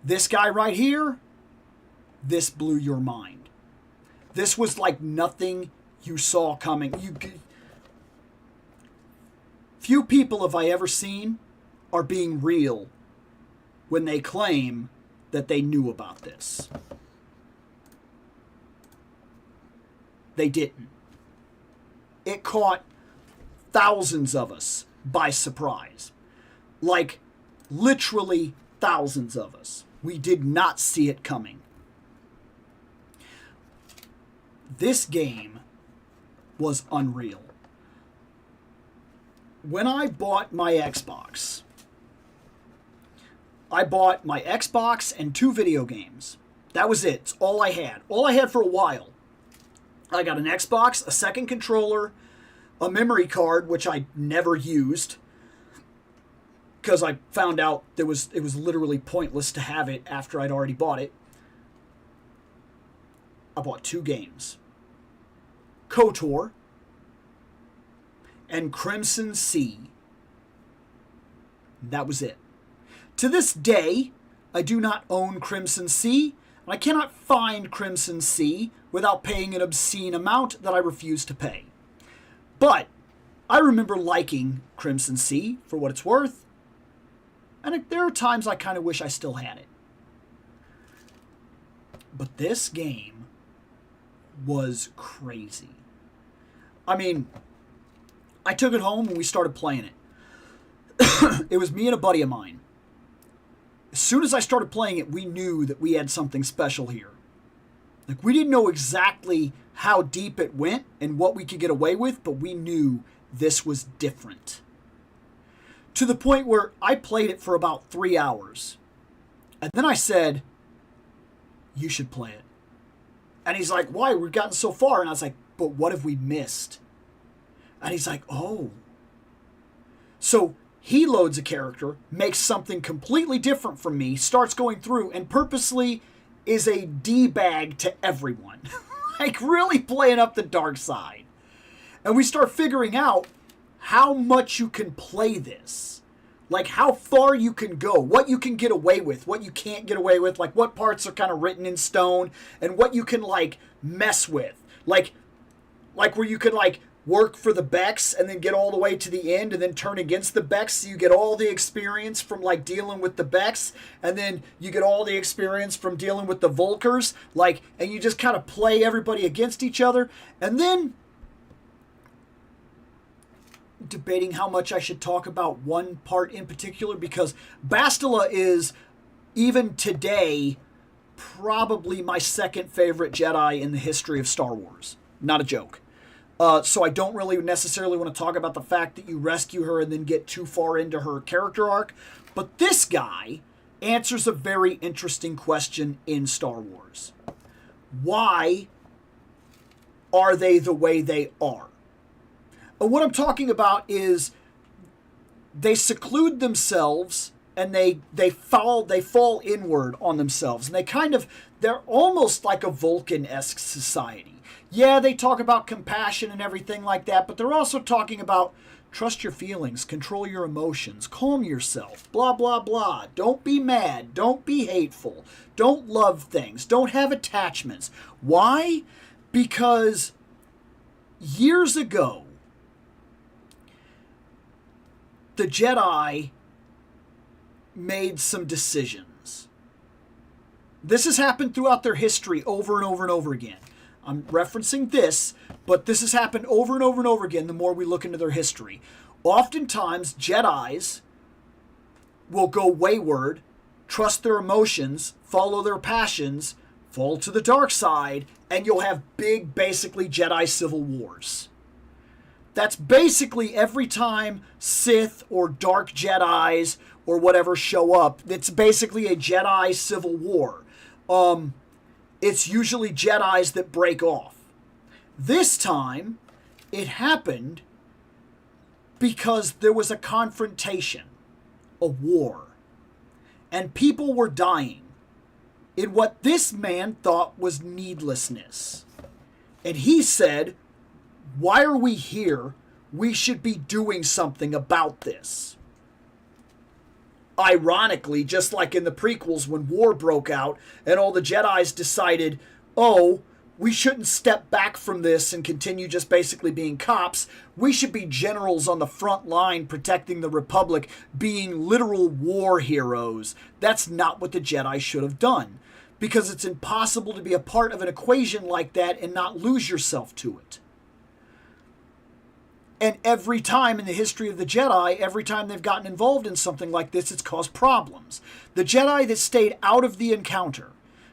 This guy right here, this blew your mind. This was like nothing you saw coming. Few people have I ever seen are being real when they claim that they knew about this. They didn't. It caught thousands of us by surprise. Like, literally thousands of us. We did not see it coming. This game was unreal. When I bought my Xbox, I bought my Xbox and 2 video games. That was it. It's all I had. All I had for a while. I got an Xbox, a second controller, a memory card, which I never used, because I found out it was literally pointless to have it after I'd already bought it. I bought 2 games. KOTOR and Crimson Sea. That was it. To this day, I do not own Crimson Sea, and I cannot find Crimson Sea without paying an obscene amount that I refuse to pay. But I remember liking Crimson Sea for what it's worth, and there are times I kind of wish I still had it. But this game was crazy. I mean, I took it home and we started playing it. It was me and a buddy of mine. As soon as I started playing it, we knew that we had something special here. Like, we didn't know exactly how deep it went and what we could get away with, but we knew this was different. To the point where I played it for about 3 hours. And then I said, you should play it. And he's like, why? We've gotten so far. And I was like, but what have we missed? And he's like, oh. So he loads a character, makes something completely different from me, starts going through, and purposely is a D-bag to everyone. Like, really playing up the dark side. And we start figuring out how much you can play this. Like, how far you can go, what you can get away with, what you can't get away with, like what parts are kind of written in stone, and what you can, like, mess with. Like where you could, like, work for the Becks and then get all the way to the end and then turn against the Becks, so you get all the experience from like dealing with the Becks, and then you get all the experience from dealing with the Volkers, like, and you just kind of play everybody against each other. And then debating how much I should talk about one part in particular, because Bastila is, even today, probably my second favorite Jedi in the history of Star Wars. Not a joke. So I don't really necessarily want to talk about the fact that you rescue her and then get too far into her character arc. But this guy answers a very interesting question in Star Wars. Why are they the way they are? And what I'm talking about is they seclude themselves and they fall inward on themselves. And they're almost like a Vulcan-esque society. Yeah, they talk about compassion and everything like that, but they're also talking about trust your feelings, control your emotions, calm yourself, blah, blah, blah. Don't be mad. Don't be hateful. Don't love things. Don't have attachments. Why? Because years ago, the Jedi made some decisions. This has happened throughout their history over and over and over again. I'm referencing this, but this has happened over and over and over again the more we look into their history. Oftentimes, Jedis will go wayward, trust their emotions, follow their passions, fall to the dark side, and you'll have big, basically, Jedi civil wars. That's basically every time Sith or Dark Jedis or whatever show up, it's basically a Jedi civil war. It's usually Jedis that break off. This time, it happened because there was a confrontation, a war, and people were dying in what this man thought was needlessness. And he said, why are we here? We should be doing something about this. Ironically, just like in the prequels when war broke out and all the Jedis decided, oh, we shouldn't step back from this and continue just basically being cops. We should be generals on the front line protecting the Republic, being literal war heroes. That's not what the Jedi should have done, because it's impossible to be a part of an equation like that and not lose yourself to it. And every time in the history of the Jedi, every time they've gotten involved in something like this, it's caused problems. The Jedi that stayed out of the encounter,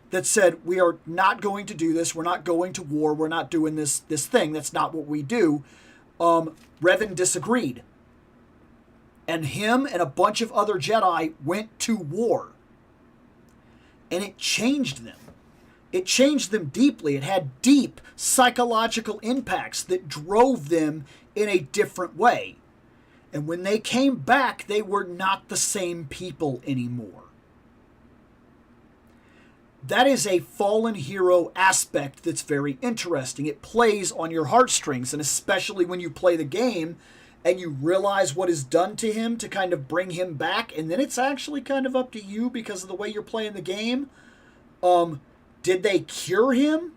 that said, we are not going to do this, we're not going to war, we're not doing this thing, that's not what we do, Revan disagreed. And him and a bunch of other Jedi went to war. And it changed them. It changed them deeply. It had deep psychological impacts that drove them in a different way. And when they came back, they were not the same people anymore. That is a fallen hero aspect that's very interesting. It plays on your heartstrings, and especially when you play the game and you realize what is done to him to kind of bring him back, and then it's actually kind of up to you because of the way you're playing the game. Did they cure him?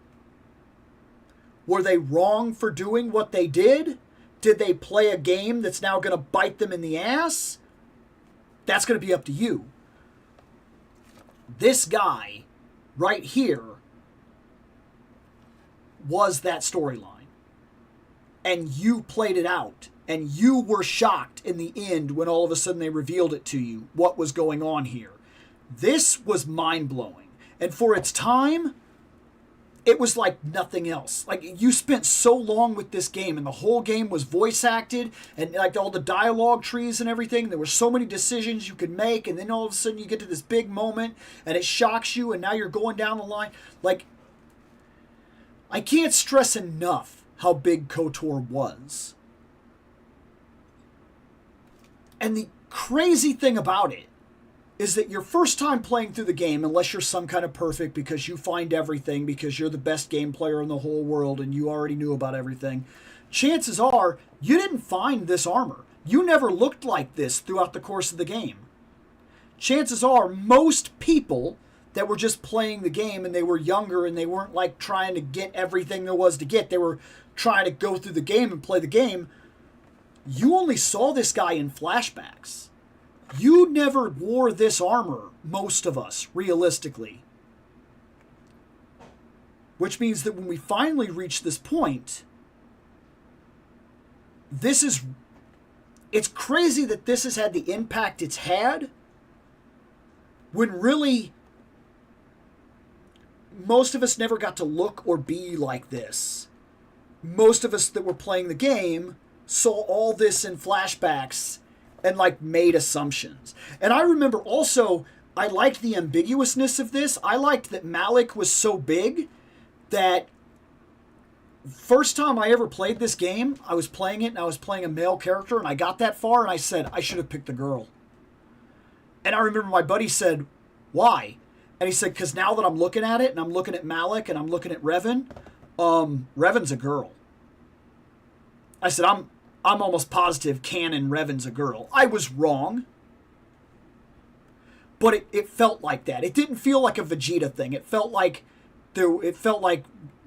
Were they wrong for doing what they did? Did they play a game that's now going to bite them in the ass? That's going to be up to you. This guy right here was that storyline. And you played it out. And you were shocked in the end when all of a sudden they revealed it to you, what was going on here. This was mind-blowing. And for its time, it was like nothing else. Like, you spent so long with this game, and the whole game was voice acted, and like all the dialogue trees and everything. There were so many decisions you could make, and then all of a sudden you get to this big moment, and it shocks you, and now you're going down the line. Like, I can't stress enough how big KOTOR was. And the crazy thing about it is that your first time playing through the game, unless you're some kind of perfect because you find everything, because you're the best game player in the whole world and you already knew about everything, chances are you didn't find this armor. You never looked like this throughout the course of the game. Chances are most people that were just playing the game and they were younger and they weren't like trying to get everything there was to get. They were trying to go through the game and play the game. You only saw this guy in flashbacks. You never wore this armor, most of us, realistically. Which means that when we finally reach this point, it's crazy that this has had the impact it's had, when really most of us never got to look or be like this. Most of us that were playing the game saw all this in flashbacks and like made assumptions. And I remember also, I liked the ambiguousness of this. I liked that Malik was so big that first time I ever played this game, I was playing it and I was playing a male character and I got that far and I said, I should have picked the girl. And I remember my buddy said, why? And he said, because now that I'm looking at it and I'm looking at Malik and I'm looking at Revan, Revan's a girl. I said, I'm almost positive canon Revan's a girl. I was wrong. But it felt like that. It didn't feel like a Vegeta thing. It felt like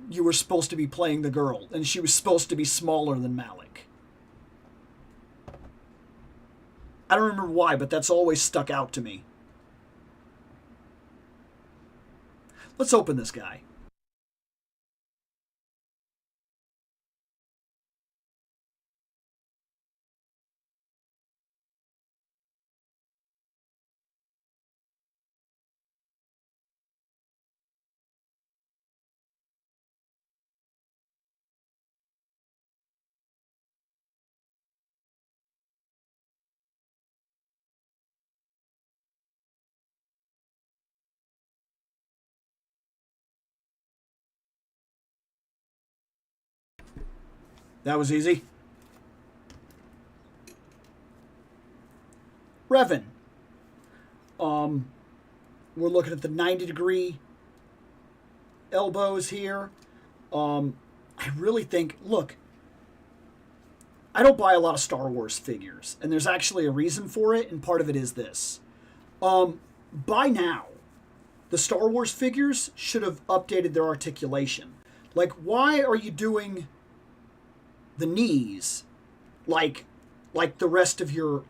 you were supposed to be playing the girl, and she was supposed to be smaller than Malik. I don't remember why, but that's always stuck out to me. Let's open this guy. That was easy. Revan. We're looking at the 90-degree elbows here. I really think, look, I don't buy a lot of Star Wars figures, and there's actually a reason for it, and part of it is this. By now, the Star Wars figures should have updated their articulation. Like, why are you doing the knees like the rest of your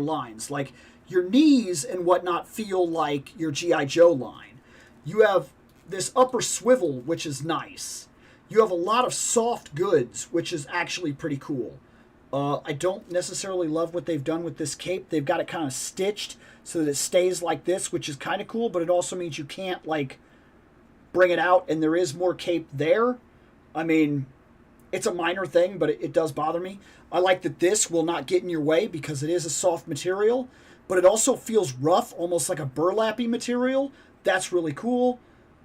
lines? Like, your knees and whatnot feel like your G.I. Joe line. You have this upper swivel, which is nice. You have a lot of soft goods, which is actually pretty cool. I don't necessarily love what they've done with this cape. They've got it kind of stitched so that it stays like this, which is kind of cool, but it also means you can't, like, bring it out, and there is more cape there. I mean, it's a minor thing, but it does bother me. I like that this will not get in your way because it is a soft material, but it also feels rough, almost like a burlappy material. That's really cool.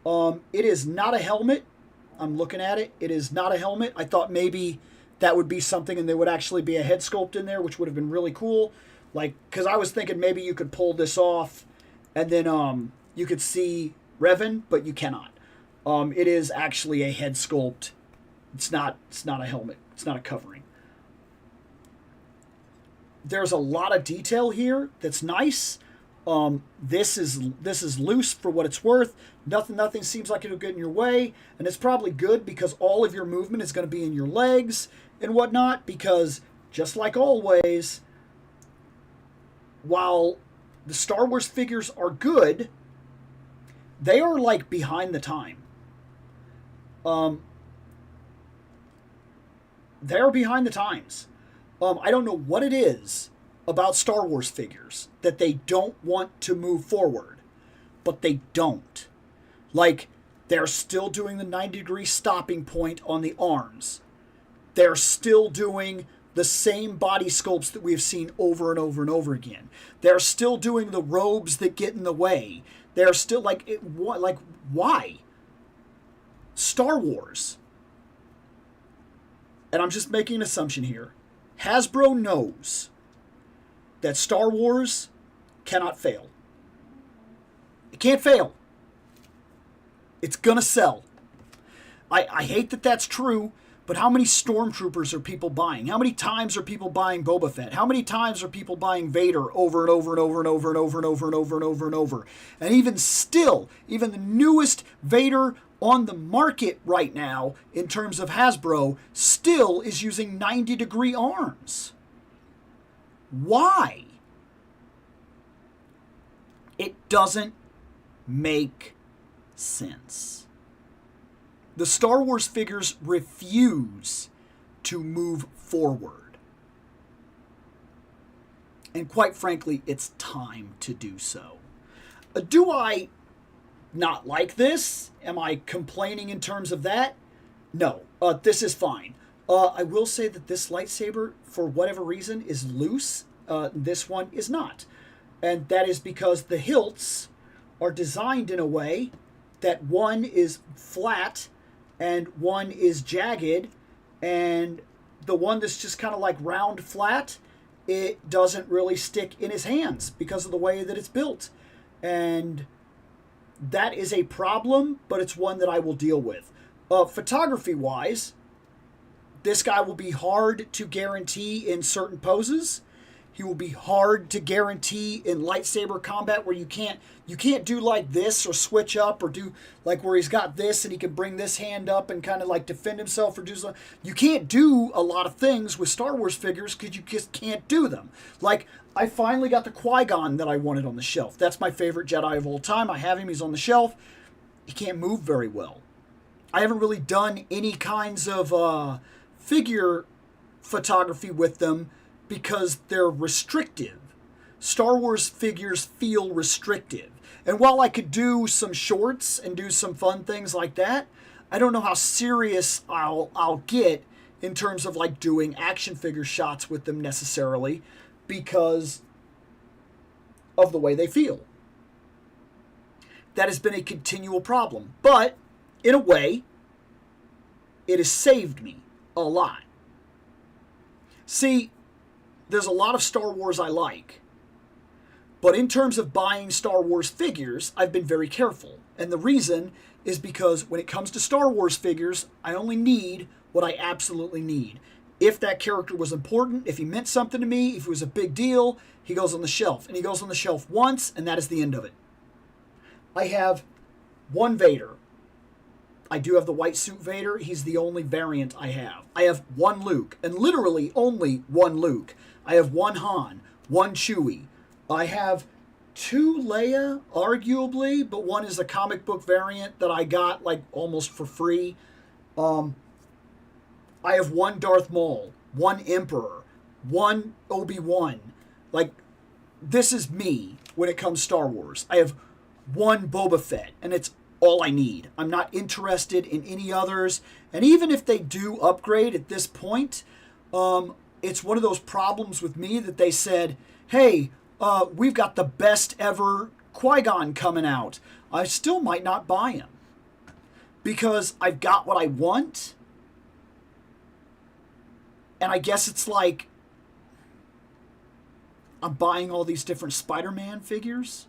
It is not a helmet. I'm looking at it. It is not a helmet. I thought maybe that would be something and there would actually be a head sculpt in there, which would have been really cool. Like, because I was thinking maybe you could pull this off and then you could see Revan, but you cannot. It is actually a head sculpt. It's not a helmet. It's not a covering. There's a lot of detail here that's nice. This is loose for what it's worth. Nothing seems like it'll get in your way, and it's probably good because all of your movement is going to be in your legs and whatnot, because just like always, while the Star Wars figures are good, they are like behind the time. They're behind the times. I don't know what it is about Star Wars figures that they don't want to move forward, but they don't. Like, they're still doing the 90-degree stopping point on the arms. They're still doing the same body sculpts that we've seen over and over and over again. They're still doing the robes that get in the way. They're still why? Star Wars. And I'm just making an assumption here. Hasbro knows that Star Wars cannot fail. It can't fail. It's gonna sell. I hate that that's true, But how many Stormtroopers are people buying? How many times are people buying Boba Fett? How many times are people buying Vader over and over and over and over and over and over and over and over and over? And even still, even the newest Vader on the market right now, in terms of Hasbro, still is using 90-degree arms. Why? It doesn't make sense. The Star Wars figures refuse to move forward. And quite frankly, it's time to do so. Do I not like this? Am I complaining in terms of that? No, this is fine. I will say that this lightsaber, for whatever reason, is loose. This one is not. And that is because the hilts are designed in a way that one is flat and one is jagged, and the one that's just kind of like round flat, it doesn't really stick in his hands because of the way that it's built. And that is a problem, but it's one that I will deal with. Photography-wise, this guy will be hard to guarantee in certain poses. He will be hard to guarantee in lightsaber combat, where you can't do like this or switch up or do like where he's got this and he can bring this hand up and kind of like defend himself or do something. You can't do a lot of things with Star Wars figures because you just can't do them. Like, I finally got the Qui-Gon that I wanted on the shelf. That's my favorite Jedi of all time. I have him. He's on the shelf. He can't move very well. I haven't really done any kinds of figure photography with them because they're restrictive. Star Wars figures feel restrictive. And while I could do some shorts and do some fun things like that, I don't know how serious I'll get in terms of like doing action figure shots with them necessarily, because of the way they feel. That has been a continual problem. But, in a way, it has saved me a lot. See, there's a lot of Star Wars I like. But in terms of buying Star Wars figures, I've been very careful. And the reason is because when it comes to Star Wars figures, I only need what I absolutely need. If that character was important, if he meant something to me, if it was a big deal, he goes on the shelf. And he goes on the shelf once, and that is the end of it. I have one Vader. I do have the white suit Vader. He's the only variant I have. I have one Luke, and literally only one Luke. I have one Han, one Chewie. I have two Leia, arguably, but one is a comic book variant that I got like almost for free. I have one Darth Maul, one Emperor, one Obi-Wan. Like, this is me when it comes to Star Wars. I have one Boba Fett, and it's all I need. I'm not interested in any others. And even if they do upgrade at this point, it's one of those problems with me that they said, hey, we've got the best ever Qui-Gon coming out. I still might not buy him because I've got what I want. And I guess it's like I'm buying all these different Spider-Man figures.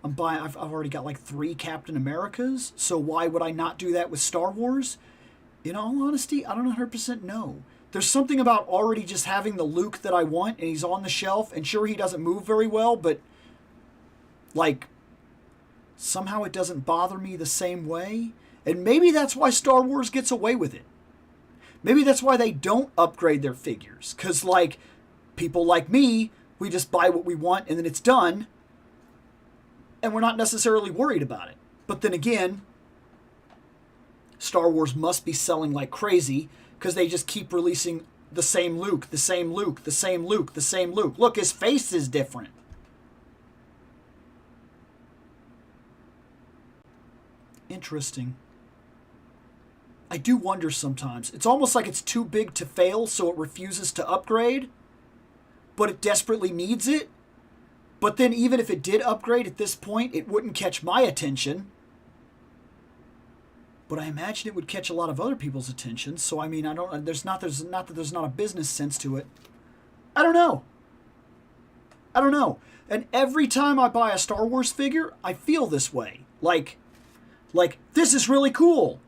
I've already got like 3 Captain Americas, so why would I not do that with Star Wars? In all honesty, I don't 100% know. There's something about already just having the Luke that I want, and he's on the shelf, and sure, he doesn't move very well, but like, somehow it doesn't bother me the same way. And maybe that's why Star Wars gets away with it. Maybe that's why they don't upgrade their figures, because like, people like me, we just buy what we want, and then it's done, and we're not necessarily worried about it. But then again, Star Wars must be selling like crazy because they just keep releasing the same Luke, the same Luke, the same Luke, the same Luke. Look, his face is different. Interesting. I do wonder sometimes. It's almost like it's too big to fail, so it refuses to upgrade, but it desperately needs it. But then even if it did upgrade at this point, it wouldn't catch my attention. But I imagine it would catch a lot of other people's attention. So I mean, there's not that there's not a business sense to it. I don't know. And every time I buy a Star Wars figure, I feel this way. Like this is really cool.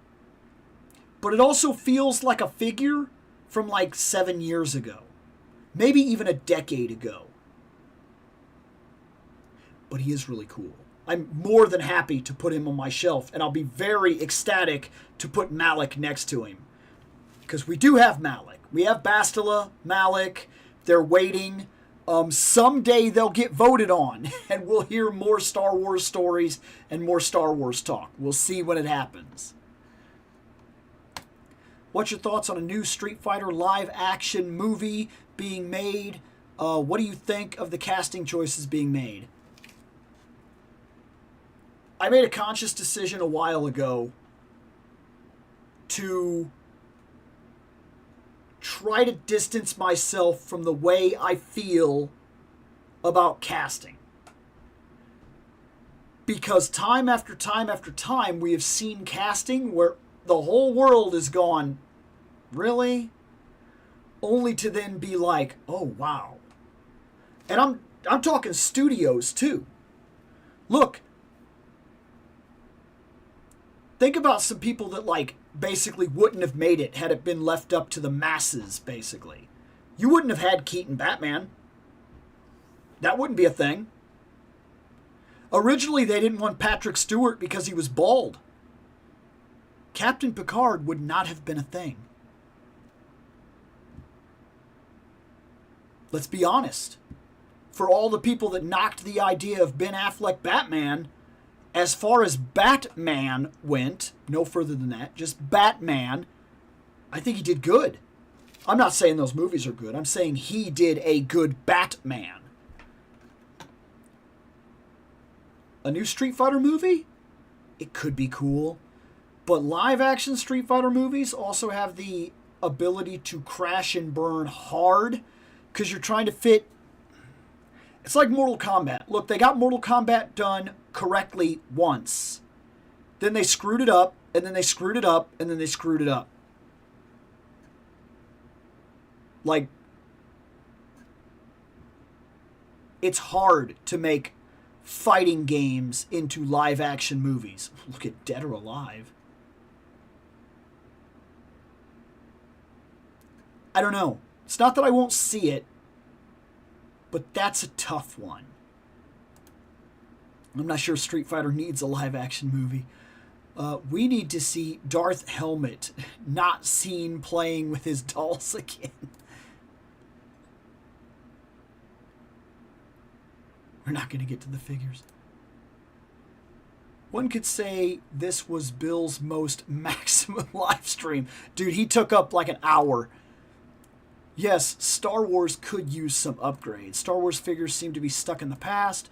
but it also feels like a figure from like 7 years ago. Maybe even a decade ago. But he is really cool. I'm more than happy to put him on my shelf, and I'll be very ecstatic to put Malik next to him. Because we do have Malik. We have Bastila, Malik. They're waiting. Someday they'll get voted on, and we'll hear more Star Wars stories and more Star Wars talk. We'll see when it happens. What's your thoughts on a new Street Fighter live-action movie being made? What do you think of the casting choices being made? I made a conscious decision a while ago to try to distance myself from the way I feel about casting. Because time after time after time, we have seen casting where the whole world has gone, really? Only to then be like, oh, wow. And I'm talking studios, too. Look, think about some people that, like, basically wouldn't have made it had it been left up to the masses, basically. You wouldn't have had Keaton Batman. That wouldn't be a thing. Originally, they didn't want Patrick Stewart because he was bald. Captain Picard would not have been a thing. Let's be honest. For all the people that knocked the idea of Ben Affleck Batman, as far as Batman went, no further than that, just Batman, I think he did good. I'm not saying those movies are good. I'm saying he did a good Batman. A new Street Fighter movie? It could be cool. But live-action Street Fighter movies also have the ability to crash and burn hard because you're trying to fit... It's like Mortal Kombat. Look, they got Mortal Kombat done correctly once. Then they screwed it up, and then they screwed it up, and then they screwed it up. Like, it's hard to make fighting games into live-action movies. Look at Dead or Alive. I don't know. It's not that I won't see it, but that's a tough one. I'm not sure Street Fighter needs a live-action movie. We need to see Darth Helmet not seen playing with his dolls again. We're not going to get to the figures. One could say this was Bill's most maximum live stream. Dude, he took up like an hour. Yes, Star Wars could use some upgrades. Star Wars figures seem to be stuck in the past.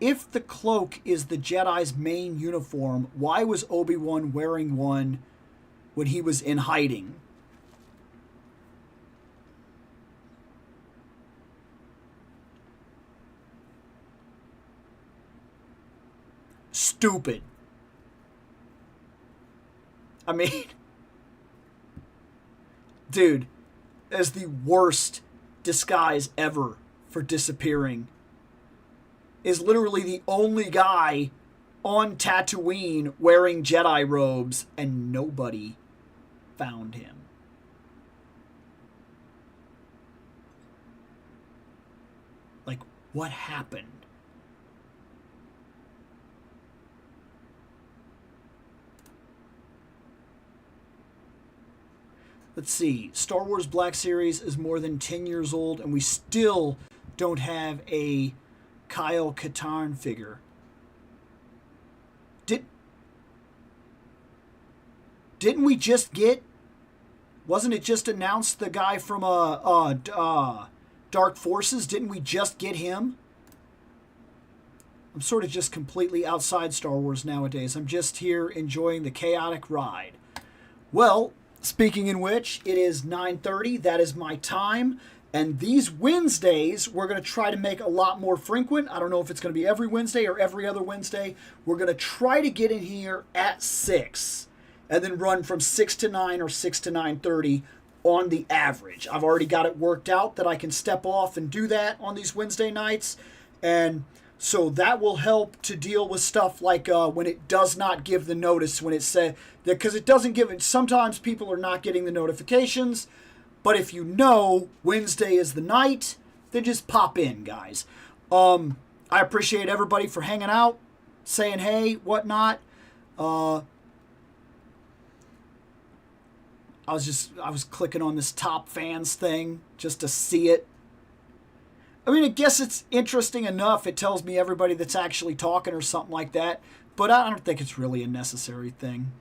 If the cloak is the Jedi's main uniform, why was Obi-Wan wearing one when he was in hiding? Stupid. I mean, dude, as the worst disguise ever for disappearing, is literally the only guy on Tatooine wearing Jedi robes, and nobody found him. Like, what happened? Let's see. Star Wars Black Series is more than 10 years old, and we still don't have a Kyle Katarn figure. Didn't we just get... Wasn't it just announced the guy from Dark Forces? Didn't we just get him? I'm sort of just completely outside Star Wars nowadays. I'm just here enjoying the chaotic ride. Well, speaking in which, it is 9:30. That is my time. And these Wednesdays, we're going to try to make a lot more frequent. I don't know if it's going to be every Wednesday or every other Wednesday. We're going to try to get in here at 6 and then run from 6 to 9 or 6 to 9:30 on the average. I've already got it worked out that I can step off and do that on these Wednesday nights. And So that will help to deal with stuff like when it does not give the notice, when it said that, because it doesn't give it. Sometimes people are not getting the notifications, but if you know Wednesday is the night, then just pop in, guys. I appreciate everybody for hanging out, saying hey, whatnot. I was clicking on this top fans thing just to see it. I mean, I guess it's interesting enough. It tells me everybody that's actually talking or something like that. But I don't think it's really a necessary thing.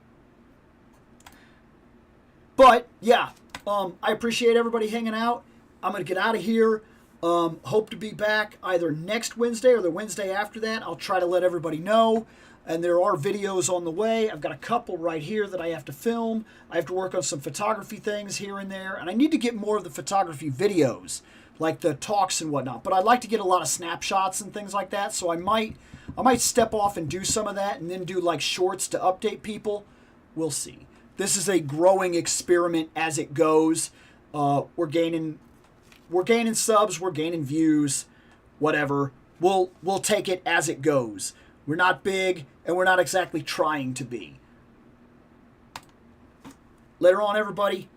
But, yeah. I appreciate everybody hanging out. I'm going to get out of here. Hope to be back either next Wednesday or the Wednesday after that. I'll try to let everybody know. And there are videos on the way. I've got a couple right here that I have to film. I have to work on some photography things here and there. And I need to get more of the photography videos, like the talks and whatnot. But I'd like to get a lot of snapshots and things like that. So I might step off and do some of that and then do like shorts to update people. We'll see. This is a growing experiment as it goes. We're gaining subs, we're gaining views, whatever. We'll take it as it goes. We're not big, and we're not exactly trying to be. Later on, everybody.